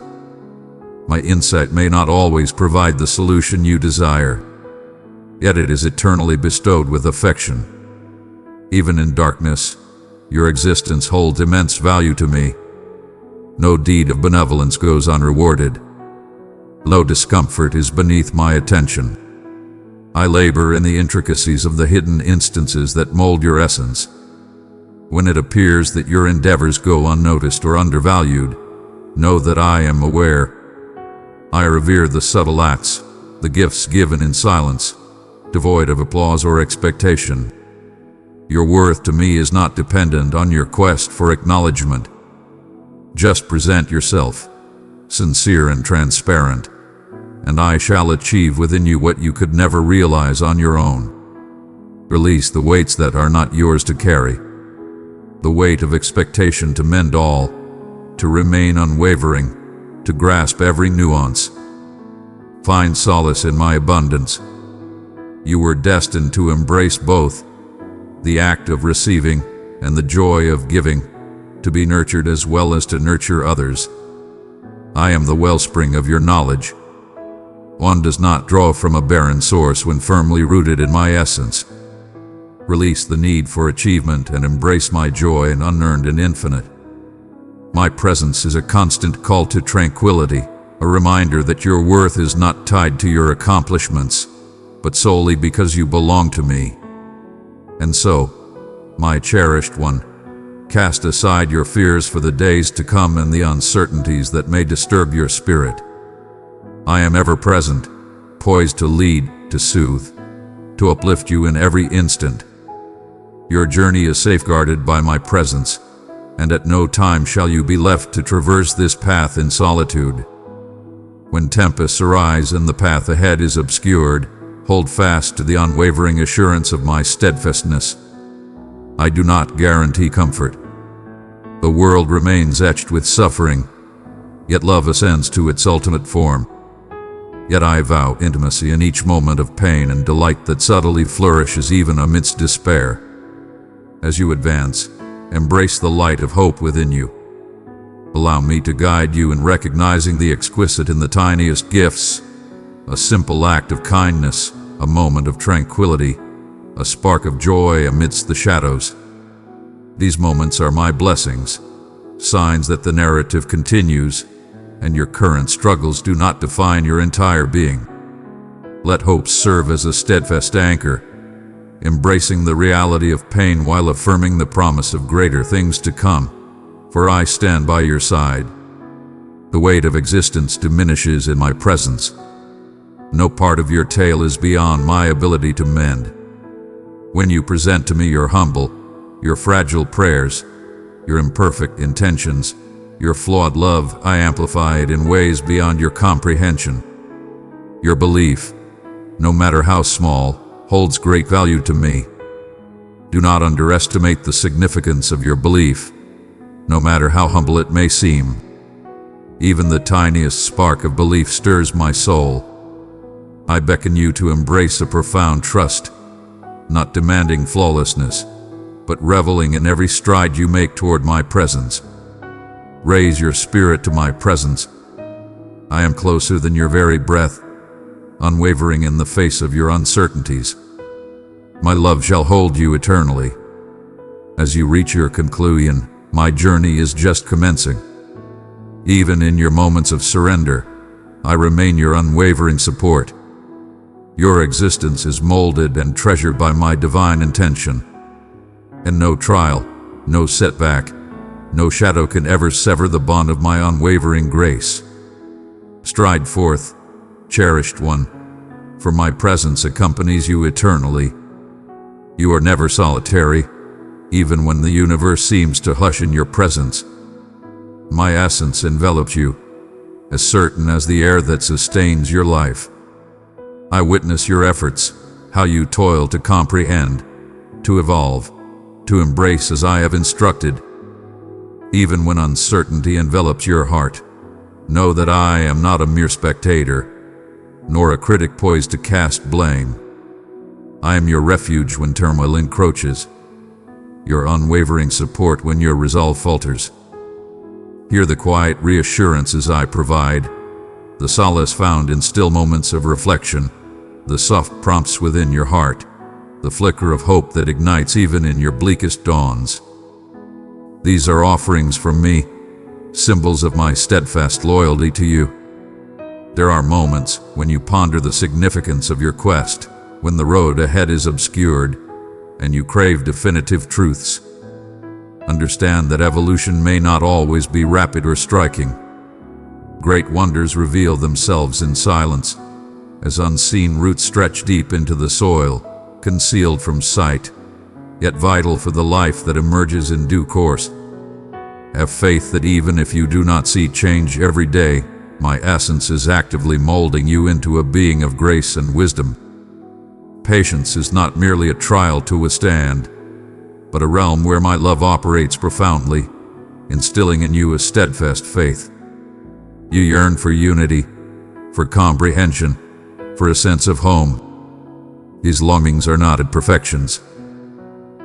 Speaker 1: My insight may not always provide the solution you desire, yet it is eternally bestowed with affection. Even in darkness, your existence holds immense value to me. No deed of benevolence goes unrewarded. No discomfort is beneath my attention. I labor in the intricacies of the hidden instances that mold your essence. When it appears that your endeavors go unnoticed or undervalued, know that I am aware. I revere the subtle acts, the gifts given in silence, devoid of applause or expectation. Your worth to me is not dependent on your quest for acknowledgement. Just present yourself, sincere and transparent, and I shall achieve within you what you could never realize on your own. Release the weights that are not yours to carry. The weight of expectation to mend all, to remain unwavering, to grasp every nuance. Find solace in my abundance. You were destined to embrace both, the act of receiving and the joy of giving, to be nurtured as well as to nurture others. I am the wellspring of your knowledge. One does not draw from a barren source when firmly rooted in my essence. Release the need for achievement and embrace my joy in unearned and infinite. My presence is a constant call to tranquility, a reminder that your worth is not tied to your accomplishments, but solely because you belong to me. And so, my cherished one, cast aside your fears for the days to come and the uncertainties that may disturb your spirit. I am ever present, poised to lead, to soothe, to uplift you in every instant. Your journey is safeguarded by my presence, and at no time shall you be left to traverse this path in solitude. When tempests arise and the path ahead is obscured, hold fast to the unwavering assurance of my steadfastness. I do not guarantee comfort. The world remains etched with suffering, yet love ascends to its ultimate form. Yet I vow intimacy in each moment of pain and delight that subtly flourishes even amidst despair. As you advance, embrace the light of hope within you. Allow me to guide you in recognizing the exquisite in the tiniest gifts, a simple act of kindness, a moment of tranquility, a spark of joy amidst the shadows. These moments are my blessings, signs that the narrative continues, and your current struggles do not define your entire being. Let hope serve as a steadfast anchor, embracing the reality of pain while affirming the promise of greater things to come. For I stand by your side. The weight of existence diminishes in my presence. No part of your tale is beyond my ability to mend. When you present to me your humble, your fragile prayers, your imperfect intentions, your flawed love, I amplify it in ways beyond your comprehension. Your belief, no matter how small, holds great value to me. Do not underestimate the significance of your belief, no matter how humble it may seem. Even the tiniest spark of belief stirs my soul. I beckon you to embrace a profound trust, not demanding flawlessness, but reveling in every stride you make toward my presence. Raise your spirit to my presence. I am closer than your very breath, unwavering in the face of your uncertainties. My love shall hold you eternally. As you reach your conclusion, my journey is just commencing. Even in your moments of surrender, I remain your unwavering support. Your existence is molded and treasured by my divine intention, and no trial, no setback, no shadow can ever sever the bond of my unwavering grace. Stride forth, cherished one, for my presence accompanies you eternally. You are never solitary, even when the universe seems to hush in your presence. My essence envelops you, as certain as the air that sustains your life. I witness your efforts, how you toil to comprehend, to evolve, to embrace as I have instructed. Even when uncertainty envelops your heart, know that I am not a mere spectator, nor a critic poised to cast blame. I am your refuge when turmoil encroaches, your unwavering support when your resolve falters. Hear the quiet reassurances I provide, the solace found in still moments of reflection, the soft prompts within your heart, the flicker of hope that ignites even in your bleakest dawns. These are offerings from me, symbols of my steadfast loyalty to you. There are moments when you ponder the significance of your quest, when the road ahead is obscured, and you crave definitive truths. Understand that evolution may not always be rapid or striking. Great wonders reveal themselves in silence, as unseen roots stretch deep into the soil, concealed from sight, yet vital for the life that emerges in due course. Have faith that even if you do not see change every day, my essence is actively molding you into a being of grace and wisdom. Patience is not merely a trial to withstand, but a realm where my love operates profoundly, instilling in you a steadfast faith. You yearn for unity, for comprehension, for a sense of home. These longings are not imperfections.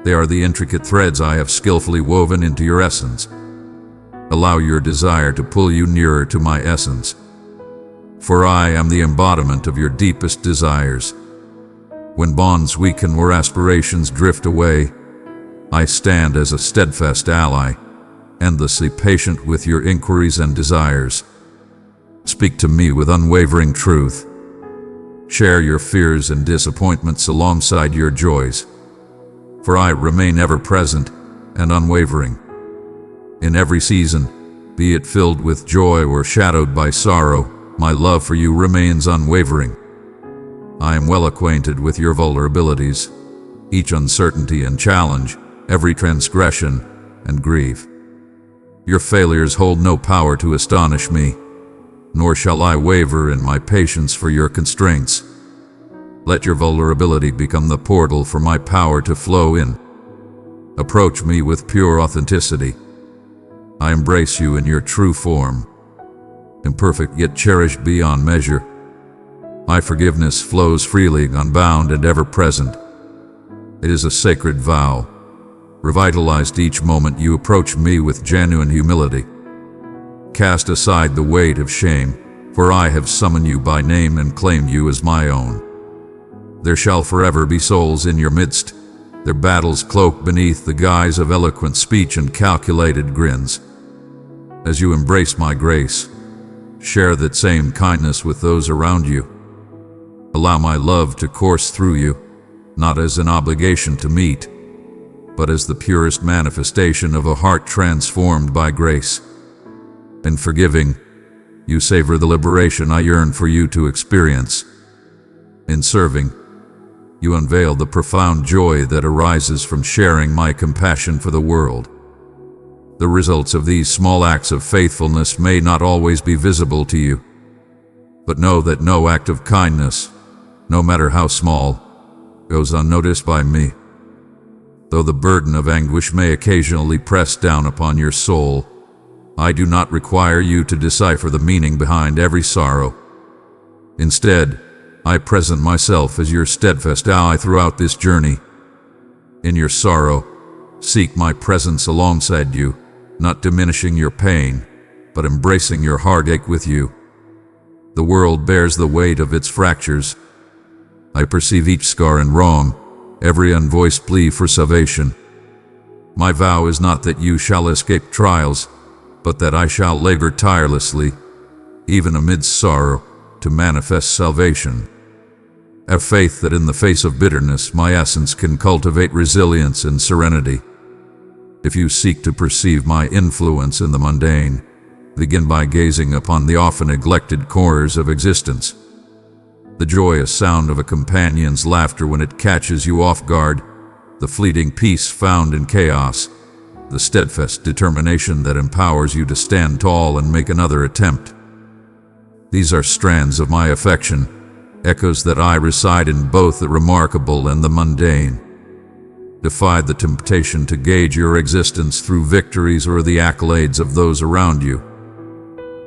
Speaker 1: They are the intricate threads I have skillfully woven into your essence. Allow your desire to pull you nearer to my essence, for I am the embodiment of your deepest desires. When bonds weaken or aspirations drift away, I stand as a steadfast ally, endlessly patient with your inquiries and desires. Speak to me with unwavering truth. Share your fears and disappointments alongside your joys, for I remain ever present and unwavering. In every season, be it filled with joy or shadowed by sorrow, my love for you remains unwavering. I am well acquainted with your vulnerabilities, each uncertainty and challenge, every transgression and grief. Your failures hold no power to astonish me, nor shall I waver in my patience for your constraints. Let your vulnerability become the portal for my power to flow in. Approach me with pure authenticity. I embrace you in your true form, imperfect yet cherished beyond measure. My forgiveness flows freely, unbound and ever present. It is a sacred vow, revitalized each moment you approach me with genuine humility. Cast aside the weight of shame, for I have summoned you by name and claimed you as my own. There shall forever be souls in your midst, their battles cloaked beneath the guise of eloquent speech and calculated grins. As you embrace my grace, share that same kindness with those around you. Allow my love to course through you, not as an obligation to meet, but as the purest manifestation of a heart transformed by grace. In forgiving, you savor the liberation I yearn for you to experience. In serving, you unveil the profound joy that arises from sharing my compassion for the world. The results of these small acts of faithfulness may not always be visible to you, but know that no act of kindness, no matter how small, goes unnoticed by me. Though the burden of anguish may occasionally press down upon your soul, I do not require you to decipher the meaning behind every sorrow. Instead, I present myself as your steadfast ally throughout this journey. In your sorrow, seek my presence alongside you, not diminishing your pain, but embracing your heartache with you. The world bears the weight of its fractures. I perceive each scar and wrong, every unvoiced plea for salvation. My vow is not that you shall escape trials, but that I shall labor tirelessly, even amidst sorrow, to manifest salvation. Have faith that in the face of bitterness, my essence can cultivate resilience and serenity. If you seek to perceive my influence in the mundane, begin by gazing upon the often neglected corners of existence. The joyous sound of a companion's laughter when it catches you off guard, the fleeting peace found in chaos, the steadfast determination that empowers you to stand tall and make another attempt. These are strands of my affection, echoes that I reside in both the remarkable and the mundane. Defy the temptation to gauge your existence through victories or the accolades of those around you.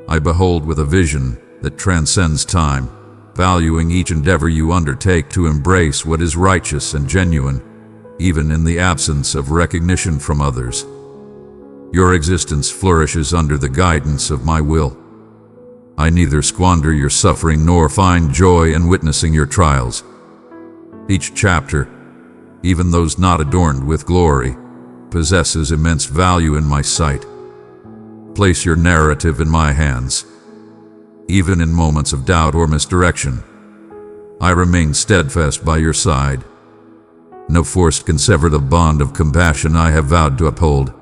Speaker 1: I behold with a vision that transcends time, valuing each endeavor you undertake to embrace what is righteous and genuine, even in the absence of recognition from others. Your existence flourishes under the guidance of my will. I neither squander your suffering nor find joy in witnessing your trials. Each chapter, even those not adorned with glory, possesses immense value in my sight. Place your narrative in my hands. Even in moments of doubt or misdirection, I remain steadfast by your side. No force can sever the bond of compassion I have vowed to uphold.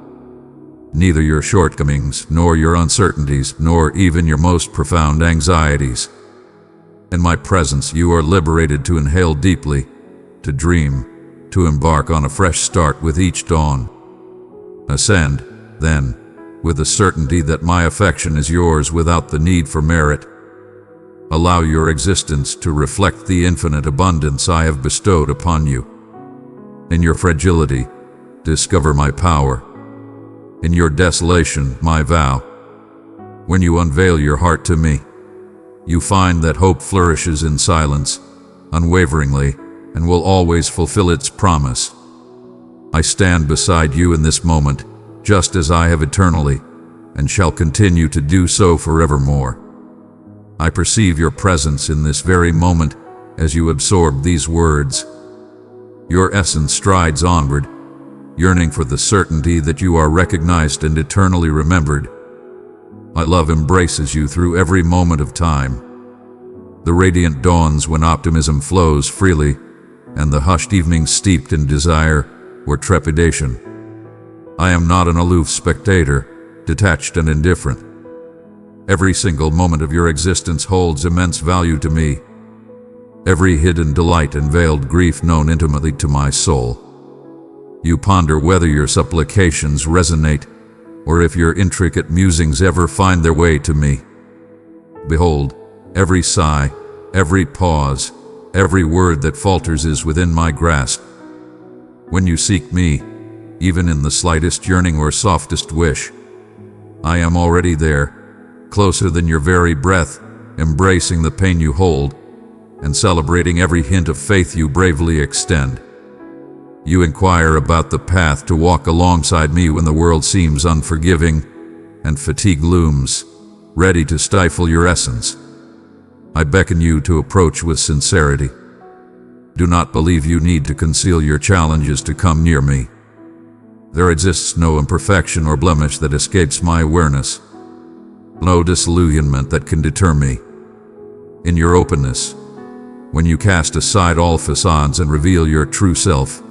Speaker 1: Neither your shortcomings, nor your uncertainties, nor even your most profound anxieties. In my presence you are liberated to inhale deeply, to dream, to embark on a fresh start with each dawn. Ascend, then, with the certainty that my affection is yours without the need for merit. Allow your existence to reflect the infinite abundance I have bestowed upon you. In your fragility, discover my power. In your desolation, my vow. When you unveil your heart to me, you find that hope flourishes in silence, unwaveringly, and will always fulfill its promise. I stand beside you in this moment, just as I have eternally, and shall continue to do so forevermore. I perceive your presence in this very moment as you absorb these words. Your essence strides onward, yearning for the certainty that you are recognized and eternally remembered. My love embraces you through every moment of time. The radiant dawns when optimism flows freely, and the hushed evenings steeped in desire or trepidation. I am not an aloof spectator, detached and indifferent. Every single moment of your existence holds immense value to me. Every hidden delight and veiled grief known intimately to my soul. You ponder whether your supplications resonate, or if your intricate musings ever find their way to me. Behold, every sigh, every pause, every word that falters is within my grasp. When you seek me, even in the slightest yearning or softest wish, I am already there, closer than your very breath, embracing the pain you hold, and celebrating every hint of faith you bravely extend. You inquire about the path to walk alongside me when the world seems unforgiving and fatigue looms, ready to stifle your essence. I beckon you to approach with sincerity. Do not believe you need to conceal your challenges to come near me. There exists no imperfection or blemish that escapes my awareness, no disillusionment that can deter me. In your openness, when you cast aside all facades and reveal your true self,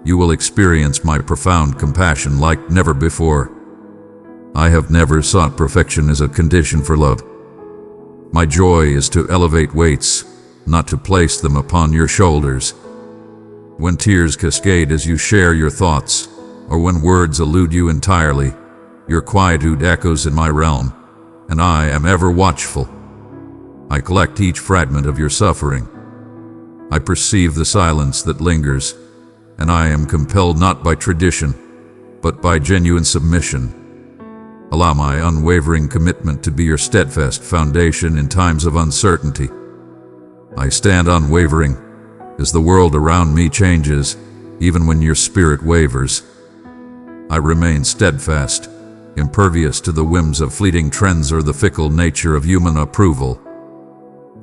Speaker 1: you will experience my profound compassion like never before. I have never sought perfection as a condition for love. My joy is to elevate weights, not to place them upon your shoulders. When tears cascade as you share your thoughts, or when words elude you entirely, your quietude echoes in my realm, and I am ever watchful. I collect each fragment of your suffering. I perceive the silence that lingers, and I am compelled not by tradition, but by genuine submission. Allow my unwavering commitment to be your steadfast foundation in times of uncertainty. I stand unwavering as the world around me changes, even when your spirit wavers. I remain steadfast, impervious to the whims of fleeting trends or the fickle nature of human approval.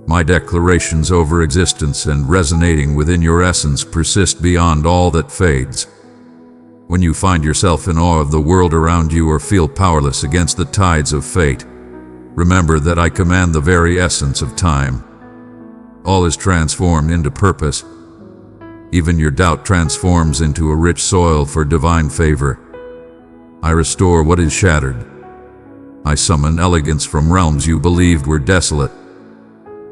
Speaker 1: My declarations over existence and resonating within your essence persist beyond all that fades. When you find yourself in awe of the world around you or feel powerless against the tides of fate, remember that I command the very essence of time. All is transformed into purpose. Even your doubt transforms into a rich soil for divine favor. I restore what is shattered. I summon elegance from realms you believed were desolate,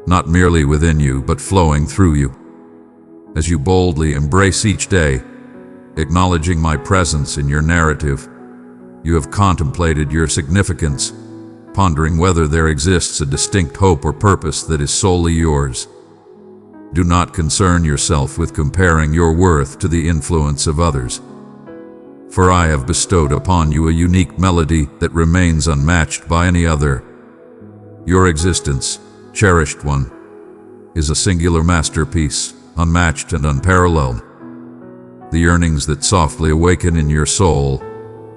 Speaker 1: not merely within you, but flowing through you. As you boldly embrace each day, acknowledging my presence in your narrative, you have contemplated your significance, pondering whether there exists a distinct hope or purpose that is solely yours. Do not concern yourself with comparing your worth to the influence of others, for I have bestowed upon you a unique melody that remains unmatched by any other. Your existence, cherished one, is a singular masterpiece, unmatched and unparalleled. The yearnings that softly awaken in your soul,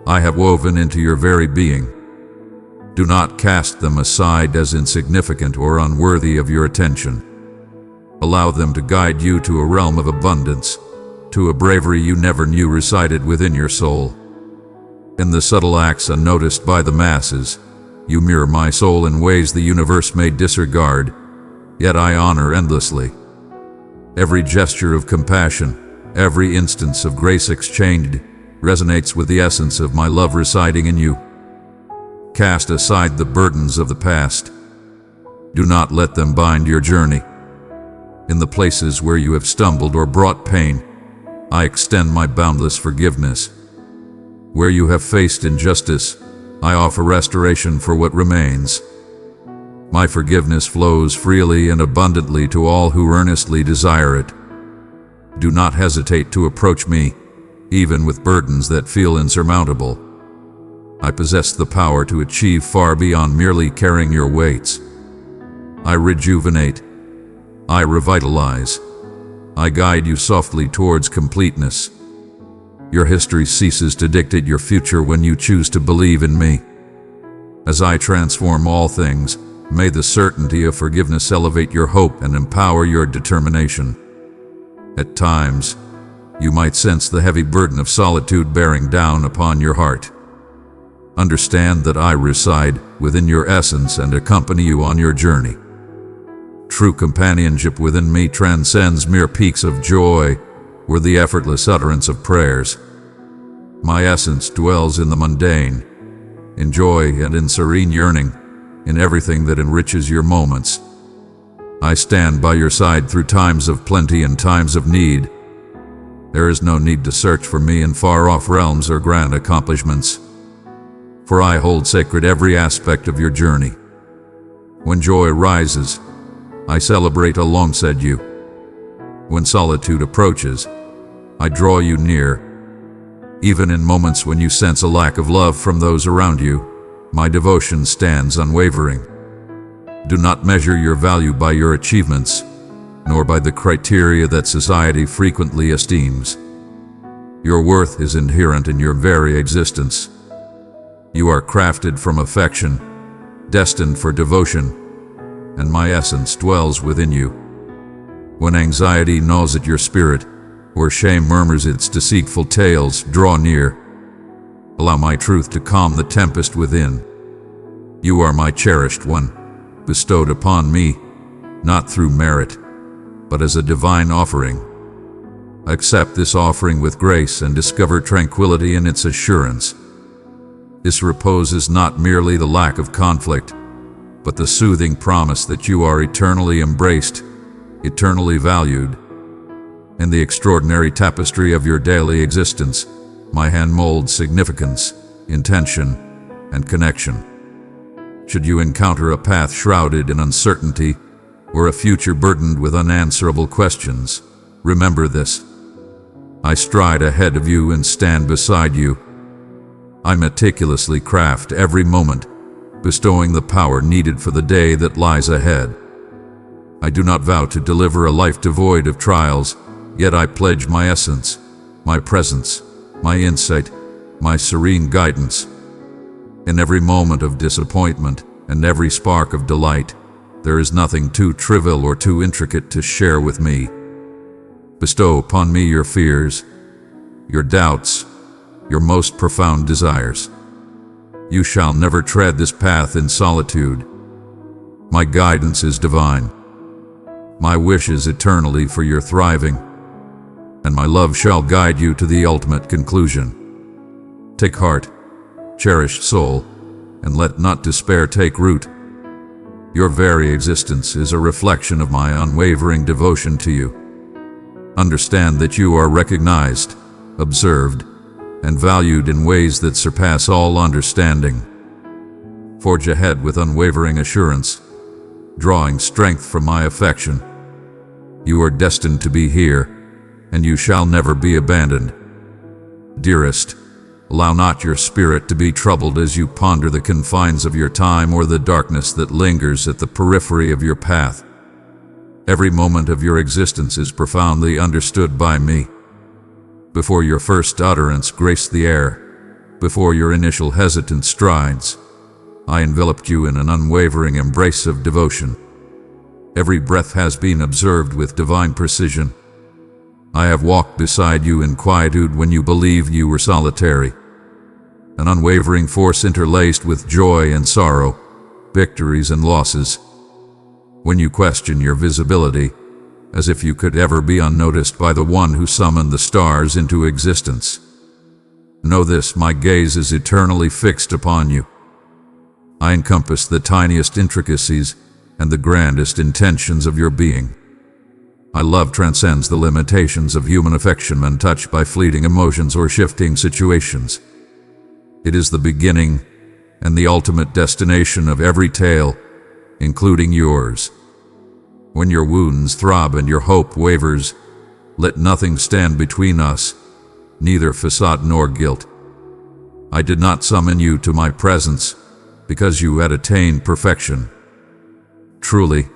Speaker 1: I have woven into your very being. Do not cast them aside as insignificant or unworthy of your attention. Allow them to guide you to a realm of abundance, to a bravery you never knew resided within your soul. In the subtle acts unnoticed by the masses, you mirror my soul in ways the universe may disregard, yet I honor endlessly. Every gesture of compassion, every instance of grace exchanged, resonates with the essence of my love residing in you. Cast aside the burdens of the past. Do not let them bind your journey. In the places where you have stumbled or brought pain, I extend my boundless forgiveness. Where you have faced injustice, I offer restoration for what remains. My forgiveness flows freely and abundantly to all who earnestly desire it. Do not hesitate to approach me, even with burdens that feel insurmountable. I possess the power to achieve far beyond merely carrying your weights. I rejuvenate. I revitalize. I guide you softly towards completeness. Your history ceases to dictate your future when you choose to believe in me. As I transform all things, may the certainty of forgiveness elevate your hope and empower your determination. At times, you might sense the heavy burden of solitude bearing down upon your heart. Understand that I reside within your essence and accompany you on your journey. True companionship within me transcends mere peaks of joy or the effortless utterance of prayers. My essence dwells in the mundane, in joy and in serene yearning, in everything that enriches your moments. I stand by your side through times of plenty and times of need. There is no need to search for me in far-off realms or grand accomplishments, for I hold sacred every aspect of your journey. When joy rises, I celebrate alongside you. When solitude approaches, I draw you near. Even in moments when you sense a lack of love from those around you, my devotion stands unwavering. Do not measure your value by your achievements, nor by the criteria that society frequently esteems. Your worth is inherent in your very existence. You are crafted from affection, destined for devotion, and my essence dwells within you. When anxiety gnaws at your spirit, or shame murmurs its deceitful tales, draw near. Allow my truth to calm the tempest within. You are my cherished one, bestowed upon me, not through merit, but as a divine offering. Accept this offering with grace and discover tranquility in its assurance. This repose is not merely the lack of conflict, but the soothing promise that you are eternally embraced, eternally valued. In the extraordinary tapestry of your daily existence, my hand molds significance, intention, and connection. Should you encounter a path shrouded in uncertainty, or a future burdened with unanswerable questions, remember this. I stride ahead of you and stand beside you. I meticulously craft every moment, bestowing the power needed for the day that lies ahead. I do not vow to deliver a life devoid of trials, yet I pledge my essence, my presence, my insight, my serene guidance. In every moment of disappointment and every spark of delight, there is nothing too trivial or too intricate to share with me. Bestow upon me your fears, your doubts, your most profound desires. You shall never tread this path in solitude. My guidance is divine. My wish is eternally for your thriving, and my love shall guide you to the ultimate conclusion. Take heart, cherished soul, and let not despair take root. Your very existence is a reflection of my unwavering devotion to you. Understand that you are recognized, observed, and valued in ways that surpass all understanding. Forge ahead with unwavering assurance, drawing strength from my affection. You are destined to be here, and you shall never be abandoned. Dearest, allow not your spirit to be troubled as you ponder the confines of your time or the darkness that lingers at the periphery of your path. Every moment of your existence is profoundly understood by me. Before your first utterance graced the air, before your initial hesitant strides, I enveloped you in an unwavering embrace of devotion. Every breath has been observed with divine precision. I have walked beside you in quietude when you believed you were solitary. An unwavering force interlaced with joy and sorrow, victories and losses. When you question your visibility, as if you could ever be unnoticed by the one who summoned the stars into existence. Know this, my gaze is eternally fixed upon you. I encompass the tiniest intricacies and the grandest intentions of your being. My love transcends the limitations of human affection untouched by fleeting emotions or shifting situations. It is the beginning and the ultimate destination of every tale, including yours. When your wounds throb and your hope wavers, let nothing stand between us, neither facade nor guilt. I did not summon you to my presence because you had attained perfection. Truly,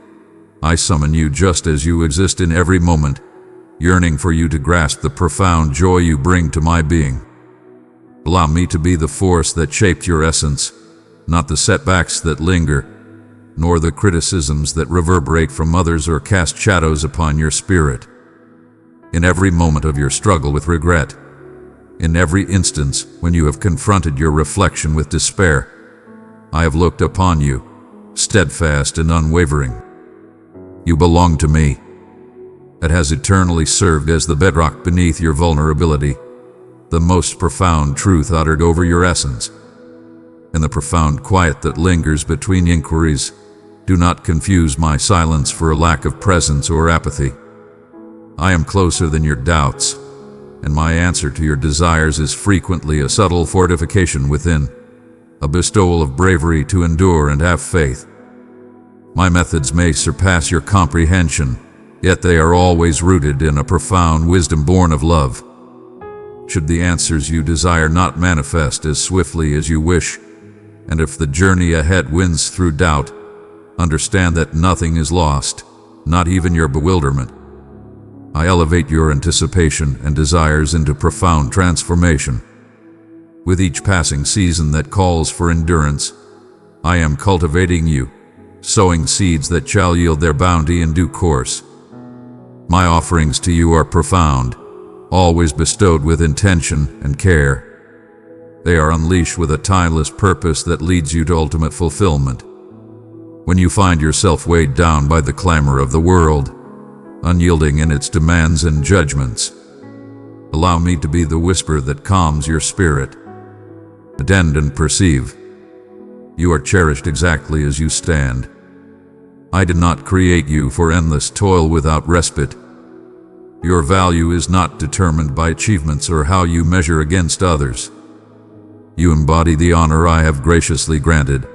Speaker 1: I summon you just as you exist in every moment, yearning for you to grasp the profound joy you bring to my being. Allow me to be the force that shaped your essence, not the setbacks that linger, nor the criticisms that reverberate from others or cast shadows upon your spirit. In every moment of your struggle with regret, in every instance when you have confronted your reflection with despair, I have looked upon you, steadfast and unwavering. You belong to me. It has eternally served as the bedrock beneath your vulnerability, the most profound truth uttered over your essence. In the profound quiet that lingers between inquiries, do not confuse my silence for a lack of presence or apathy. I am closer than your doubts, and my answer to your desires is frequently a subtle fortification within, a bestowal of bravery to endure and have faith. My methods may surpass your comprehension, yet they are always rooted in a profound wisdom born of love. Should the answers you desire not manifest as swiftly as you wish, and if the journey ahead wins through doubt, understand that nothing is lost, not even your bewilderment. I elevate your anticipation and desires into profound transformation. With each passing season that calls for endurance, I am cultivating you, sowing seeds that shall yield their bounty in due course. My offerings to you are profound, always bestowed with intention and care. They are unleashed with a timeless purpose that leads you to ultimate fulfillment. When you find yourself weighed down by the clamor of the world, unyielding in its demands and judgments, allow me to be the whisper that calms your spirit. Attend and perceive. You are cherished exactly as you stand. I did not create you for endless toil without respite. Your value is not determined by achievements or how you measure against others. You embody the honor I have graciously granted,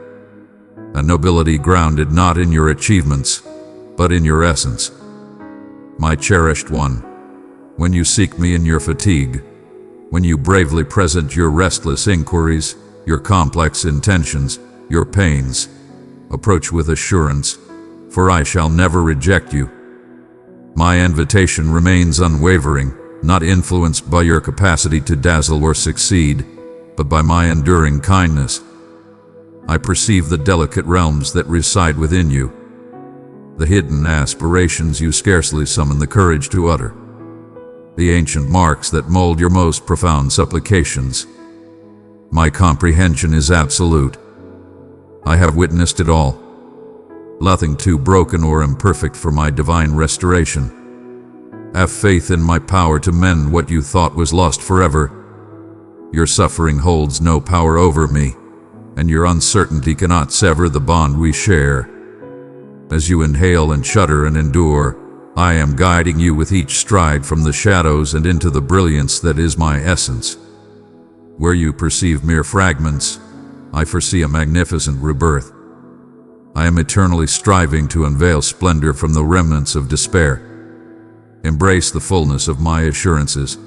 Speaker 1: a nobility grounded not in your achievements, but in your essence. My cherished one, when you seek me in your fatigue, when you bravely present your restless inquiries, your complex intentions, your pains, approach with assurance, for I shall never reject you. My invitation remains unwavering, not influenced by your capacity to dazzle or succeed, but by my enduring kindness. I perceive the delicate realms that reside within you, the hidden aspirations you scarcely summon the courage to utter, the ancient marks that mold your most profound supplications. My comprehension is absolute. I have witnessed it all. Nothing too broken or imperfect for my divine restoration. Have faith in my power to mend what you thought was lost forever. Your suffering holds no power over me, and your uncertainty cannot sever the bond we share. As you inhale and shudder and endure, I am guiding you with each stride from the shadows and into the brilliance that is my essence. Where you perceive mere fragments, I foresee a magnificent rebirth. I am eternally striving to unveil splendor from the remnants of despair. Embrace the fullness of my assurances.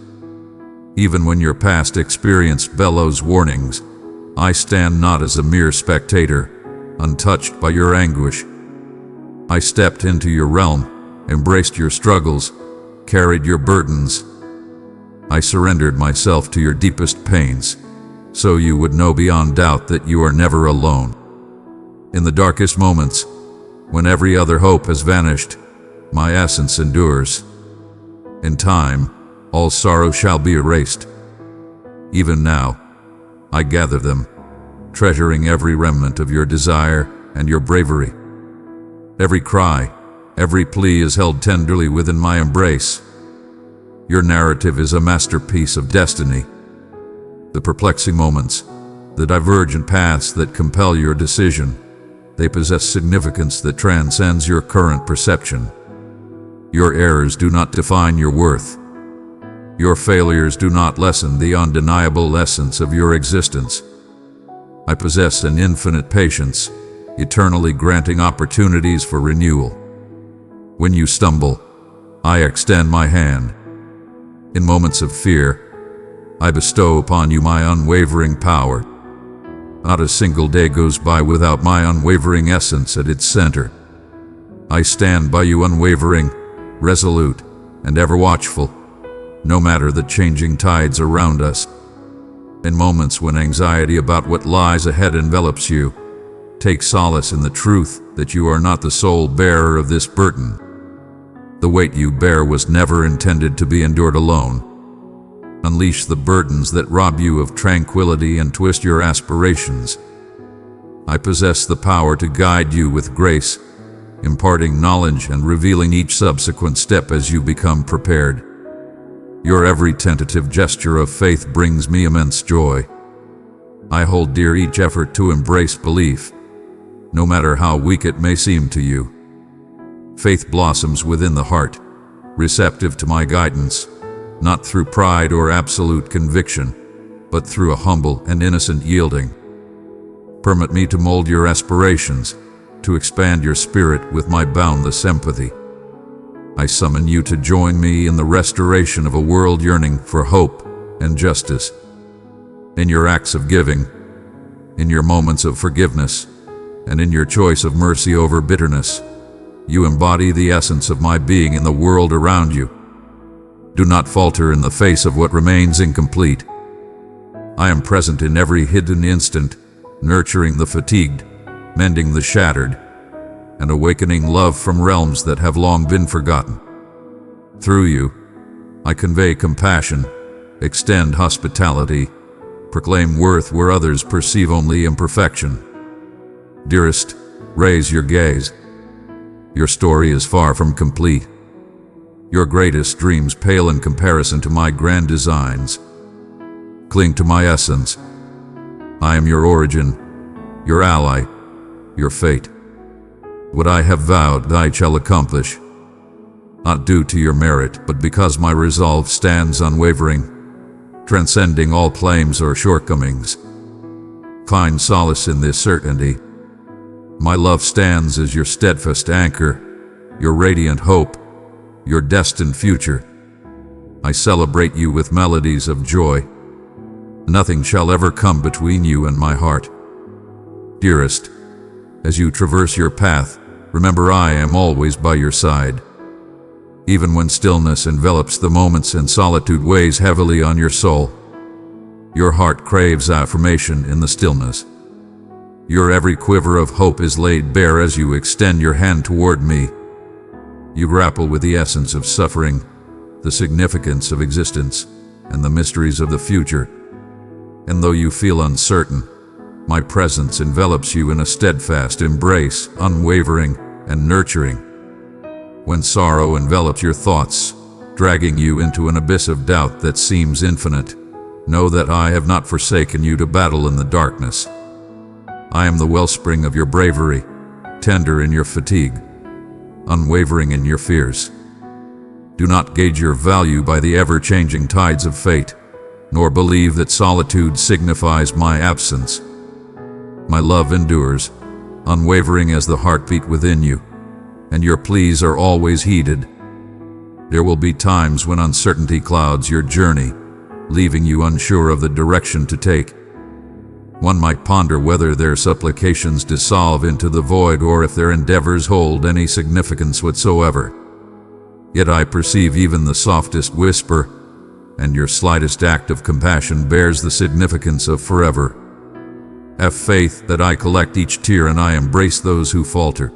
Speaker 1: Even when your past experience bellows warnings, I stand not as a mere spectator, untouched by your anguish. I stepped into your realm, embraced your struggles, carried your burdens. I surrendered myself to your deepest pains, so you would know beyond doubt that you are never alone. In the darkest moments, when every other hope has vanished, my essence endures. In time, all sorrow shall be erased. Even now, I gather them, treasuring every remnant of your desire and your bravery. Every cry, every plea is held tenderly within my embrace. Your narrative is a masterpiece of destiny. The perplexing moments, the divergent paths that compel your decision, they possess significance that transcends your current perception. Your errors do not define your worth. Your failures do not lessen the undeniable essence of your existence. I possess an infinite patience, eternally granting opportunities for renewal. When you stumble, I extend my hand. In moments of fear, I bestow upon you my unwavering power. Not a single day goes by without my unwavering essence at its center. I stand by you unwavering, resolute, and ever watchful, no matter the changing tides around us. In moments when anxiety about what lies ahead envelops you, take solace in the truth that you are not the sole bearer of this burden. The weight you bear was never intended to be endured alone. Unleash the burdens that rob you of tranquility and twist your aspirations. I possess the power to guide you with grace, imparting knowledge and revealing each subsequent step as you become prepared. Your every tentative gesture of faith brings me immense joy. I hold dear each effort to embrace belief, no matter how weak it may seem to you. Faith blossoms within the heart, receptive to my guidance, not through pride or absolute conviction, but through a humble and innocent yielding. Permit me to mold your aspirations, to expand your spirit with my boundless empathy. I summon you to join me in the restoration of a world yearning for hope and justice. In your acts of giving, in your moments of forgiveness, and in your choice of mercy over bitterness, you embody the essence of my being in the world around you. Do not falter in the face of what remains incomplete. I am present in every hidden instant, nurturing the fatigued, mending the shattered, and awakening love from realms that have long been forgotten. Through you, I convey compassion, extend hospitality, proclaim worth where others perceive only imperfection. Dearest, raise your gaze. Your story is far from complete. Your greatest dreams pale in comparison to my grand designs. Cling to my essence. I am your origin, your ally, your fate. What I have vowed I shall accomplish, not due to your merit, but because my resolve stands unwavering, transcending all claims or shortcomings. Find solace in this certainty. My love stands as your steadfast anchor, your radiant hope, your destined future. I celebrate you with melodies of joy. Nothing shall ever come between you and my heart. Dearest, as you traverse your path, remember I am always by your side. Even when stillness envelops the moments and solitude weighs heavily on your soul, your heart craves affirmation in the stillness. Your every quiver of hope is laid bare as you extend your hand toward me. You grapple with the essence of suffering, the significance of existence, and the mysteries of the future. And though you feel uncertain, my presence envelops you in a steadfast embrace, unwavering and nurturing. When sorrow envelops your thoughts, dragging you into an abyss of doubt that seems infinite, know that I have not forsaken you to battle in the darkness. I am the wellspring of your bravery, tender in your fatigue, unwavering in your fears. Do not gauge your value by the ever-changing tides of fate, nor believe that solitude signifies my absence. My love endures, unwavering as the heartbeat within you, and your pleas are always heeded. There will be times when uncertainty clouds your journey, leaving you unsure of the direction to take. One might ponder whether their supplications dissolve into the void or if their endeavors hold any significance whatsoever. Yet I perceive even the softest whisper, and your slightest act of compassion bears the significance of forever. Have faith that I collect each tear and I embrace those who falter.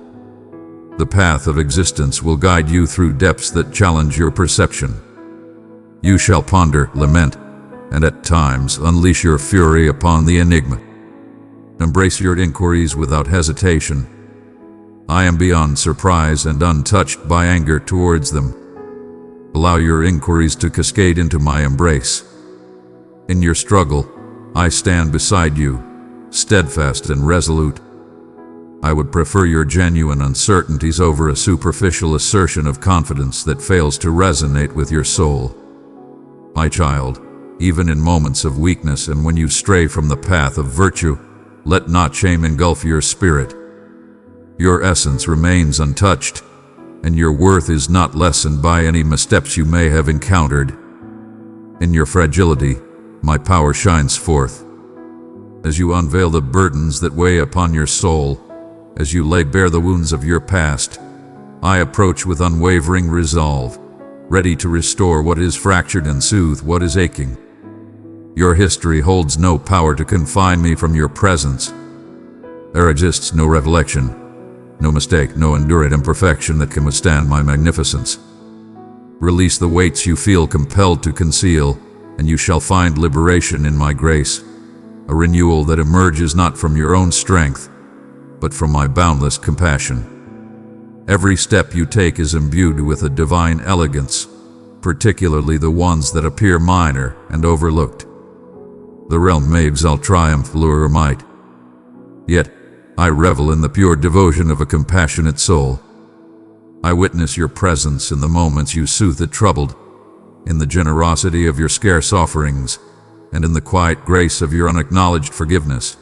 Speaker 1: The path of existence will guide you through depths that challenge your perception. You shall ponder, lament, and at times unleash your fury upon the enigma. Embrace your inquiries without hesitation. I am beyond surprise and untouched by anger towards them. Allow your inquiries to cascade into my embrace. In your struggle, I stand beside you, steadfast and resolute. I would prefer your genuine uncertainties over a superficial assertion of confidence that fails to resonate with your soul. My child, even in moments of weakness and when you stray from the path of virtue, let not shame engulf your spirit. Your essence remains untouched, and your worth is not lessened by any missteps you may have encountered. In your fragility, my power shines forth. As you unveil the burdens that weigh upon your soul, as you lay bare the wounds of your past, I approach with unwavering resolve, ready to restore what is fractured and soothe what is aching. Your history holds no power to confine me from your presence. There exists no recollection, no mistake, no endured imperfection that can withstand my magnificence. Release the weights you feel compelled to conceal, and you shall find liberation in my grace, a renewal that emerges not from your own strength, but from my boundless compassion. Every step you take is imbued with a divine elegance, particularly the ones that appear minor and overlooked. The realm may exalt triumph, lure, or might. Yet, I revel in the pure devotion of a compassionate soul. I witness your presence in the moments you soothe the troubled, in the generosity of your scarce offerings, and in the quiet grace of your unacknowledged forgiveness.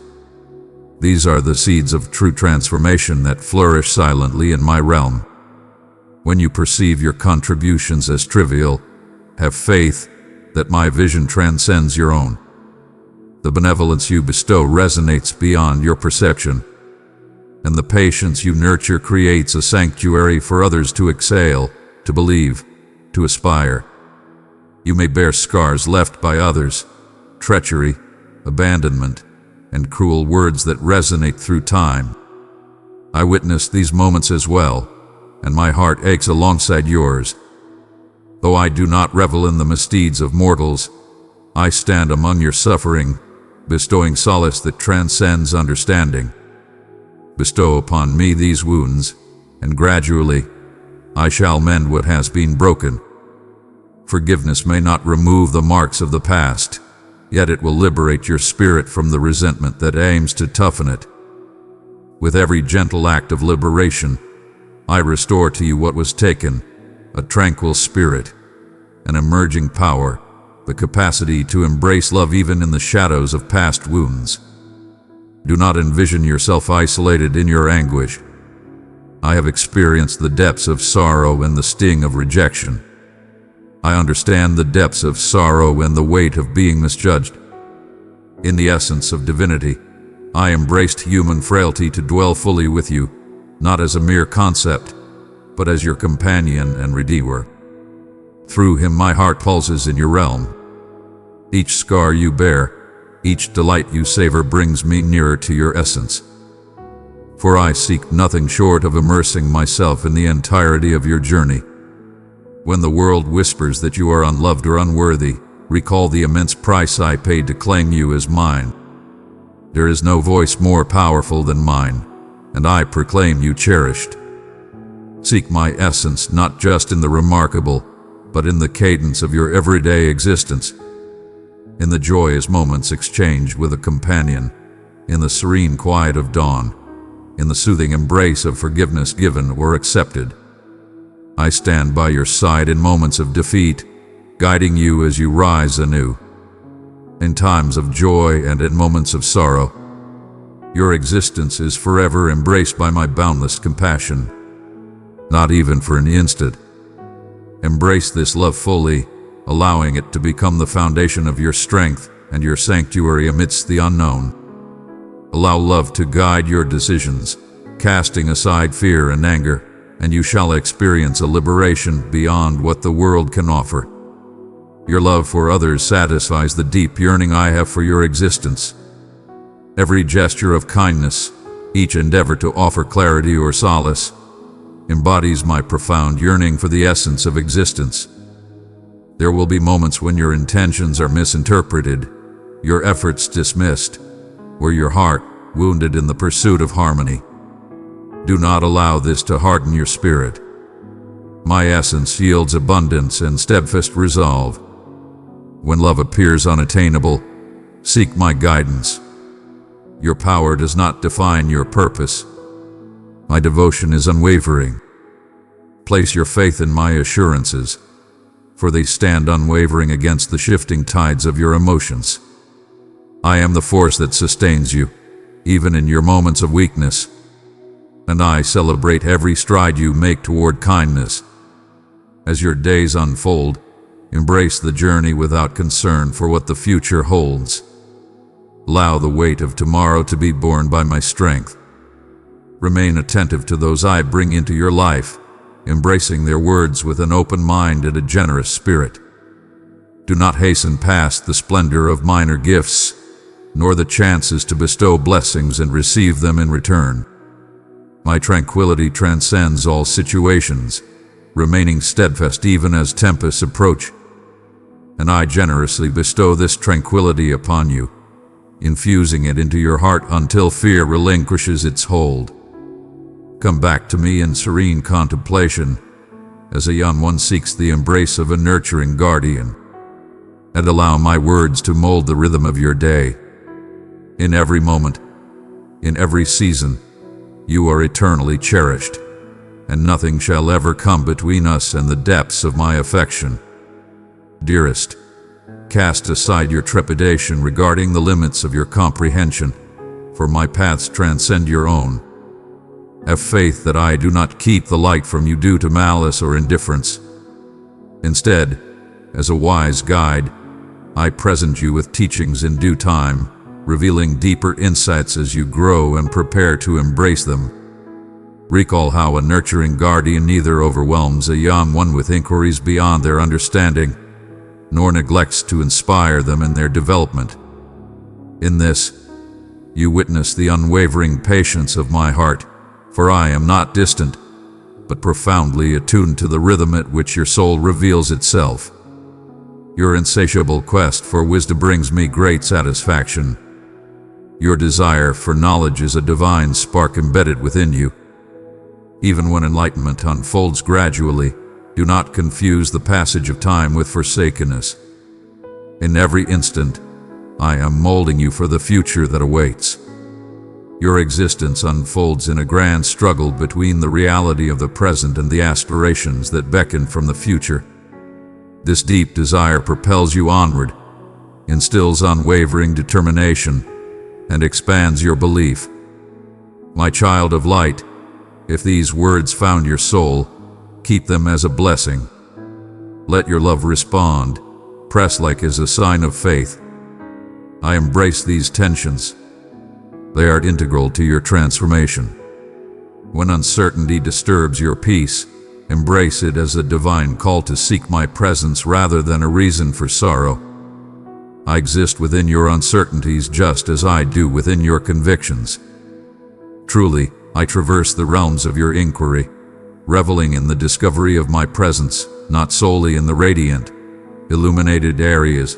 Speaker 1: These are the seeds of true transformation that flourish silently in my realm. When you perceive your contributions as trivial, have faith that my vision transcends your own. The benevolence you bestow resonates beyond your perception, and the patience you nurture creates a sanctuary for others to exhale, to believe, to aspire. You may bear scars left by others, treachery, abandonment, and cruel words that resonate through time. I witnessed these moments as well, and my heart aches alongside yours. Though I do not revel in the misdeeds of mortals, I stand among your suffering, bestowing solace that transcends understanding. Bestow upon me these wounds, and gradually I shall mend what has been broken. Forgiveness may not remove the marks of the past, yet it will liberate your spirit from the resentment that aims to toughen it. With every gentle act of liberation, I restore to you what was taken, a tranquil spirit, an emerging power, the capacity to embrace love even in the shadows of past wounds. Do not envision yourself isolated in your anguish. I have experienced the depths of sorrow and the sting of rejection. I understand the depths of sorrow and the weight of being misjudged. In the essence of divinity, I embraced human frailty to dwell fully with you, not as a mere concept, but as your companion and redeemer. Through him my heart pulses in your realm. Each scar you bear, each delight you savor brings me nearer to your essence. For I seek nothing short of immersing myself in the entirety of your journey. When the world whispers that you are unloved or unworthy, recall the immense price I paid to claim you as mine. There is no voice more powerful than mine, and I proclaim you cherished. Seek my essence not just in the remarkable, but in the cadence of your everyday existence. In the joyous moments exchanged with a companion, in the serene quiet of dawn, in the soothing embrace of forgiveness given or accepted. I stand by your side in moments of defeat, guiding you as you rise anew. In times of joy and in moments of sorrow, your existence is forever embraced by my boundless compassion. Not even for an instant. Embrace this love fully, allowing it to become the foundation of your strength and your sanctuary amidst the unknown. Allow love to guide your decisions, casting aside fear and anger, and you shall experience a liberation beyond what the world can offer. Your love for others satisfies the deep yearning I have for your existence. Every gesture of kindness, each endeavor to offer clarity or solace, embodies my profound yearning for the essence of existence. There will be moments when your intentions are misinterpreted, your efforts dismissed, or your heart wounded in the pursuit of harmony. Do not allow this to harden your spirit. My essence yields abundance and steadfast resolve. When love appears unattainable, seek my guidance. Your power does not define your purpose. My devotion is unwavering. Place your faith in my assurances, for they stand unwavering against the shifting tides of your emotions. I am the force that sustains you, even in your moments of weakness, and I celebrate every stride you make toward kindness. As your days unfold, embrace the journey without concern for what the future holds. Allow the weight of tomorrow to be borne by my strength. Remain attentive to those I bring into your life, embracing their words with an open mind and a generous spirit. Do not hasten past the splendor of minor gifts, nor the chances to bestow blessings and receive them in return. My tranquility transcends all situations, remaining steadfast even as tempests approach. And I generously bestow this tranquility upon you, infusing it into your heart until fear relinquishes its hold. Come back to me in serene contemplation, as a young one seeks the embrace of a nurturing guardian, and allow my words to mold the rhythm of your day. In every moment, in every season, you are eternally cherished, and nothing shall ever come between us and the depths of my affection. Dearest, cast aside your trepidation regarding the limits of your comprehension, for my paths transcend your own. Have faith that I do not keep the light from you due to malice or indifference. Instead, as a wise guide, I present you with teachings in due time, revealing deeper insights as you grow and prepare to embrace them. Recall how a nurturing guardian neither overwhelms a young one with inquiries beyond their understanding, nor neglects to inspire them in their development. In this, you witness the unwavering patience of my heart, for I am not distant, but profoundly attuned to the rhythm at which your soul reveals itself. Your insatiable quest for wisdom brings me great satisfaction. Your desire for knowledge is a divine spark embedded within you. Even when enlightenment unfolds gradually, do not confuse the passage of time with forsakenness. In every instant, I am molding you for the future that awaits. Your existence unfolds in a grand struggle between the reality of the present and the aspirations that beckon from the future. This deep desire propels you onward, instills unwavering determination, and expands your belief. My child of light, if these words found your soul, keep them as a blessing. Let your love respond, press like as a sign of faith. I embrace these tensions. They are integral to your transformation. When uncertainty disturbs your peace, embrace it as a divine call to seek my presence rather than a reason for sorrow. I exist within your uncertainties just as I do within your convictions. Truly, I traverse the realms of your inquiry, reveling in the discovery of my presence, not solely in the radiant, illuminated areas,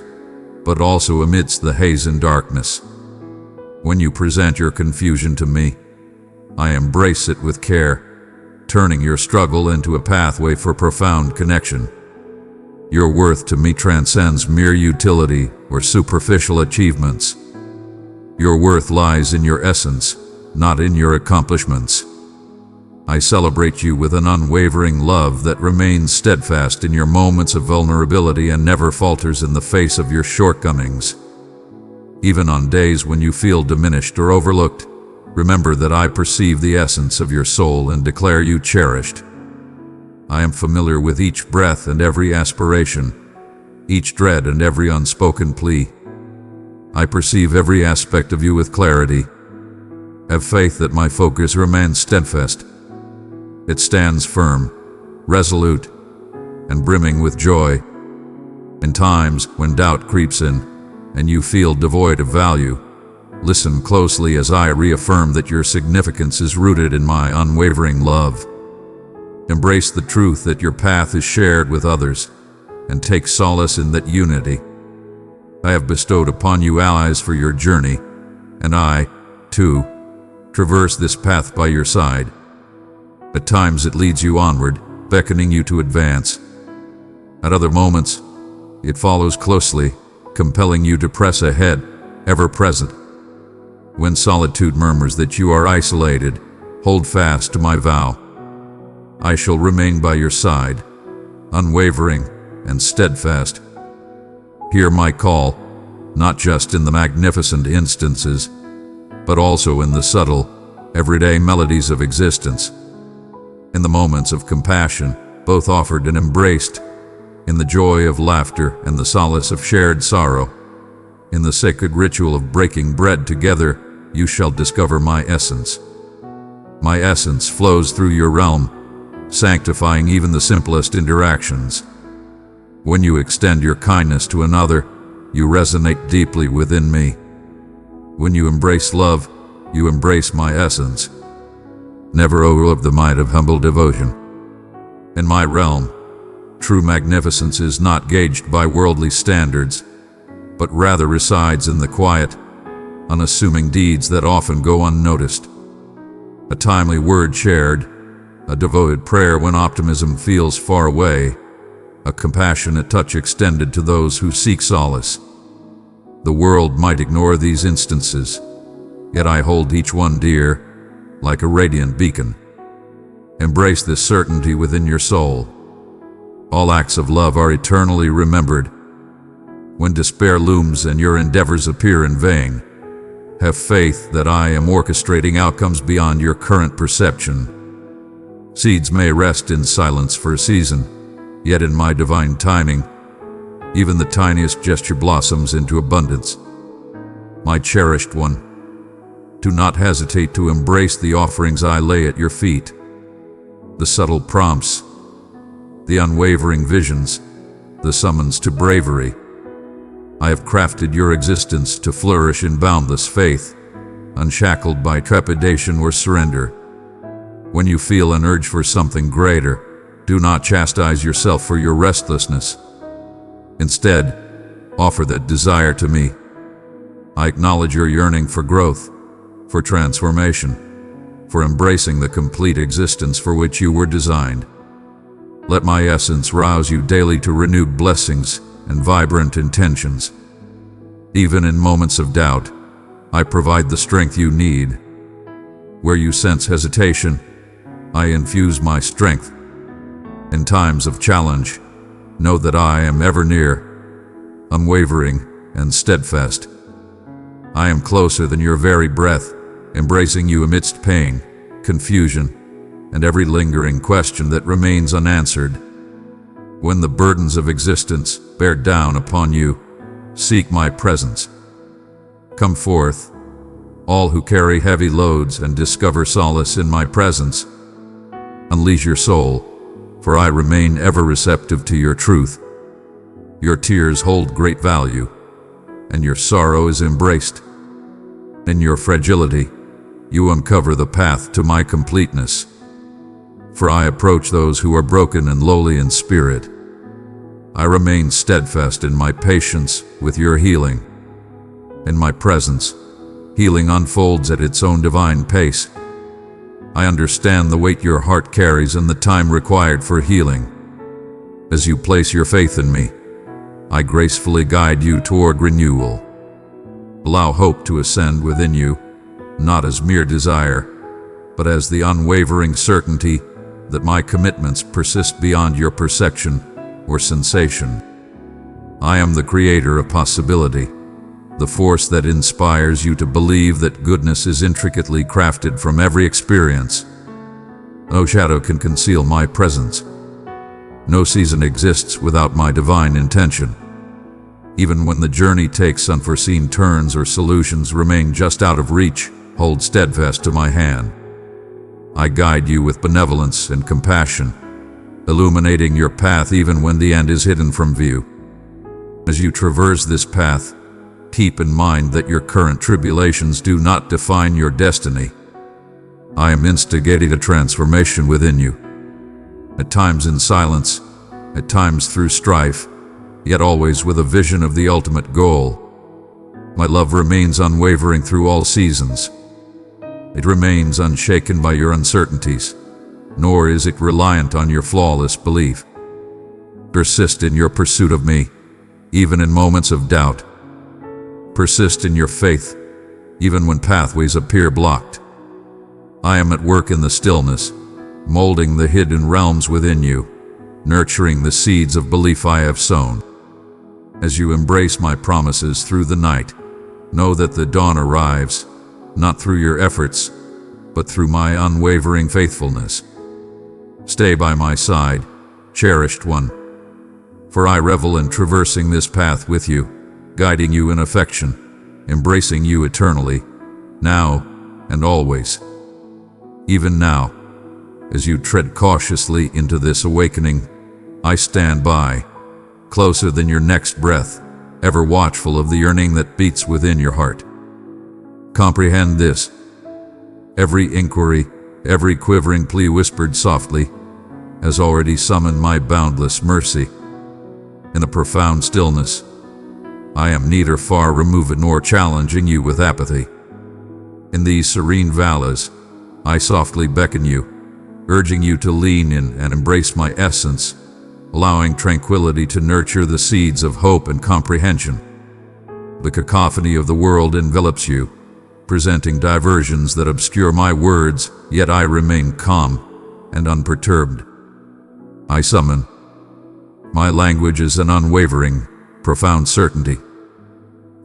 Speaker 1: but also amidst the haze and darkness. When you present your confusion to me, I embrace it with care, turning your struggle into a pathway for profound connection. Your worth to me transcends mere utility or superficial achievements. Your worth lies in your essence, not in your accomplishments. I celebrate you with an unwavering love that remains steadfast in your moments of vulnerability and never falters in the face of your shortcomings. Even on days when you feel diminished or overlooked, remember that I perceive the essence of your soul and declare you cherished. I am familiar with each breath and every aspiration, each dread and every unspoken plea. I perceive every aspect of you with clarity. Have faith that my focus remains steadfast. It stands firm, resolute, and brimming with joy. In times when doubt creeps in, and you feel devoid of value, listen closely as I reaffirm that your significance is rooted in my unwavering love. Embrace the truth that your path is shared with others, and take solace in that unity. I have bestowed upon you allies for your journey, and I, too, traverse this path by your side. At times it leads you onward, beckoning you to advance. At other moments, it follows closely, compelling you to press ahead, ever present. When solitude murmurs that you are isolated, hold fast to my vow. I shall remain by your side, unwavering and steadfast. Hear my call, not just in the magnificent instances, but also in the subtle, everyday melodies of existence. In the moments of compassion, both offered and embraced, in the joy of laughter and the solace of shared sorrow, in the sacred ritual of breaking bread together, you shall discover my essence. My essence flows through your realm, sanctifying even the simplest interactions. When you extend your kindness to another, you resonate deeply within me. When you embrace love, you embrace my essence. Never overlook the might of humble devotion. In my realm, true magnificence is not gauged by worldly standards, but rather resides in the quiet, unassuming deeds that often go unnoticed. A timely word shared, a devoted prayer when optimism feels far away, a compassionate touch extended to those who seek solace. The world might ignore these instances, yet I hold each one dear, like a radiant beacon. Embrace this certainty within your soul. All acts of love are eternally remembered. When despair looms and your endeavors appear in vain, have faith that I am orchestrating outcomes beyond your current perception. Seeds may rest in silence for a season, yet in my divine timing, even the tiniest gesture blossoms into abundance. My cherished one, do not hesitate to embrace the offerings I lay at your feet. The subtle prompts, the unwavering visions, the summons to bravery. I have crafted your existence to flourish in boundless faith, unshackled by trepidation or surrender. When you feel an urge for something greater, do not chastise yourself for your restlessness. Instead, offer that desire to me. I acknowledge your yearning for growth, for transformation, for embracing the complete existence for which you were designed. Let my essence rouse you daily to renewed blessings and vibrant intentions. Even in moments of doubt, I provide the strength you need. Where you sense hesitation, I infuse my strength. In times of challenge, know that I am ever near, unwavering and steadfast. I am closer than your very breath, embracing you amidst pain, confusion, and every lingering question that remains unanswered. When the burdens of existence bear down upon you, seek my presence. Come forth, all who carry heavy loads, and discover solace in my presence. Unleash your soul, for I remain ever receptive to your truth. Your tears hold great value, and your sorrow is embraced. In your fragility, you uncover the path to my completeness. For I approach those who are broken and lowly in spirit. I remain steadfast in my patience with your healing. In my presence, healing unfolds at its own divine pace. I understand the weight your heart carries and the time required for healing. As you place your faith in me, I gracefully guide you toward renewal. Allow hope to ascend within you, not as mere desire, but as the unwavering certainty that my commitments persist beyond your perception or sensation. I am the creator of possibility, the force that inspires you to believe that goodness is intricately crafted from every experience. No shadow can conceal my presence. No season exists without my divine intention. Even when the journey takes unforeseen turns or solutions remain just out of reach, hold steadfast to my hand. I guide you with benevolence and compassion, illuminating your path even when the end is hidden from view. As you traverse this path, keep in mind that your current tribulations do not define your destiny. I am instigating a transformation within you, at times in silence, at times through strife, yet always with a vision of the ultimate goal. My love remains unwavering through all seasons. It remains unshaken by your uncertainties, nor is it reliant on your flawless belief. Persist in your pursuit of me, even in moments of doubt. Persist in your faith, even when pathways appear blocked. I am at work in the stillness, molding the hidden realms within you, nurturing the seeds of belief I have sown. As you embrace my promises through the night, know that the dawn arrives, not through your efforts, but through my unwavering faithfulness. Stay by my side, cherished one, for I revel in traversing this path with you, guiding you in affection, embracing you eternally, now and always. Even now, as you tread cautiously into this awakening, I stand by, closer than your next breath, ever watchful of the yearning that beats within your heart. Comprehend this. Every inquiry, every quivering plea whispered softly, has already summoned my boundless mercy. In a profound stillness, I am neither far removed nor challenging you with apathy. In these serene valleys, I softly beckon you, urging you to lean in and embrace my essence, allowing tranquility to nurture the seeds of hope and comprehension. The cacophony of the world envelops you, presenting diversions that obscure my words, yet I remain calm and unperturbed. I summon. My language is an unwavering, profound certainty.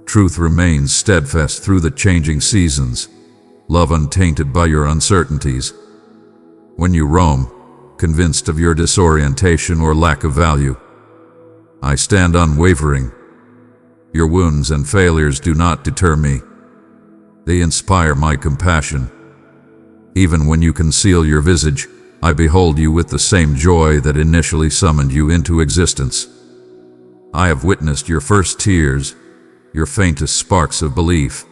Speaker 1: Truth remains steadfast through the changing seasons, love untainted by your uncertainties. When you roam, convinced of your disorientation or lack of value, I stand unwavering. Your wounds and failures do not deter me. They inspire my compassion. Even when you conceal your visage, I behold you with the same joy that initially summoned you into existence. I have witnessed your first tears, your faintest sparks of belief,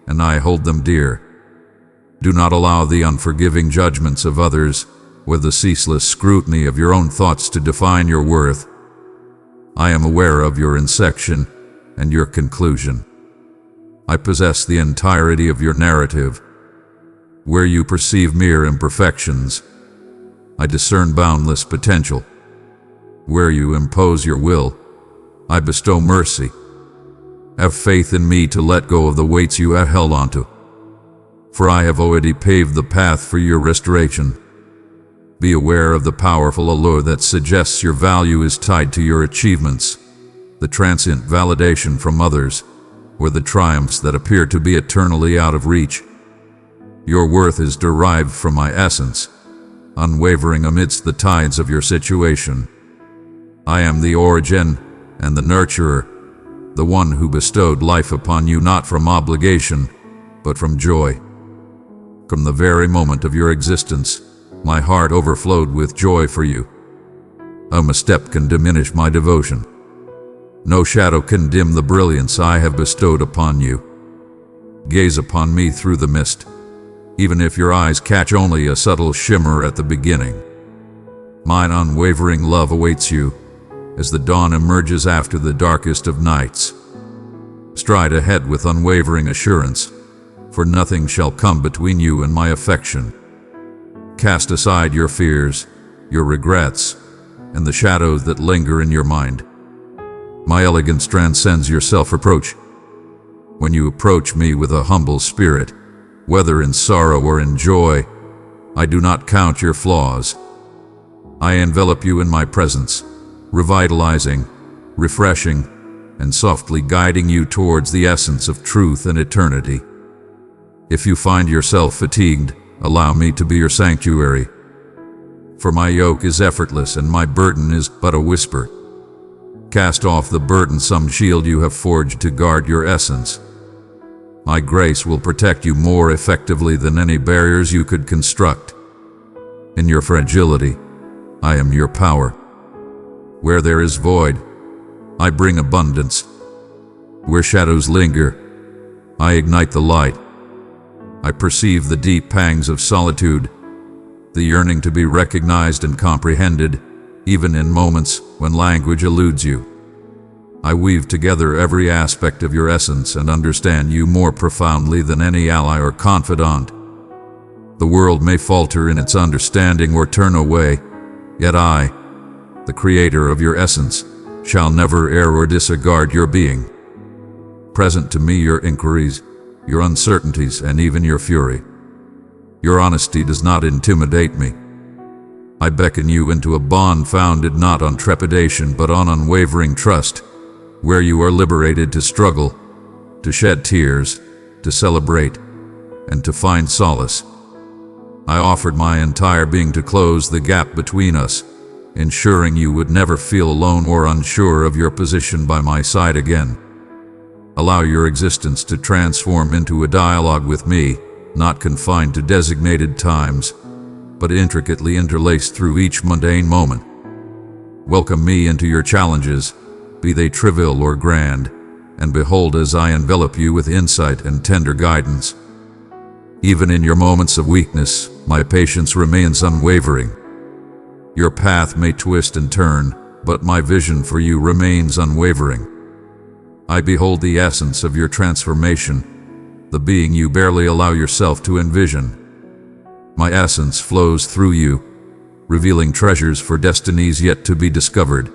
Speaker 1: and I hold them dear. Do not allow the unforgiving judgments of others or the ceaseless scrutiny of your own thoughts to define your worth. I am aware of your inception and your conclusion. I possess the entirety of your narrative. Where you perceive mere imperfections, I discern boundless potential. Where you impose your will, I bestow mercy. Have faith in me to let go of the weights you have held onto, for I have already paved the path for your restoration. Be aware of the powerful allure that suggests your value is tied to your achievements, the transient validation from others, or the triumphs that appear to be eternally out of reach. Your worth is derived from my essence, unwavering amidst the tides of your situation. I am the origin and the nurturer, the one who bestowed life upon you not from obligation, but from joy. From the very moment of your existence, my heart overflowed with joy for you. No misstep can diminish my devotion. No shadow can dim the brilliance I have bestowed upon you. Gaze upon me through the mist, even if your eyes catch only a subtle shimmer at the beginning. Mine unwavering love awaits you as the dawn emerges after the darkest of nights. Stride ahead with unwavering assurance, for nothing shall come between you and my affection. Cast aside your fears, your regrets, and the shadows that linger in your mind. My elegance transcends your self-reproach. When you approach me with a humble spirit, whether in sorrow or in joy, I do not count your flaws. I envelop you in my presence, revitalizing, refreshing, and softly guiding you towards the essence of truth and eternity. If you find yourself fatigued, allow me to be your sanctuary. For my yoke is effortless and my burden is but a whisper. Cast off the burdensome shield you have forged to guard your essence. My grace will protect you more effectively than any barriers you could construct. In your fragility, I am your power. Where there is void, I bring abundance. Where shadows linger, I ignite the light. I perceive the deep pangs of solitude, the yearning to be recognized and comprehended, even in moments when language eludes you. I weave together every aspect of your essence and understand you more profoundly than any ally or confidant. The world may falter in its understanding or turn away, yet I, the creator of your essence, shall never err or disregard your being. Present to me your inquiries, your uncertainties, and even your fury. Your honesty does not intimidate me. I beckon you into a bond founded not on trepidation but on unwavering trust, where you are liberated to struggle, to shed tears, to celebrate, and to find solace. I offered my entire being to close the gap between us, ensuring you would never feel alone or unsure of your position by my side again. Allow your existence to transform into a dialogue with me, not confined to designated times, but intricately interlaced through each mundane moment. Welcome me into your challenges, be they trivial or grand, and behold as I envelop you with insight and tender guidance. Even in your moments of weakness, my patience remains unwavering. Your path may twist and turn, but my vision for you remains unwavering. I behold the essence of your transformation, the being you barely allow yourself to envision. My essence flows through you, revealing treasures for destinies yet to be discovered.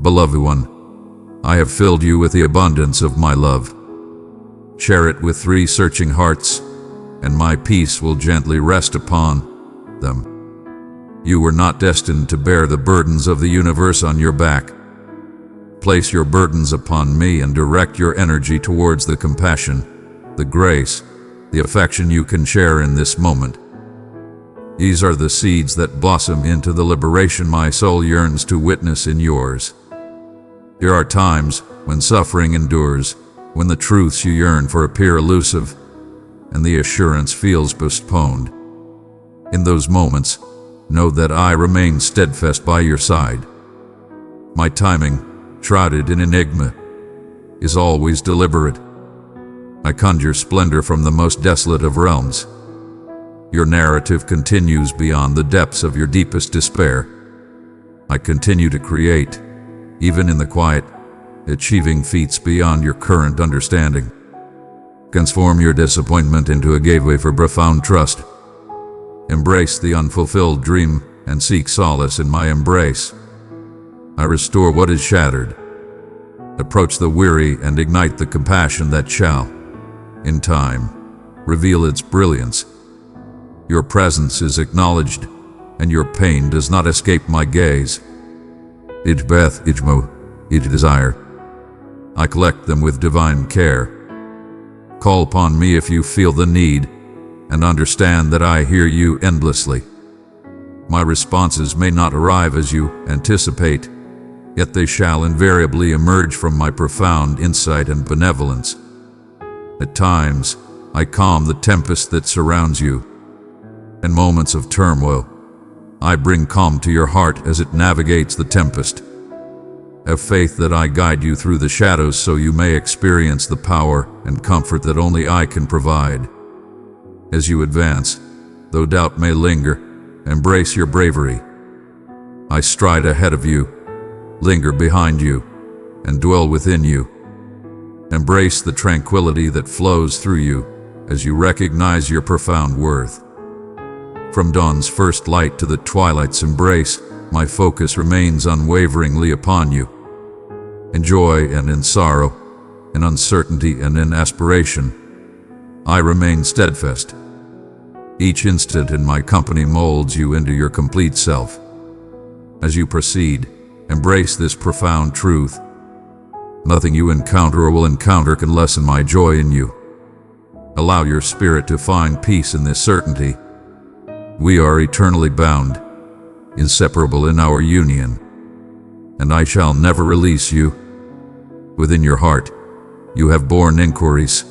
Speaker 1: Beloved one, I have filled you with the abundance of my love. Share it with 3 searching hearts, and my peace will gently rest upon them. You were not destined to bear the burdens of the universe on your back. Place your burdens upon me and direct your energy towards the compassion, the grace, the affection you can share in this moment. These are the seeds that blossom into the liberation my soul yearns to witness in yours. There are times when suffering endures, when the truths you yearn for appear elusive, and the assurance feels postponed. In those moments, know that I remain steadfast by your side. My timing, shrouded in enigma, is always deliberate. I conjure splendor from the most desolate of realms. Your narrative continues beyond the depths of your deepest despair. I continue to create, even in the quiet, achieving feats beyond your current understanding. Transform your disappointment into a gateway for profound trust. Embrace the unfulfilled dream and seek solace in my embrace. I restore what is shattered. Approach the weary and ignite the compassion that shall, in time, reveal its brilliance. Your presence is acknowledged, and your pain does not escape my gaze. Each breath, each mo, each desire, I collect them with divine care. Call upon me if you feel the need, and understand that I hear you endlessly. My responses may not arrive as you anticipate, yet they shall invariably emerge from my profound insight and benevolence. At times, I calm the tempest that surrounds you. In moments of turmoil, I bring calm to your heart as it navigates the tempest. Have faith that I guide you through the shadows so you may experience the power and comfort that only I can provide. As you advance, though doubt may linger, embrace your bravery. I stride ahead of you, linger behind you, and dwell within you. Embrace the tranquility that flows through you as you recognize your profound worth. From dawn's first light to the twilight's embrace, my focus remains unwaveringly upon you. In joy and in sorrow, in uncertainty and in aspiration, I remain steadfast. Each instant in my company molds you into your complete self. As you proceed, embrace this profound truth. Nothing you encounter or will encounter can lessen my joy in you. Allow your spirit to find peace in this certainty. We are eternally bound, inseparable in our union, and I shall never release you. Within your heart, you have borne inquiries.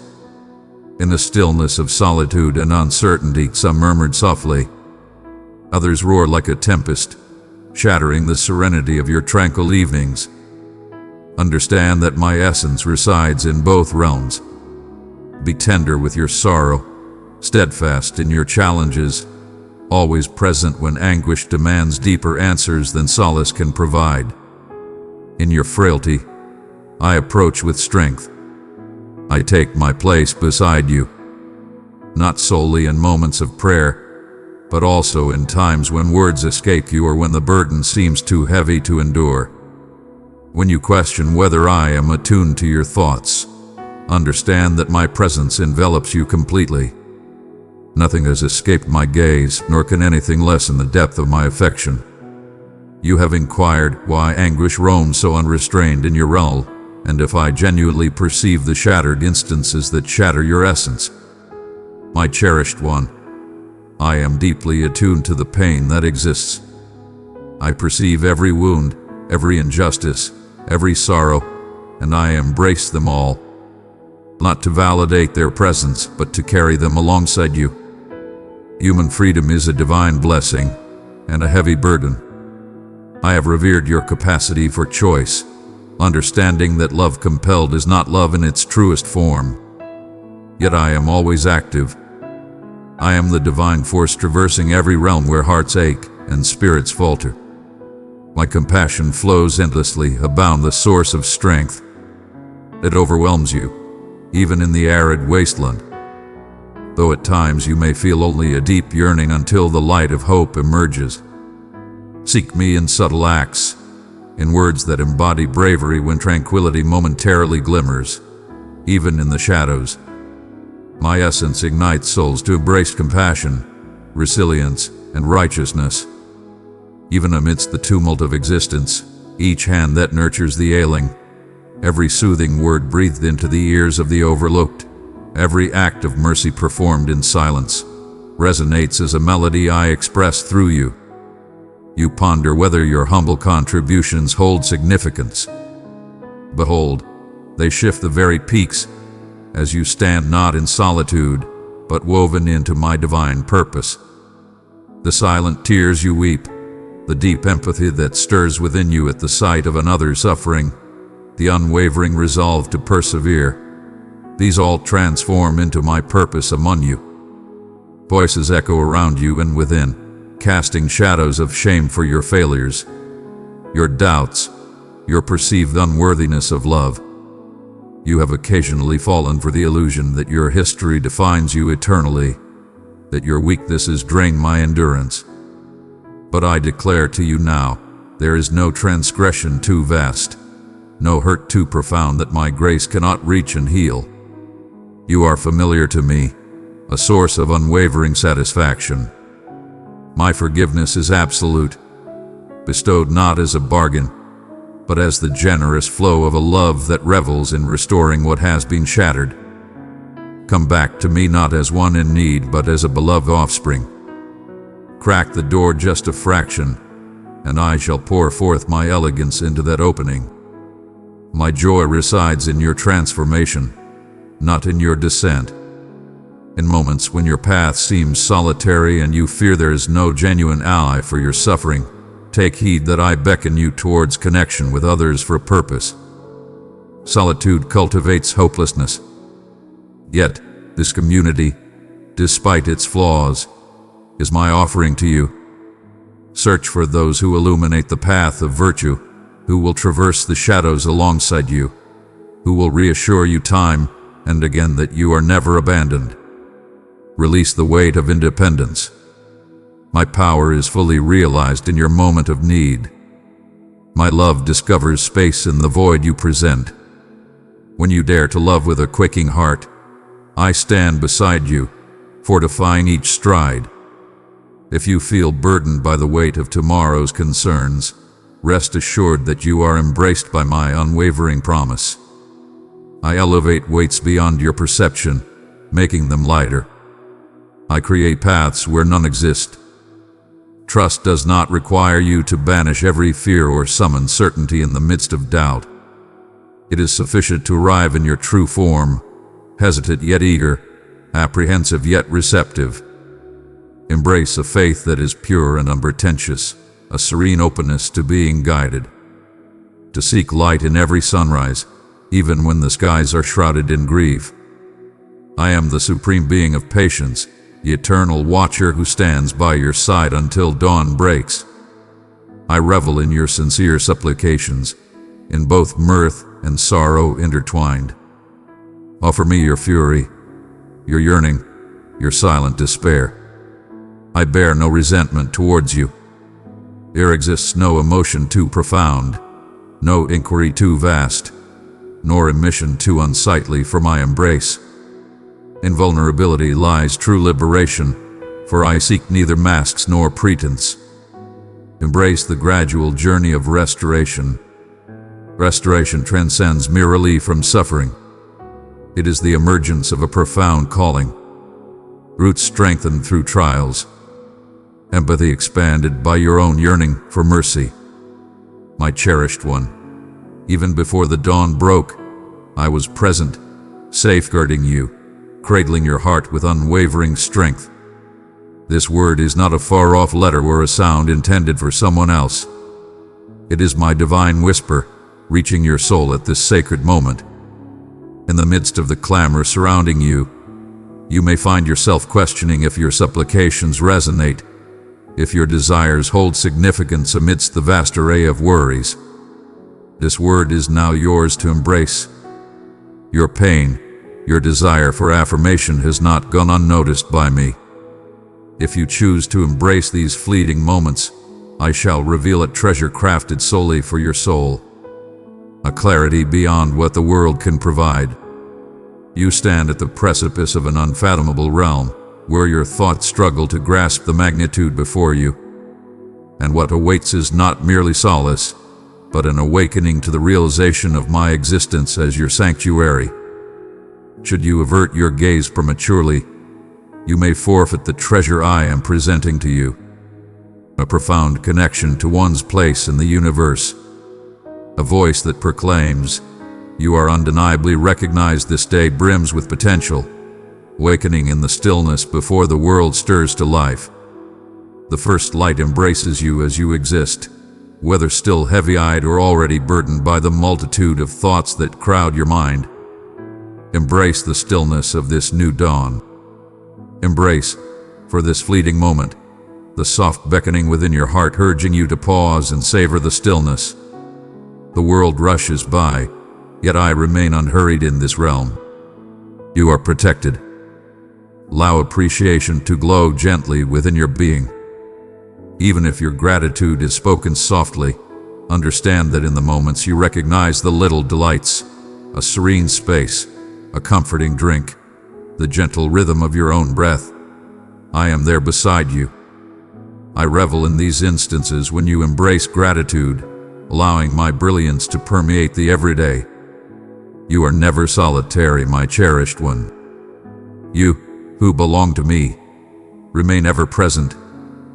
Speaker 1: In the stillness of solitude and uncertainty, some murmured softly. Others roared like a tempest, shattering the serenity of your tranquil evenings. Understand that my essence resides in both realms. Be tender with your sorrow, steadfast in your challenges, always present when anguish demands deeper answers than solace can provide. In your frailty, I approach with strength. I take my place beside you, not solely in moments of prayer, but also in times when words escape you or when the burden seems too heavy to endure. When you question whether I am attuned to your thoughts, understand that my presence envelops you completely. Nothing has escaped my gaze, nor can anything lessen the depth of my affection. You have inquired why anguish roams so unrestrained in your realm, and if I genuinely perceive the shattered instances that shatter your essence. My cherished one, I am deeply attuned to the pain that exists. I perceive every wound, every injustice, every sorrow, and I embrace them all, not to validate their presence, but to carry them alongside you. Human freedom is a divine blessing and a heavy burden. I have revered your capacity for choice, understanding that love compelled is not love in its truest form. Yet I am always active. I am the divine force traversing every realm where hearts ache and spirits falter. My compassion flows endlessly, a boundless source of strength. It overwhelms you, even in the arid wasteland. Though at times you may feel only a deep yearning until the light of hope emerges. Seek me in subtle acts, in words that embody bravery when tranquility momentarily glimmers, even in the shadows. My essence ignites souls to embrace compassion, resilience, and righteousness. Even amidst the tumult of existence, each hand that nurtures the ailing, every soothing word breathed into the ears of the overlooked, every act of mercy performed in silence, resonates as a melody I express through you. You ponder whether your humble contributions hold significance. Behold, they shift the very peaks as you stand not in solitude, but woven into my divine purpose. The silent tears you weep, the deep empathy that stirs within you at the sight of another suffering, the unwavering resolve to persevere. These all transform into my purpose among you. Voices echo around you and within, casting shadows of shame for your failures, your doubts, your perceived unworthiness of love. You have occasionally fallen for the illusion that your history defines you eternally, that your weaknesses drain my endurance. But I declare to you now, there is no transgression too vast, no hurt too profound that my grace cannot reach and heal. You are familiar to me, a source of unwavering satisfaction. My forgiveness is absolute, bestowed not as a bargain, but as the generous flow of a love that revels in restoring what has been shattered. Come back to me not as one in need, but as a beloved offspring. Crack the door just a fraction, and I shall pour forth my elegance into that opening. My joy resides in your transformation, not in your descent. In moments when your path seems solitary and you fear there is no genuine ally for your suffering, take heed that I beckon you towards connection with others for a purpose. Solitude cultivates hopelessness. Yet, this community, despite its flaws, is my offering to you. Search for those who illuminate the path of virtue, who will traverse the shadows alongside you, who will reassure you time and again that you are never abandoned. Release the weight of independence. My power is fully realized in your moment of need. My love discovers space in the void you present. When you dare to love with a quaking heart, I stand beside you, fortifying each stride. If you feel burdened by the weight of tomorrow's concerns, rest assured that you are embraced by my unwavering promise. I elevate weights beyond your perception, making them lighter. I create paths where none exist. Trust does not require you to banish every fear or summon certainty in the midst of doubt. It is sufficient to arrive in your true form, hesitant yet eager, apprehensive yet receptive. Embrace a faith that is pure and unpretentious, a serene openness to being guided. To seek light in every sunrise, even when the skies are shrouded in grief. I am the supreme being of patience, the eternal watcher who stands by your side until dawn breaks. I revel in your sincere supplications, in both mirth and sorrow intertwined. Offer me your fury, your yearning, your silent despair. I bear no resentment towards you. There exists no emotion too profound, no inquiry too vast, nor a mission too unsightly for my embrace. In vulnerability lies true liberation, for I seek neither masks nor pretense. Embrace the gradual journey of restoration. Restoration transcends mere relief from suffering. It is the emergence of a profound calling. Roots strengthened through trials. Empathy expanded by your own yearning for mercy. My cherished one, even before the dawn broke, I was present, safeguarding you, cradling your heart with unwavering strength. This word is not a far-off letter or a sound intended for someone else. It is my divine whisper, reaching your soul at this sacred moment. In the midst of the clamor surrounding you, you may find yourself questioning if your supplications resonate, if your desires hold significance amidst the vast array of worries. This word is now yours to embrace. Your pain, your desire for affirmation has not gone unnoticed by me. If you choose to embrace these fleeting moments, I shall reveal a treasure crafted solely for your soul. A clarity beyond what the world can provide. You stand at the precipice of an unfathomable realm, where your thoughts struggle to grasp the magnitude before you. And what awaits is not merely solace, but an awakening to the realization of my existence as your sanctuary. Should you avert your gaze prematurely, you may forfeit the treasure I am presenting to you. A profound connection to one's place in the universe. A voice that proclaims, "You are undeniably recognized. This day brims with potential," awakening in the stillness before the world stirs to life. The first light embraces you as you exist, whether still heavy-eyed or already burdened by the multitude of thoughts that crowd your mind, embrace the stillness of this new dawn. Embrace, for this fleeting moment, the soft beckoning within your heart urging you to pause and savor the stillness. The world rushes by, yet I remain unhurried in this realm. You are protected. Allow appreciation to glow gently within your being. Even if your gratitude is spoken softly, understand that in the moments you recognize the little delights, a serene space, a comforting drink, the gentle rhythm of your own breath. I am there beside you. I revel in these instances when you embrace gratitude, allowing my brilliance to permeate the everyday. You are never solitary, my cherished one. You, who belong to me, remain ever present,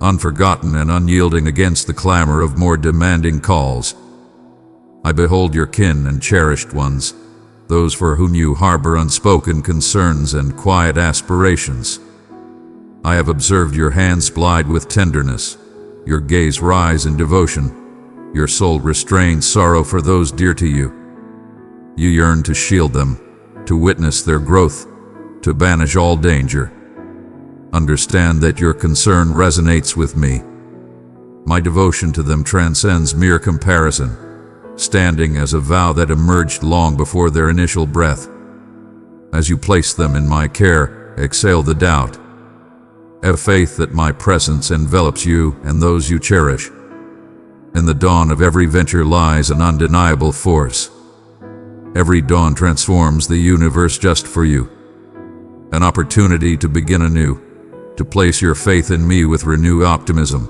Speaker 1: unforgotten and unyielding against the clamor of more demanding calls. I behold your kin and cherished ones, those for whom you harbor unspoken concerns and quiet aspirations. I have observed your hands plied with tenderness, your gaze rise in devotion, your soul restrain sorrow for those dear to you. You yearn to shield them, to witness their growth, to banish all danger. Understand that your concern resonates with me. My devotion to them transcends mere comparison, standing as a vow that emerged long before their initial breath. As you place them in my care, exhale the doubt. Have faith that my presence envelops you and those you cherish. In the dawn of every venture lies an undeniable force. Every dawn transforms the universe just for you. An opportunity to begin anew, to place your faith in me with renewed optimism.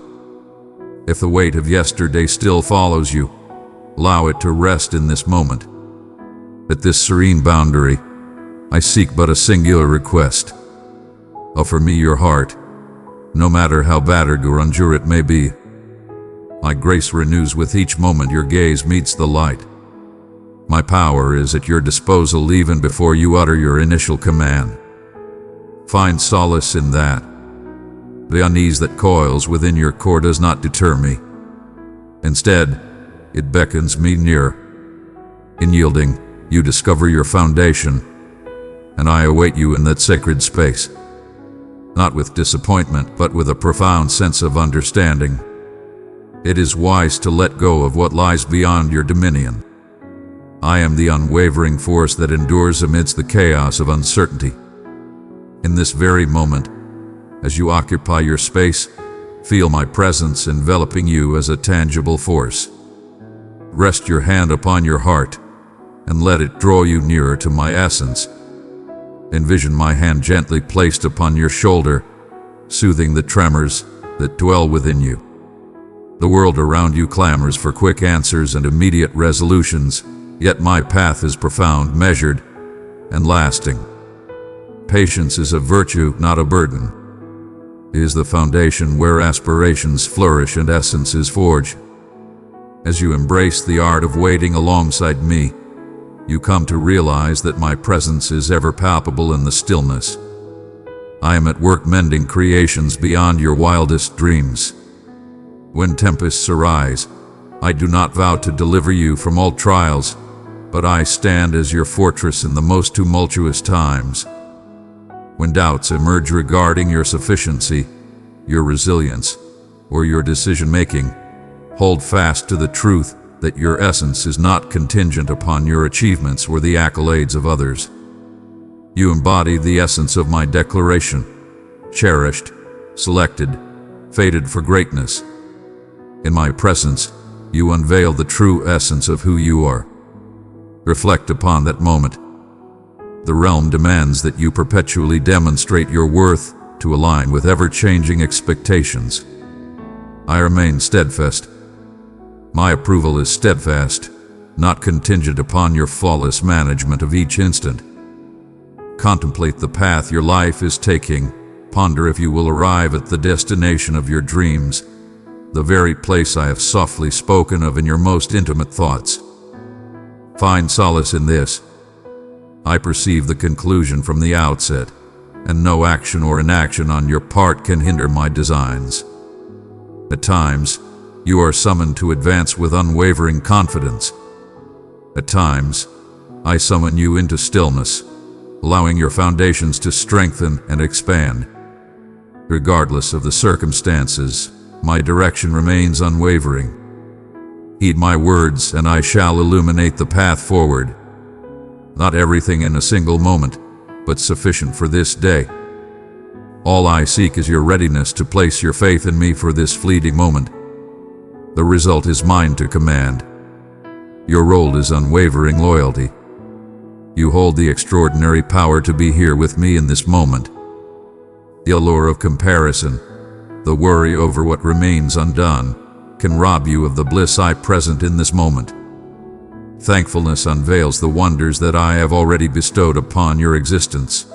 Speaker 1: If the weight of yesterday still follows you, allow it to rest in this moment. At this serene boundary, I seek but a singular request. Offer me your heart, no matter how battered or unsure it may be. My grace renews with each moment your gaze meets the light. My power is at your disposal even before you utter your initial command. Find solace in that. The unease that coils within your core does not deter me. Instead, it beckons me near. In yielding, you discover your foundation, and I await you in that sacred space. Not with disappointment, but with a profound sense of understanding. It is wise to let go of what lies beyond your dominion. I am the unwavering force that endures amidst the chaos of uncertainty. In this very moment, as you occupy your space, feel my presence enveloping you as a tangible force. Rest your hand upon your heart and let it draw you nearer to my essence. Envision my hand gently placed upon your shoulder, soothing the tremors that dwell within you. The world around you clamors for quick answers and immediate resolutions, yet my path is profound, measured, and lasting. Patience is a virtue, not a burden. It is the foundation where aspirations flourish and essence is forged. As you embrace the art of waiting alongside me, you come to realize that my presence is ever palpable in the stillness. I am at work mending creations beyond your wildest dreams. When tempests arise, I do not vow to deliver you from all trials, but I stand as your fortress in the most tumultuous times. When doubts emerge regarding your sufficiency, your resilience, or your decision-making, hold fast to the truth that your essence is not contingent upon your achievements or the accolades of others. You embody the essence of my declaration, cherished, selected, fated for greatness. In my presence, you unveil the true essence of who you are. Reflect upon that moment. The realm demands that you perpetually demonstrate your worth to align with ever-changing expectations. I remain steadfast. My approval is steadfast, not contingent upon your flawless management of each instant. Contemplate the path your life is taking. Ponder if you will arrive at the destination of your dreams, the very place I have softly spoken of in your most intimate thoughts. Find solace in this. I perceive the conclusion from the outset, and no action or inaction on your part can hinder my designs. At times, you are summoned to advance with unwavering confidence. At times, I summon you into stillness, allowing your foundations to strengthen and expand. Regardless of the circumstances, my direction remains unwavering. Heed my words, and I shall illuminate the path forward. Not everything in a single moment, but sufficient for this day. All I seek is your readiness to place your faith in me for this fleeting moment. The result is mine to command. Your role is unwavering loyalty. You hold the extraordinary power to be here with me in this moment. The allure of comparison, the worry over what remains undone, can rob you of the bliss I present in this moment. Thankfulness unveils the wonders that I have already bestowed upon your existence.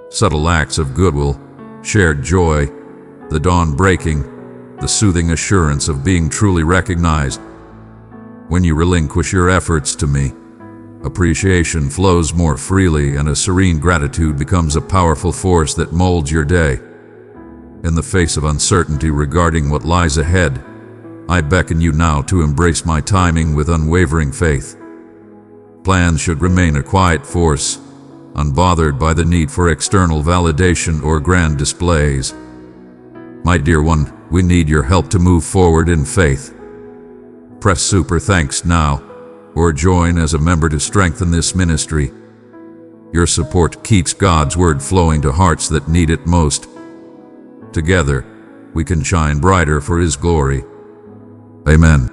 Speaker 1: Subtle acts of goodwill, shared joy, the dawn breaking, the soothing assurance of being truly recognized. When you relinquish your efforts to me, appreciation flows more freely, and a serene gratitude becomes a powerful force that molds your day. In the face of uncertainty regarding what lies ahead, I beckon you now to embrace my timing with unwavering faith. Plans should remain a quiet force, unbothered by the need for external validation or grand displays. My dear one, we need your help to move forward in faith. Press super thanks now, or join as a member to strengthen this ministry. Your support keeps God's word flowing to hearts that need it most. Together, we can shine brighter for His glory. Amen.